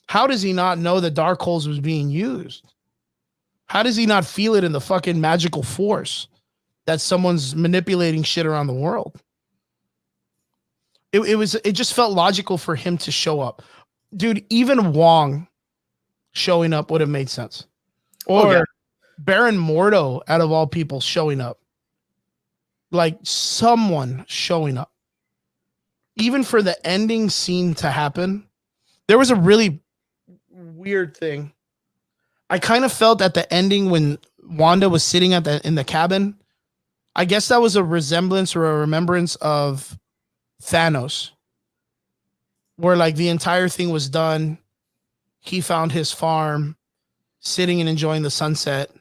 How does he not know that Darkholds was being used? How does he not feel it in the fucking magical force that someone's manipulating shit around the world? It just felt logical for him to show up. Dude, even Wong showing up would have made sense. Or Baron Mordo, out of all people, showing up. Like someone showing up. Even for the ending scene to happen, there was a really weird thing. I kind of felt at the ending when Wanda was sitting in the cabin, I guess that was a resemblance or a remembrance of Thanos, where like the entire thing was done. He found his farm, sitting and enjoying the sunset,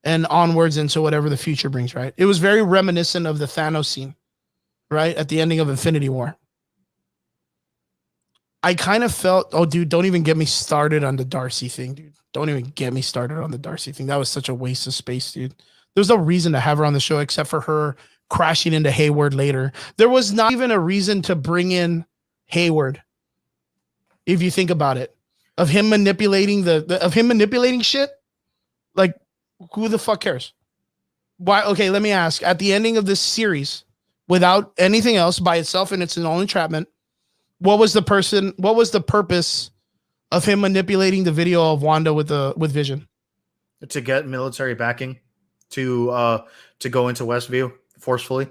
and onwards into whatever the future brings, right? It was very reminiscent of the Thanos scene, right? At the ending of Infinity War. I kind of felt, oh, dude, don't even get me started on the Darcy thing, dude. Don't even get me started on the Darcy thing. That was such a waste of space, dude. There's no reason to have her on the show except for her crashing into Hayward later. There was not even a reason to bring in Hayward. If you think about it, of him manipulating of him manipulating shit, like who the fuck cares? Why? Okay, let me ask. At the ending of this series, without anything else, by itself and its own entrapment, what was the purpose of him manipulating the video of Wanda with Vision? To get military backing to go into Westview forcefully.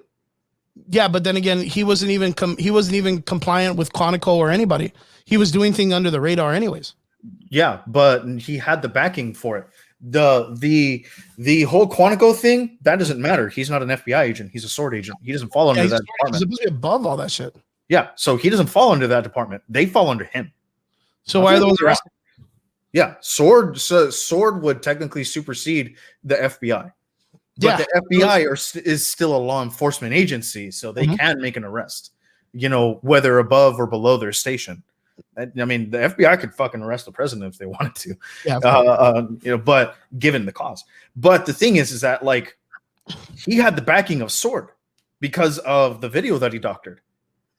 Yeah, but then again, he wasn't even compliant with Quantico or anybody. He was doing things under the radar anyways. Yeah, but he had the backing for it. The whole Quantico thing, that doesn't matter. He's not an FBI agent. He's a sword agent. He doesn't fall under that department. He's supposed to be above all that shit. Yeah, so he doesn't fall under that department. They fall under him. So why are those arrested? Yeah, Sword would technically supersede the FBI. But the FBI is still a law enforcement agency, so they can make an arrest, whether above or below their station. I mean, the FBI could fucking arrest the president if they wanted to, Yeah, of course. but given the cause. But the thing is that like he had the backing of Sword because of the video that he doctored.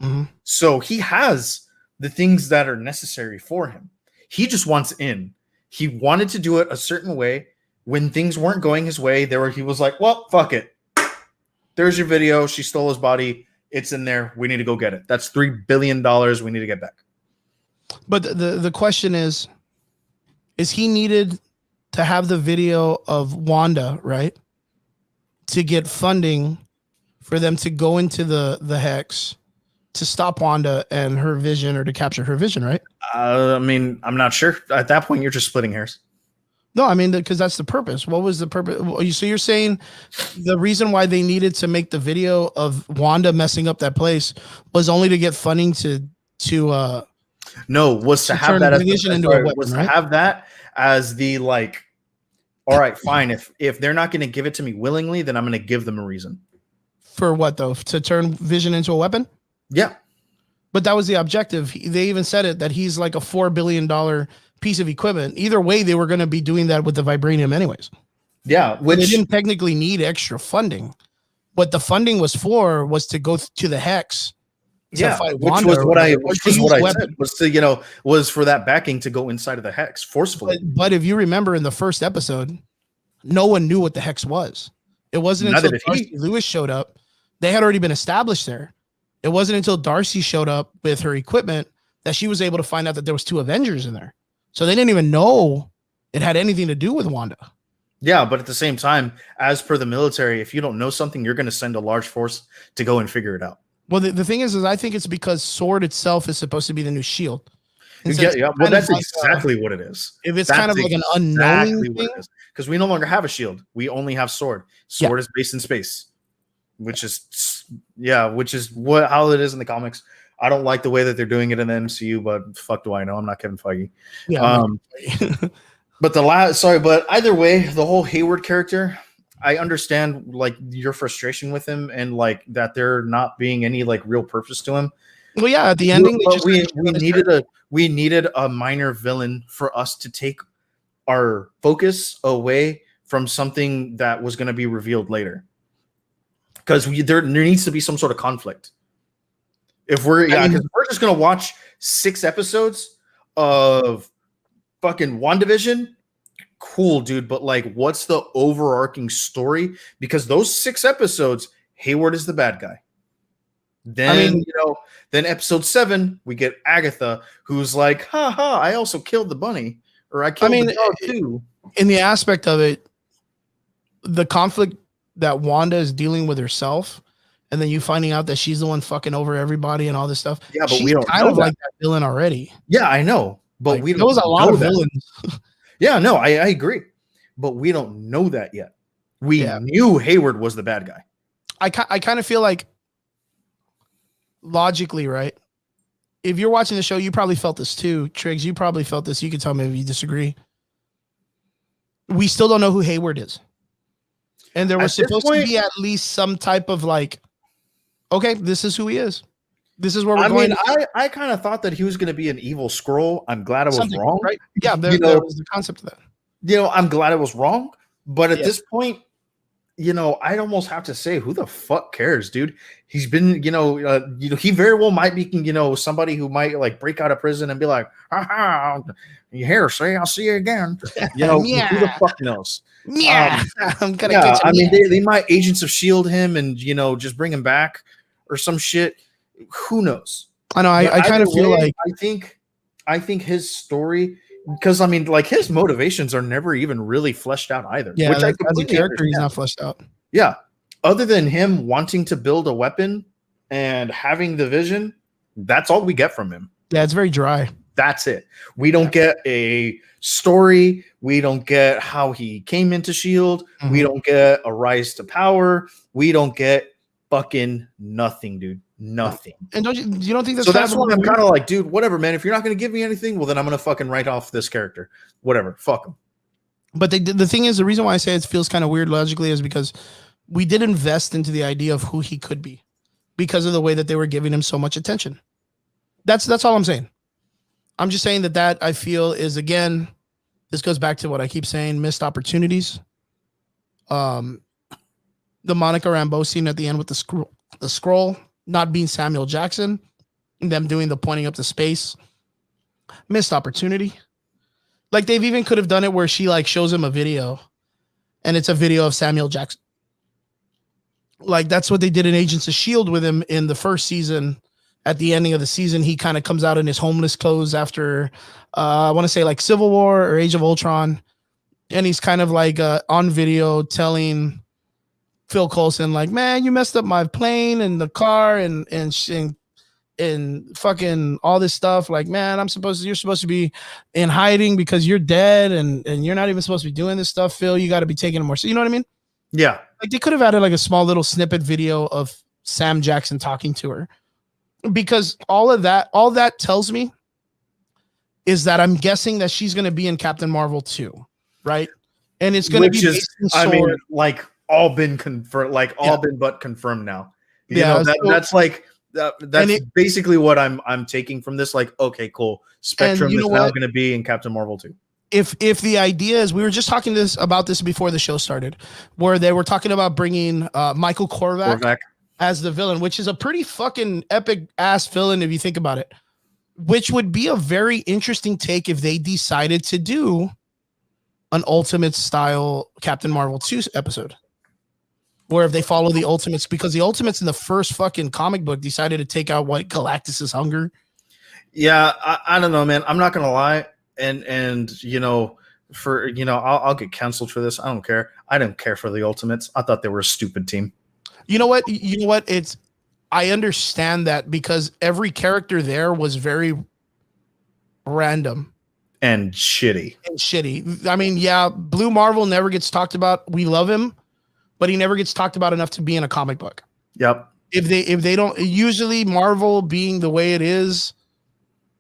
Mhm. So he has the things that are necessary for him. He just wants in. He wanted to do it a certain way. When things weren't going his way, he was like, well, fuck it. There's your video. She stole his body. It's in there. We need to go get it. That's $3 billion we need to get back. But the question is he needed to have the video of Wanda, right? To get funding for them to go into the hex to stop Wanda and her vision, or to capture her vision, right? I mean, I'm not sure. At that point, you're just splitting hairs. No, I mean, because that's the purpose. What was the purpose? So you're saying the reason why they needed to make the video of Wanda messing up that place was only to get funding to no, was to have turn that as vision into a weapon, was right? to have that as the like. All right, fine. If they're not going to give it to me willingly, then I'm going to give them a reason. For what though? To turn vision into a weapon? Yeah. But that was the objective. They even said it, that he's like a $4 billion piece of equipment. Either way, they were going to be doing that with the vibranium anyways. Yeah, They which didn't technically need extra funding. What the funding was for was to go to the hex. To fight which Wanda, was what I weapon. said was to was for that backing to go inside of the hex forcefully. But if you remember in the first episode, no one knew what the hex was. It wasn't Neither until did Darcy he. Lewis showed up. They had already been established there. It wasn't until Darcy showed up with her equipment that she was able to find out that there was 2 Avengers in there. So they didn't even know it had anything to do with Wanda. Yeah, but at the same time, as per the military, if you don't know something, you're going to send a large force to go and figure it out. Well, the thing is I think it's because Sword itself is supposed to be the new shield. And so Yeah, well, that's exactly what it is. If it's That's kind of like an unknowing thing, because we no longer have a shield. We only have Sword. Sword is based in space, which is how it is in the comics. I don't like the way that they're doing it in the MCU, but fuck do I know? I'm not Kevin Feige. Yeah. But but either way, the whole Hayward character, I understand like your frustration with him and like that there not being any like real purpose to him. Well, yeah, at the ending, we needed a minor villain for us to take our focus away from something that was going to be revealed later. Because there needs to be some sort of conflict. If we're we're just gonna watch 6 episodes of fucking WandaVision, cool, dude. But like, what's the overarching story? Because those 6 episodes, Hayward is the bad guy. Then then episode 7, we get Agatha, who's like, ha, I also killed the bunny, or I killed the dog too. In the aspect of it, the conflict that Wanda is dealing with herself, and then you finding out that she's the one fucking over everybody and all this stuff. Yeah, but she's we don't kind of like that villain already. Yeah, I know, but like, we there was a lot of villains. Yeah, no, I agree, but we don't know that yet. We knew Hayward was the bad guy. I kind of feel like logically, right? If you're watching the show, you probably felt this too. Triggs, you probably felt this. You can tell me if you disagree. We still don't know who Hayward is. And there was supposed to be at least some type of like, okay, this is who he is. This is where we're going. I kind of thought that he was going to be an evil scroll. I'm glad I was wrong. Right? Yeah, there was the concept of that. I'm glad I was wrong. But at this point, I'd almost have to say, who the fuck cares, dude? He's been, he very well might be, somebody who might like break out of prison and be like, you here, see, I'll see you again. Who the fuck knows? Yeah, I'm gonna. I mean, they might Agents of Shield him and just bring him back or some shit. Who knows? I know. I kind of feel like I think his story, because I mean, like his motivations are never even really fleshed out either. Yeah, which as a character, he's not fleshed out. Yeah, other than him wanting to build a weapon and having the vision, that's all we get from him. Yeah, it's very dry. That's it. We don't get a story. We don't get how he came into S.H.I.E.L.D. Mm-hmm. We don't get a rise to power. We don't get fucking nothing, dude. Nothing. And you don't think that's so? That's why I'm kind of like, dude, whatever, man. If you're not going to give me anything, well, then I'm going to fucking write off this character. Whatever. Fuck him. But the thing is, the reason why I say it feels kind of weird logically is because we did invest into the idea of who he could be because of the way that they were giving him so much attention. That's all I'm saying. I'm just saying that I feel is, again, this goes back to what I keep saying, missed opportunities. The Monica Rambeau scene at the end with the scroll not being Samuel Jackson, and them doing the pointing up to space, missed opportunity. Like they've even could have done it where she like shows him a video, and it's a video of Samuel Jackson. Like that's what they did in Agents of Shield with him in the first season. At the ending of the season, he kind of comes out in his homeless clothes after, I want to say like Civil War or Age of Ultron, and he's kind of like on video telling Phil Coulson like, "Man, you messed up my plane and the car and fucking all this stuff. Like, man, you're supposed to be in hiding because you're dead and you're not even supposed to be doing this stuff, Phil. You got to be taking it more." So you know what I mean? Yeah. Like they could have added like a small little snippet video of Sam Jackson talking to her, because all that tells me is that I'm guessing that she's going to be in Captain Marvel 2, right? And it's going to be based in I mean, Sword. like all been confirmed, like all been but confirmed now. You know, that's like that's basically what I'm taking from this. Like, okay, cool. Spectrum is now going to be in Captain Marvel 2. If the idea is, we were just talking about this before the show started, where they were talking about bringing Michael Korvac as the villain, which is a pretty fucking epic ass villain if you think about it, which would be a very interesting take if they decided to do an Ultimate style Captain Marvel 2 episode, where if they follow the Ultimates, because the Ultimates in the first fucking comic book decided to take out what Galactus's hunger. Yeah, I don't know, man. I'm not gonna lie, and you know, I'll get canceled for this. I don't care. I don't care for the Ultimates. I thought they were a stupid team. You know what? I understand that, because every character there was very random and shitty. I mean, yeah, Blue Marvel never gets talked about. We love him, but he never gets talked about enough to be in a comic book. Yep. If they don't, usually Marvel being the way it is,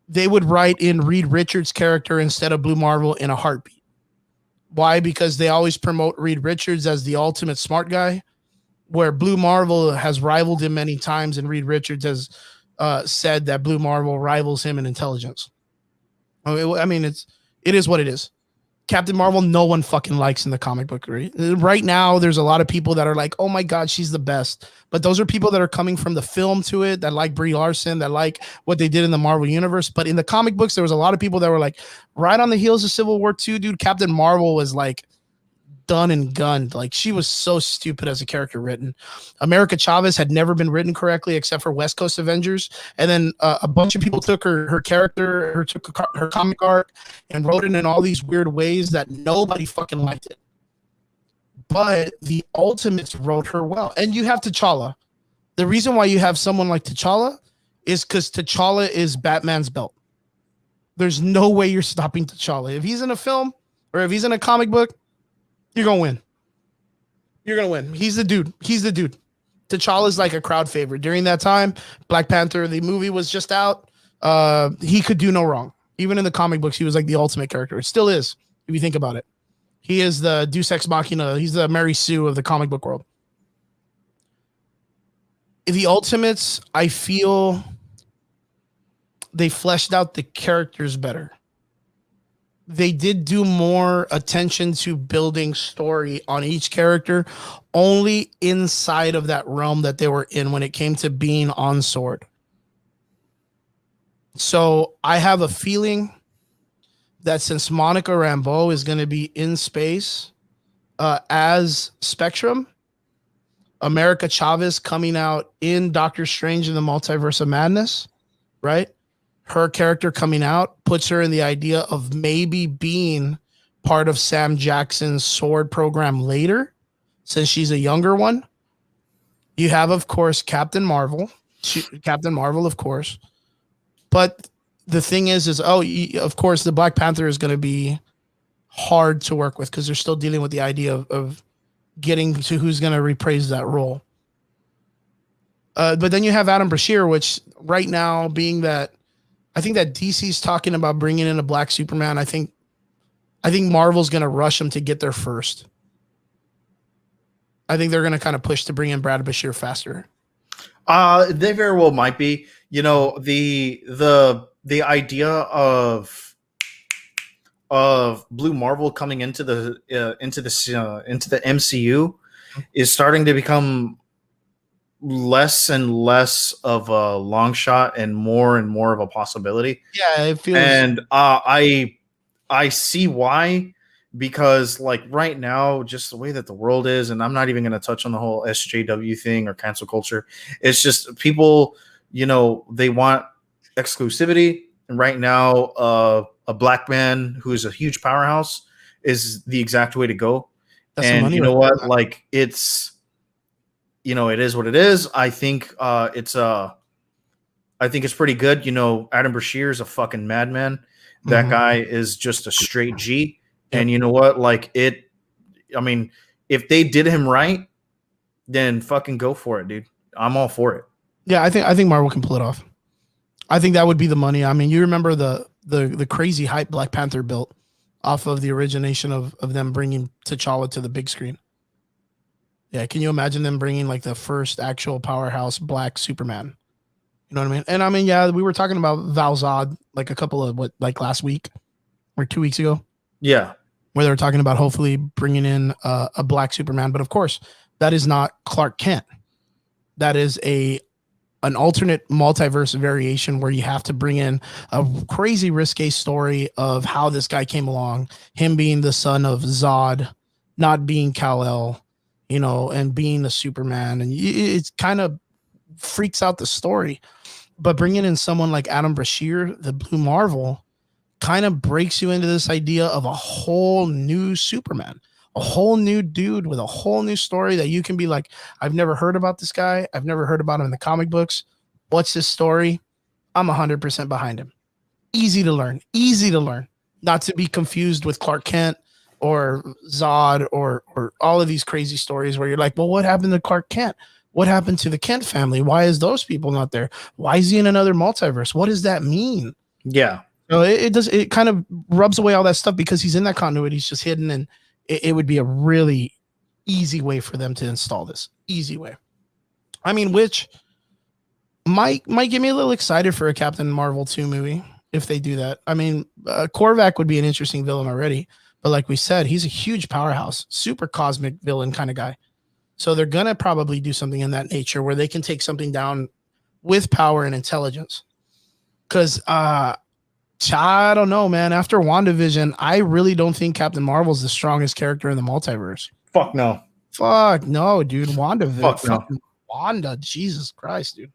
they would write in Reed Richards' character instead of Blue Marvel in a heartbeat. Why? Because they always promote Reed Richards as the ultimate smart guy, where Blue Marvel has rivaled him many times, and Reed Richards has said that Blue Marvel rivals him in intelligence. I mean, it is what it is. Captain Marvel, no one fucking likes in the comic book. Right now, there's a lot of people that are like, "Oh my God, she's the best." But those are people that are coming from the film to it, that like Brie Larson, that like what they did in the Marvel universe. But in the comic books, there was a lot of people that were like, right on the heels of Civil War II, dude, Captain Marvel was like done and gunned. Like, she was so stupid as a character written. America Chavez had never been written correctly except for West Coast Avengers, and then a bunch of people took her character, her comic arc, and wrote it in all these weird ways that nobody fucking liked it. But the Ultimates wrote her well. And you have T'Challa. The reason why you have someone like T'Challa is because T'Challa is Batman's belt. There's no way you're stopping T'Challa. If he's in a film or if he's in a comic book, you're going to win. You're going to win. He's the dude. T'Challa is like a crowd favorite. During that time, Black Panther, the movie was just out. He could do no wrong. Even in the comic books, he was like the ultimate character. It still is, if you think about it. He is the Deus Ex Machina. He's the Mary Sue of the comic book world. The Ultimates, I feel they fleshed out the characters better. They did do more attention to building story on each character, only inside of that realm that they were in when it came to being on Sword. So I have a feeling that since Monica Rambeau is going to be in space as Spectrum, America Chavez coming out in Doctor Strange in the Multiverse of Madness, right? Her character coming out puts her in the idea of maybe being part of Sam Jackson's Sword program later, since she's a younger one. You have, of course, Captain Marvel, of course. But the thing is of course, the Black Panther is going to be hard to work with because they're still dealing with the idea of getting to who's going to reprise that role. But then you have Adam Brashear, which right now, being that I think that DC's talking about bringing in a Black Superman. I think Marvel's going to rush them to get there first. I think they're going to kind of push to bring in Brad Brashear faster. They very well might be. You know, the the idea of Blue Marvel coming into the MCU is starting to become less and less of a long shot and more of a possibility. Yeah, it feels. And I see why, because like right now, just the way that the world is, and I'm not even going to touch on the whole SJW thing or cancel culture. It's just people, they want exclusivity, and right now, a black man who's a huge powerhouse is the exact way to go. That's the And money you know right what? Like it's, it is what it is. I think I think it's pretty good. Adam Brashear is a fucking madman. That Mhm. guy is just a straight G. Yep. And you know what? Like I mean, if they did him right, then fucking go for it, dude. I'm all for it. Yeah, I think Marvel can pull it off. I think that would be the money. I mean, you remember the crazy hype Black Panther built off of the origination of them bringing T'Challa to the big screen. Yeah, can you imagine them bringing like the first actual powerhouse black Superman? You know what I mean? And I mean, yeah, we were talking about Val Zod like a couple of last week or 2 weeks ago, Yeah. where they were talking about hopefully bringing in a black Superman. But of course, that is not Clark Kent. That is an alternate multiverse variation where you have to bring in a crazy risque story of how this guy came along, him being the son of Zod, not being Kal-El, and being the Superman. And it kind of freaks out the story. But bringing in someone like Adam Brashear, the Blue Marvel, kind of breaks you into this idea of a whole new Superman, a whole new dude with a whole new story that you can be like, I've never heard about this guy. I've never heard about him in the comic books. What's his story? I'm 100% behind him. Easy to learn. Not to be confused with Clark Kent or Zod or all of these crazy stories where you're like, well, what happened to Clark Kent? What happened to the Kent family? Why is those people not there? Why is he in another multiverse? What does that mean? Yeah. So it kind of rubs away all that stuff because he's in that continuity. He's just hidden, and it would be a really easy way for them to install this. Easy way. I mean, which might get me a little excited for a Captain Marvel 2 movie if they do that. I mean, Korvac would be an interesting villain already, but like we said, he's a huge powerhouse, super cosmic villain kind of guy. So they're going to probably do something in that nature where they can take something down with power and intelligence. Because I don't know, man. After WandaVision, I really don't think Captain Marvel's the strongest character in the multiverse. Fuck no. Fuck no, dude. WandaVision. Fuck no. Wanda. Jesus Christ, dude.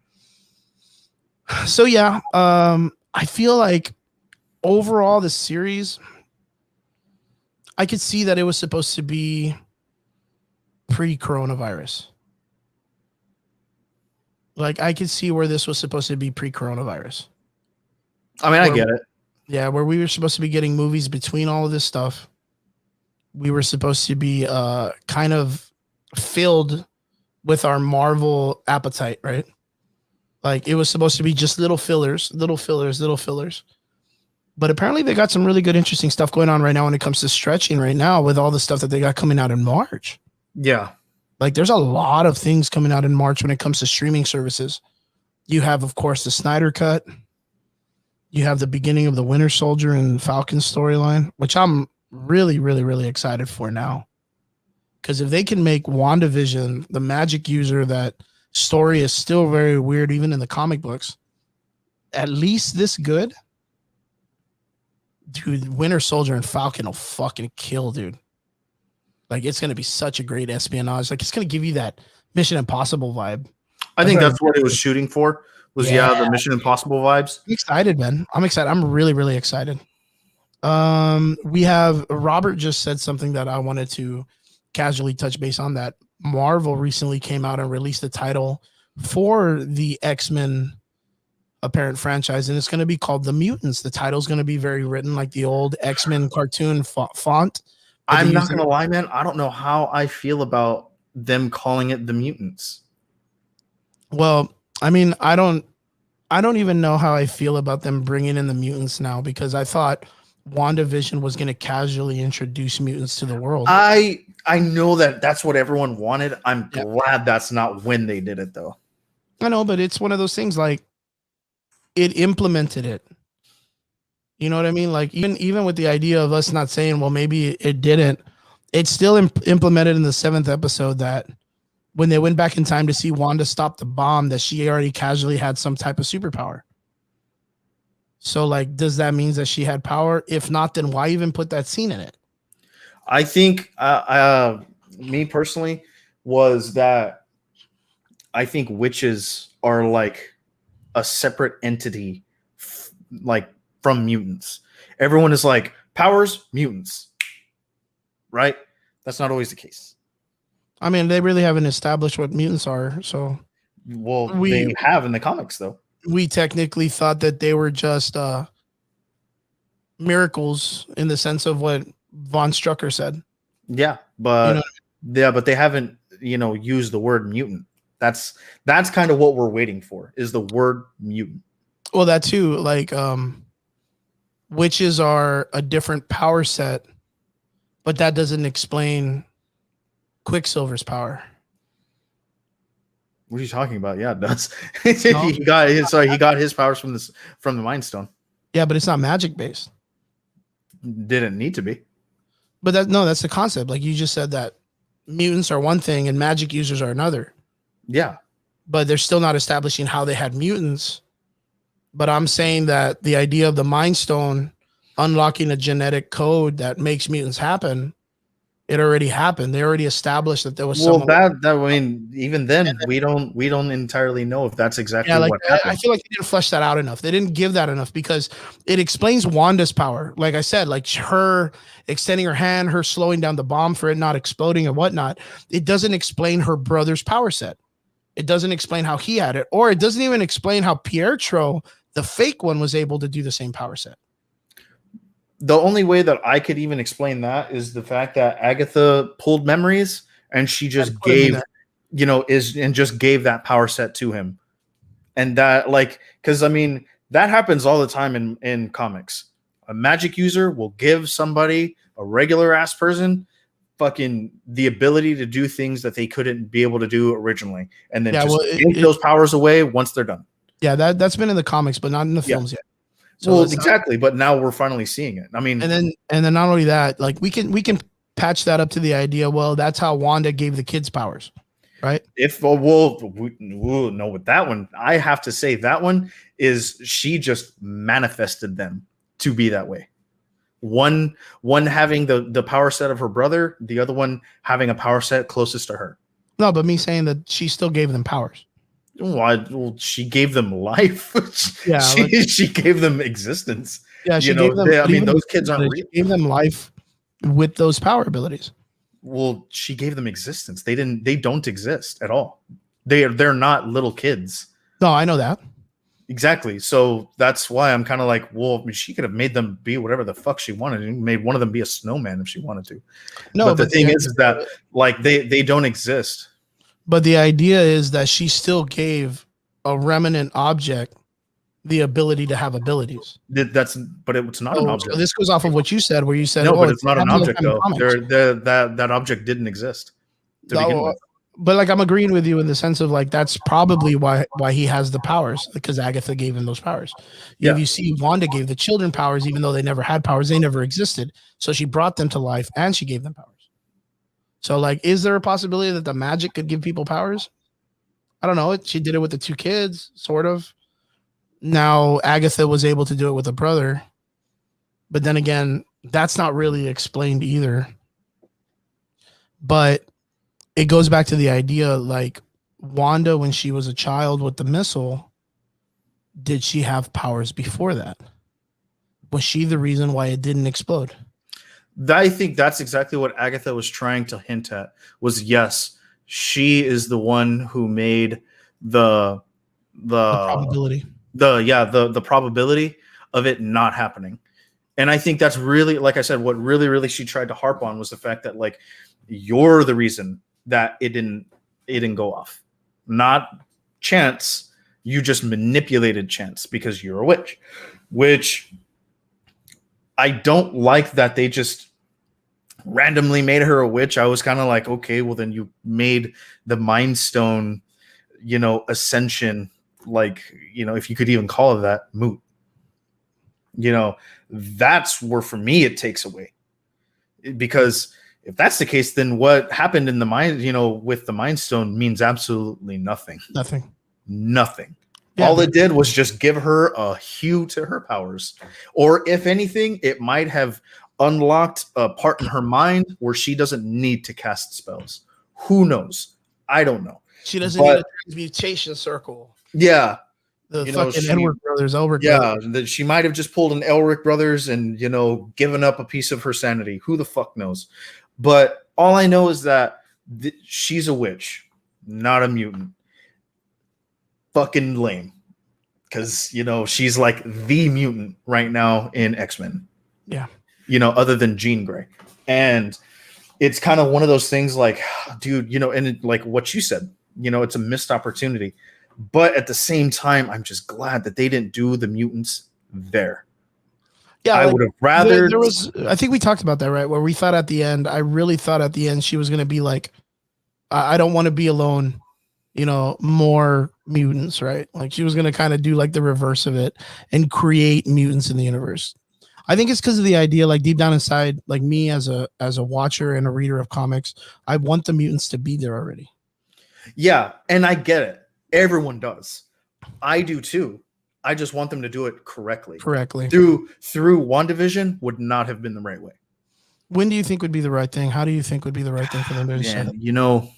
So yeah, I feel like overall the series, I could see that it was supposed to be pre-coronavirus. Like I could see where this was supposed to be pre-coronavirus. I mean, I get it. Yeah, where we were supposed to be getting movies between all of this stuff. We were supposed to be kind of filled with our Marvel appetite, right? Like it was supposed to be just little fillers. But apparently they got some really good, interesting stuff going on right now when it comes to stretching right now with all the stuff that they got coming out in March. Yeah. Like there's a lot of things coming out in March when it comes to streaming services. You have, of course, the Snyder Cut. You have the beginning of the Winter Soldier and Falcon storyline, which I'm really, really, really excited for now. Because if they can make WandaVision, the magic user, that story is still very weird, even in the comic books, at least this good, dude, Winter Soldier and Falcon will fucking kill, dude. Like, it's going to be such a great espionage. Like, it's going to give you that Mission Impossible vibe. I think that's what it was shooting for. Was the Mission Impossible vibes. I'm excited, man. I'm excited. I'm really, really excited. We have Robert just said something that I wanted to casually touch base on. That Marvel recently came out and released the title for the X-Men apparent franchise, and it's going to be called The Mutants. The title's going to be very written like the old X-Men cartoon font. I'm not going to lie, man. I don't know how I feel about them calling it The Mutants. Well, I mean, I don't even know how I feel about them bringing in the mutants now, because I thought WandaVision was going to casually introduce mutants to the world. I know that's what everyone wanted. I'm glad that's not when they did it, though. I know, but it's one of those things, like, it implemented it. You know what I mean? Like even with the idea of us not saying, well, maybe it didn't. It's still implemented in the seventh episode that when they went back in time to see Wanda stop the bomb, that she already casually had some type of superpower. So, like, does that mean that she had power? If not, then why even put that scene in it? I think, me personally, was that I think witches are like a separate entity, like from mutants. Everyone is like powers, mutants, right? That's not always the case. I mean, they really haven't established what mutants are. So Well, we they have in the comics, though. we technically thought that they were just miracles in the sense of what Von Strucker said. Yeah, You know, but they haven't, used the word mutant. That's kind of what we're waiting for, is the word mutant. well, that too. Like, witches are a different power set, but that doesn't explain Quicksilver's power. What are you talking about? Yeah, it does. No. He got his powers from the Mind Stone. Yeah, but it's not magic based. Didn't need to be. But that's the concept. Like you just said that mutants are one thing and magic users are another. Yeah. But they're still not establishing how they had mutants. But I'm saying that the idea of the Mind Stone unlocking a genetic code that makes mutants happen, it already happened. They already established that there was even then we don't entirely know if that's exactly what happened. I feel like they didn't flesh that out enough. They didn't give that enough because it explains Wanda's power. Like I said, like her extending her hand, her slowing down the bomb for it not exploding and whatnot. It doesn't explain her brother's power set. It doesn't explain how he had it, or it doesn't even explain how Pietro, the fake one, was able to do the same power set. The only way that I could even explain that is the fact that Agatha pulled memories and she just gave, just gave that power set to him. And that, like, because I mean, that happens all the time in comics. A magic user will give somebody, a regular ass person, fucking the ability to do things that they couldn't be able to do originally, and then take those powers away once they're done. Yeah, that's been in the comics, but not in the films yet. So exactly, but now we're finally seeing it. I mean, and then not only that, like we can patch that up to the idea. Well, that's how Wanda gave the kids powers, right? We'll know with that one, I have to say that one is she just manifested them to be that way. One having the power set of her brother, the other one having a power set closest to her. No, but me saying that she still gave them powers. Well, she gave them life. Yeah, she gave them existence. Yeah, she gave them. Those kids aren't real. She gave them life with those power abilities. Well, she gave them existence. They don't exist at all. They're not little kids. No, I know that. Exactly. So that's why I'm kind of like, well, I mean, she could have made them be whatever the fuck she wanted, and made one of them be a snowman if she wanted to. No, but the thing is that like they don't exist. But the idea is that she still gave a remnant object the ability to have abilities. But it's not an object. So this goes off of what you said, where you said, no, but it's not an object though. That object didn't exist to begin with. But like I'm agreeing with you in the sense of like that's probably why he has the powers, because Agatha gave him those powers. Yeah. You see, Wanda gave the children powers, even though they never had powers, they never existed. So she brought them to life and she gave them powers. So like, is there a possibility that the magic could give people powers? I don't know. She did it with the two kids, sort of. Now Agatha was able to do it with a brother, but then again, that's not really explained either. But it goes back to the idea, like Wanda, when she was a child with the missile, did she have powers before that? Was she the reason why it didn't explode? I think that's exactly what Agatha was trying to hint at, was yes, she is the one who made the probability. The probability of it not happening. And I think that's really, like I said, what really she tried to harp on was the fact that like you're the reason that it didn't go off. Not chance. You just manipulated chance because you're a witch. Which I don't like that they just randomly made her a witch. I was kind of like, okay, well then you made the Mind Stone, ascension, like, if you could even call it that, moot. You know, that's where for me it takes away. Because if that's the case, then what happened in the mind, you know, with the Mind Stone means absolutely nothing. Nothing. Nothing. Yeah, All it did was just give her a hue to her powers. Or if anything, it might have unlocked a part in her mind where she doesn't need to cast spells. Who knows? I don't know. she doesn't But- need a transmutation circle. Yeah. The You know, fucking Elric brothers. Yeah, that she might have just pulled an Elric brothers and, you know, given up a piece of her sanity. Who the fuck knows? But all I know is that she's a witch, not a mutant. Fucking lame. Because, you know, she's like the mutant right now in X-Men. Yeah. You know, other than Jean Grey. And it's kind of one of those things like, dude, you know, and like what you said, you know, it's a missed opportunity. But at the same time, I'm just glad that they didn't do the mutants there. Yeah, I would have rather. There was, I think we talked about that, right? Where we thought at the end, I really thought at the end she was going to be like, I don't want to be alone, you know, more mutants, right? Like she was going to kind of do like the reverse of it and create mutants in the universe. I think it's because of the idea, like deep down inside, like me as a watcher and a reader of comics, I want the mutants to be there already. Yeah, and I get it. Everyone does. I do too. I just want them to do it correctly. Through WandaVision would not have been the right way. When do you think would be the right thing? How do you think would be the right thing for them to do? You know,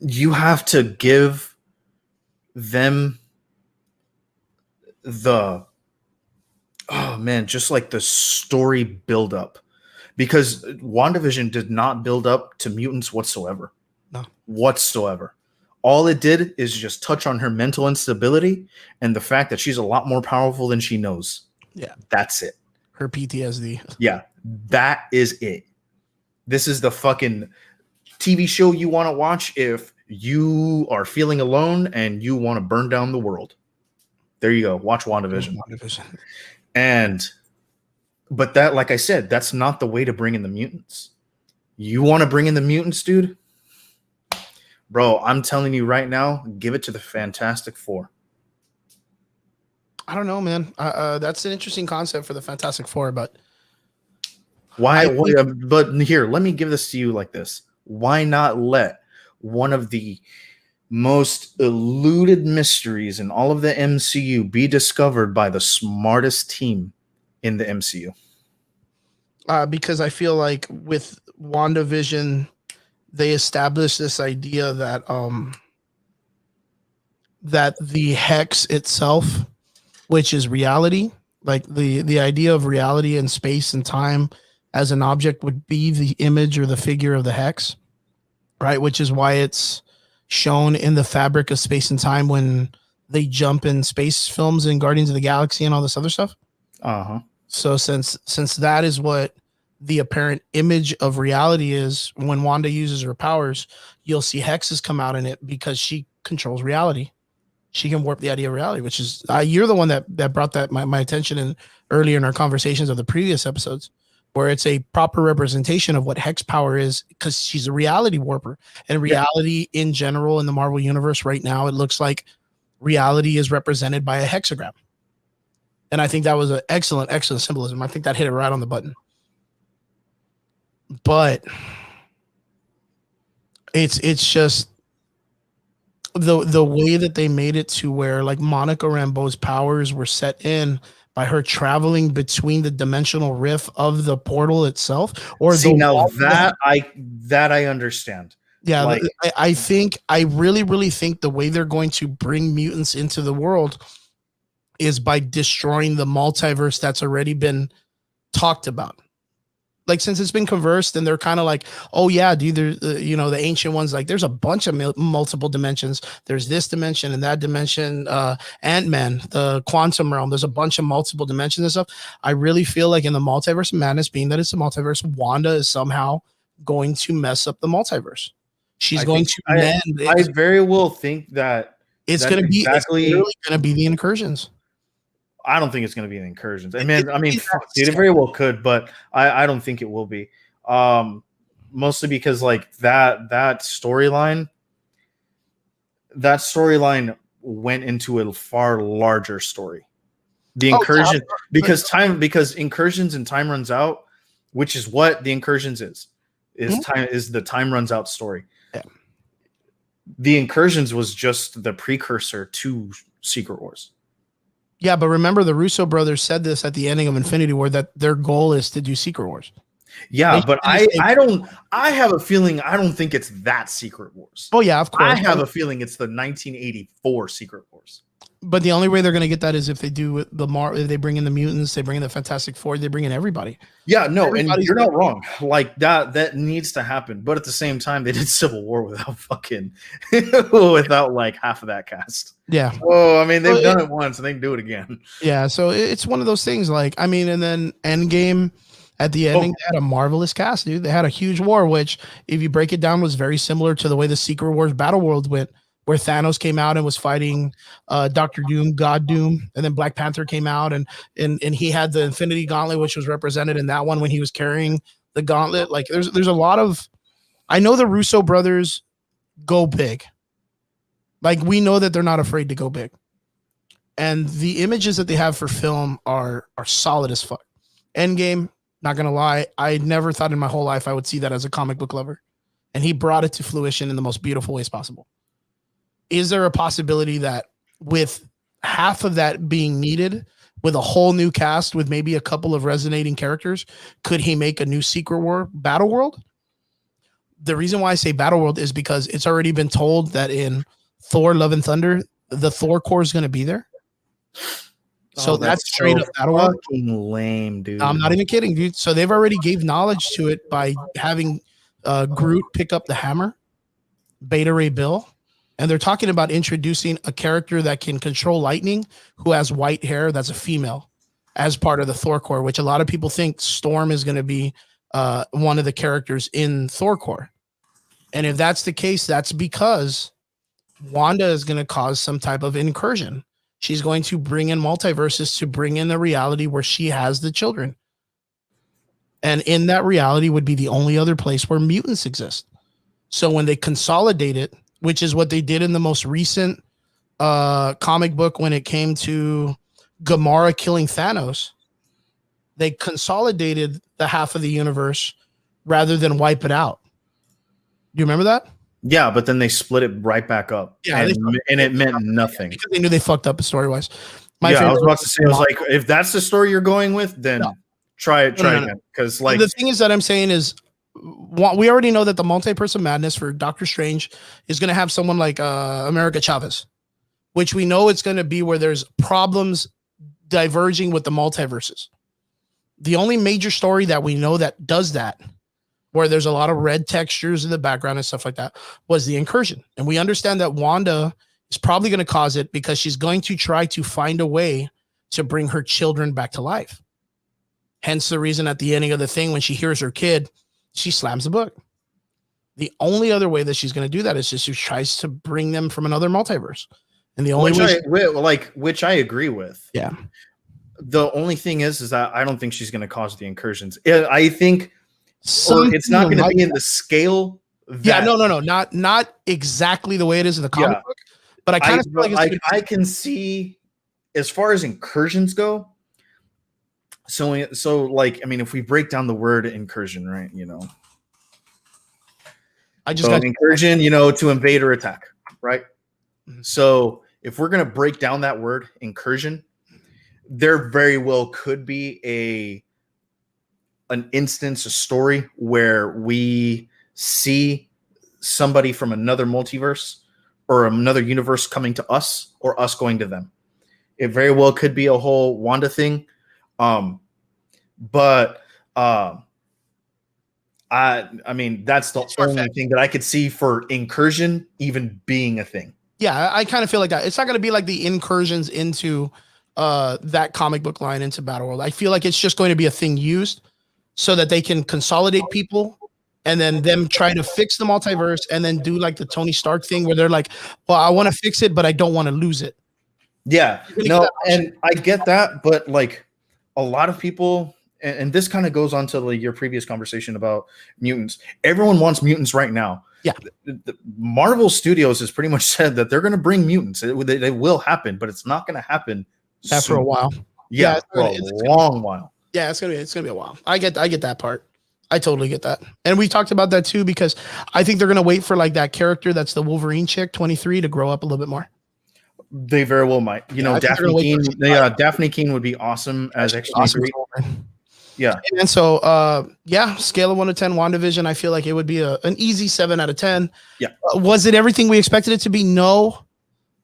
you have to give them the just like the story build up, because WandaVision did not build up to mutants whatsoever. No. Whatsoever. All it did is just touch on her mental instability and the fact that she's a lot more powerful than she knows. Yeah. That's it. Her PTSD. Yeah. That is it. This is the fucking TV show you want to watch if you are feeling alone and you want to burn down the world. There you go. Watch WandaVision. But that, like I said, that's not the way to bring in the mutants. You want to bring in the mutants, dude? Bro, I'm telling you right now, give it to the Fantastic Four. I don't know, man. That's an interesting concept for the Fantastic Four, but but here, let me give this to you like this. Why not let one of the most eluded mysteries in all of the MCU be discovered by the smartest team in the MCU? Because I feel like with WandaVision, they established this idea that that the hex itself, which is reality, like the idea of reality and space and time as an object, would be the image or the figure of the hex, right? Which is why it's shown in the fabric of space and time when they jump in space films and Guardians of the Galaxy and all this other stuff. So since that is what the apparent image of reality is, when Wanda uses her powers, you'll see hexes come out in it because she controls reality. She can warp the idea of reality, which is you're the one that brought that my attention in earlier in our conversations of the previous episodes, where it's a proper representation of what hex power is, because she's a reality warper. And reality in general in the Marvel universe right now, it looks like reality is represented by a hexagram. And I think that was an excellent symbolism. I think that hit it right on the button. But it's just the way that they made it to where like Monica Rambeau's powers were set in by her traveling between the dimensional rift of the portal itself. Or see, now that I understand. Yeah, like, I really think the way they're going to bring mutants into the world is by destroying the multiverse that's already been talked about. Like, since it's been conversed, and they're kind of like, oh yeah, dude, the ancient ones, like there's a bunch of multiple dimensions. There's this dimension and that dimension, Ant-Man, the quantum realm. There's a bunch of multiple dimensions and stuff. I really feel like in the multiverse of madness, being that it's a multiverse, Wanda is somehow going to mess up the multiverse. She's going to. I very well think that it's going to be exactly going to be the incursions. I don't think it's going to be the incursions. I mean, fuck, dude, it very well could, but I don't think it will be. Mostly because like that storyline went into a far larger story. The Oh, incursion, because incursions and time runs out, which is what the incursions is Mhm. time is the time runs out story. Yeah. The incursions was just the precursor to Secret Wars. Yeah, but remember the Russo brothers said this at the ending of Infinity War that their goal is to do Secret Wars. Yeah, They but didn't say- I have a feeling I don't think it's that Secret Wars. Oh yeah, of I course. have a feeling it's the 1984 Secret Wars. But the only way they're going to get that is if they do if they bring in the mutants, they bring in the Fantastic Four, they bring in everybody. Yeah, no, and Everybody's you're not wrong. Like that needs to happen. But at the same time, they did Civil War without fucking without like half of that cast. Yeah. Oh, I mean, they've done it once and they can do it again. Yeah, so it's one of those things. Like, I mean, and then Endgame at the ending, they had a marvelous cast, dude. They had a huge war, which, if you break it down, was very similar to the way the Secret Wars Battle World went, where Thanos came out and was fighting Doctor Doom, God Doom, and then Black Panther came out and he had the Infinity Gauntlet, which was represented in that one when he was carrying the gauntlet. Like, there's a lot of, I know the Russo brothers go big. Like, we know that they're not afraid to go big. And the images that they have for film are solid as fuck. Endgame, not gonna lie, I never thought in my whole life I would see that as a comic book lover. And he brought it to fruition in the most beautiful ways possible. Is there a possibility that with half of that being needed, with a whole new cast, with maybe a couple of resonating characters, could he make a new Secret War Battle World? The reason why I say Battle World is because it's already been told that in Thor Love and Thunder, the Thor Corps is going to be there. So that's straight up Battle World. Fucking lame, dude. I'm not even kidding, dude. So they've already gave knowledge to it by having Groot pick up the hammer, Beta Ray Bill, and they're talking about introducing a character that can control lightning who has white hair, that's a female, as part of the Thor Corps, which a lot of people think Storm is going to be one of the characters in Thor Corps. And if that's the case, that's because Wanda is going to cause some type of incursion. She's going to bring in multiverses to bring in the reality where she has the children. And in that reality would be the only other place where mutants exist. So when they consolidate it, which is what they did in the most recent comic book when it came to Gamora killing Thanos, they consolidated the half of the universe rather than wipe it out. Do you remember that? Yeah, but then they split it right back up. Yeah, and it meant nothing. Because they knew they fucked up story wise. I was about to say, I was like, if that's the story you're going with, then try again. Because like the thing is that I'm saying is, we already know that the multi-person madness for Doctor Strange is going to have someone like America Chavez, which we know it's going to be where there's problems diverging with the multiverses. The only major story that we know that does that, where there's a lot of red textures in the background and stuff like that, was the incursion. And we understand that Wanda is probably going to cause it because she's going to try to find a way to bring her children back to life. Hence the reason at the ending of the thing, when she hears her kid, she slams the book. The only other way that she's going to do that is just she tries to bring them from another multiverse. And the only which I agree with. Yeah. The only thing is that I don't think she's going to cause the incursions. I think it's not going to be in the scale. Not exactly the way it is in the comic book, but I kind of feel like I can see as far as incursions go. So like, I mean, if we break down the word incursion, right? I just got incursion, to invade or attack, right? Mm-hmm. So if we're going to break down that word incursion, there very well could be an instance, a story where we see somebody from another multiverse or another universe coming to us or us going to them. It very well could be a whole Wanda thing. But I mean, that's the only thing that I could see for incursion even being a thing. Yeah, I kind of feel like that. It's not going to be like the incursions into that comic book line into Battle World. I feel like it's just going to be a thing used so that they can consolidate people and then them try to fix the multiverse and then do like the Tony Stark thing where they're like, well, I want to fix it, but I don't want to lose it. Yeah, no, and I get that, but like a lot of people, and this kind of goes on to like your previous conversation about mutants. Everyone wants mutants right now. Yeah. The Marvel Studios has pretty much said that they're going to bring mutants. They will happen, but it's not going to happen after a while. Yeah, it's for a long while. Yeah, it's gonna be a while. I get that part. I totally get that. And we talked about that too, because I think they're gonna wait for like that character that's the Wolverine chick, 23, to grow up a little bit more. They very well might. You know, I think they're Daphne gonna wait Keene. for Yeah, Daphne Keene would be awesome as X-23. Awesome. Yeah. And so, yeah, scale of 1 to 10, WandaVision, I feel like it would be an easy 7 out of 10. Yeah. Was it everything we expected it to be? No.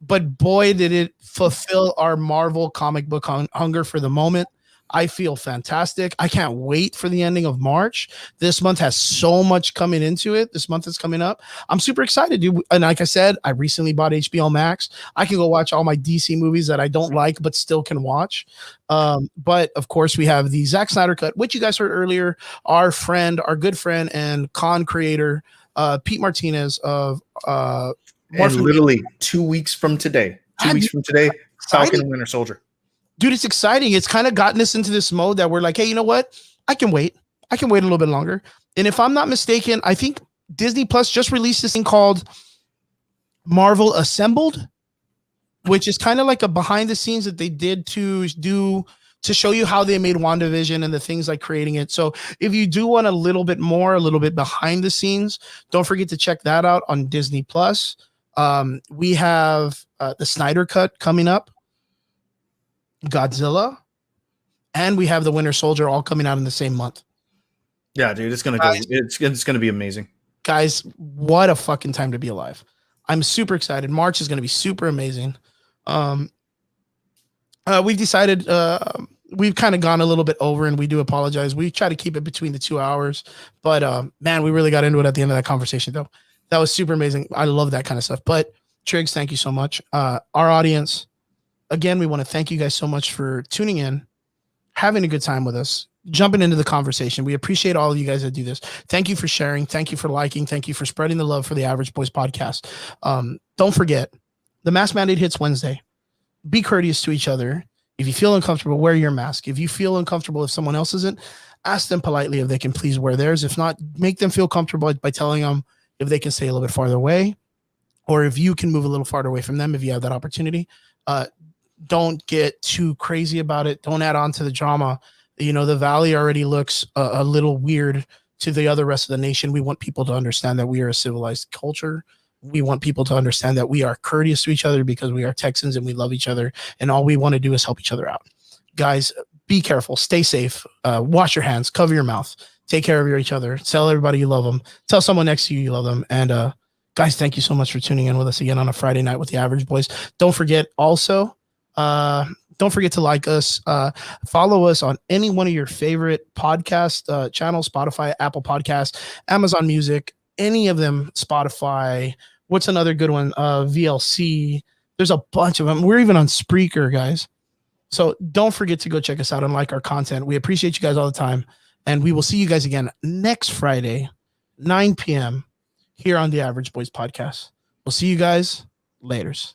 But boy, did it fulfill our Marvel comic book hunger for the moment. I feel fantastic. I can't wait for the ending of March. This month has so much coming into it. This month is coming up. I'm super excited, dude. And like I said, I recently bought HBO Max. I can go watch all my DC movies that I don't like, but still can watch. But of course, we have the Zack Snyder cut, which you guys heard earlier. Our good friend and con creator, Pete Martinez of and literally 2 weeks from today, Falcon and Winter Soldier. Dude, it's exciting. It's kind of gotten us into this mode that we're like, hey, you know what? I can wait a little bit longer. And if I'm not mistaken, I think Disney Plus just released this thing called Marvel Assembled, which is kind of like a behind the scenes that they did to show you how they made WandaVision and the things like creating it. So if you do want a little bit behind the scenes, don't forget to check that out on Disney Plus. We have the Snyder Cut coming up, Godzilla, and we have the Winter Soldier all coming out in the same month. Yeah, dude, it's gonna go. It's gonna be amazing, guys. What a fucking time to be alive! I'm super excited. March is gonna be super amazing. We've decided we've kind of gone a little bit over, and we do apologize. We try to keep it between the 2 hours, but man, we really got into it at the end of that conversation, though. That was super amazing. I love that kind of stuff. But Triggs, thank you so much. Our audience. Again, we want to thank you guys so much for tuning in, having a good time with us, jumping into the conversation. We appreciate all of you guys that do this. Thank you for sharing. Thank you for liking. Thank you for spreading the love for the Average Boys podcast. Don't forget, the mask mandate hits Wednesday. Be courteous to each other. If you feel uncomfortable, wear your mask. If you feel uncomfortable if someone else isn't, ask them politely if they can please wear theirs. If not, make them feel comfortable by telling them if they can stay a little bit farther away, or if you can move a little farther away from them if you have that opportunity. Don't get too crazy about it. Don't add on to the drama. You know, the Valley already looks a little weird to the other rest of the nation. We want people to understand that we are a civilized culture. We want people to understand that we are courteous to each other because we are Texans and we love each other. And all we want to do is help each other out. Guys, be careful. Stay safe. Wash your hands. Cover your mouth. Take care of each other. Tell everybody you love them. Tell someone next to you love them. And guys, thank you so much for tuning in with us again on a Friday night with the Average Boys. Don't forget also, don't forget to like us, follow us on any one of your favorite podcast channels, Spotify, Apple Podcasts, Amazon Music, any of them, Spotify. What's another good one? VLC. There's a bunch of them. We're even on Spreaker, guys. So don't forget to go check us out and like our content. We appreciate you guys all the time. And we will see you guys again next Friday, 9 p.m. here on the Average Boys podcast. We'll see you guys. Laters.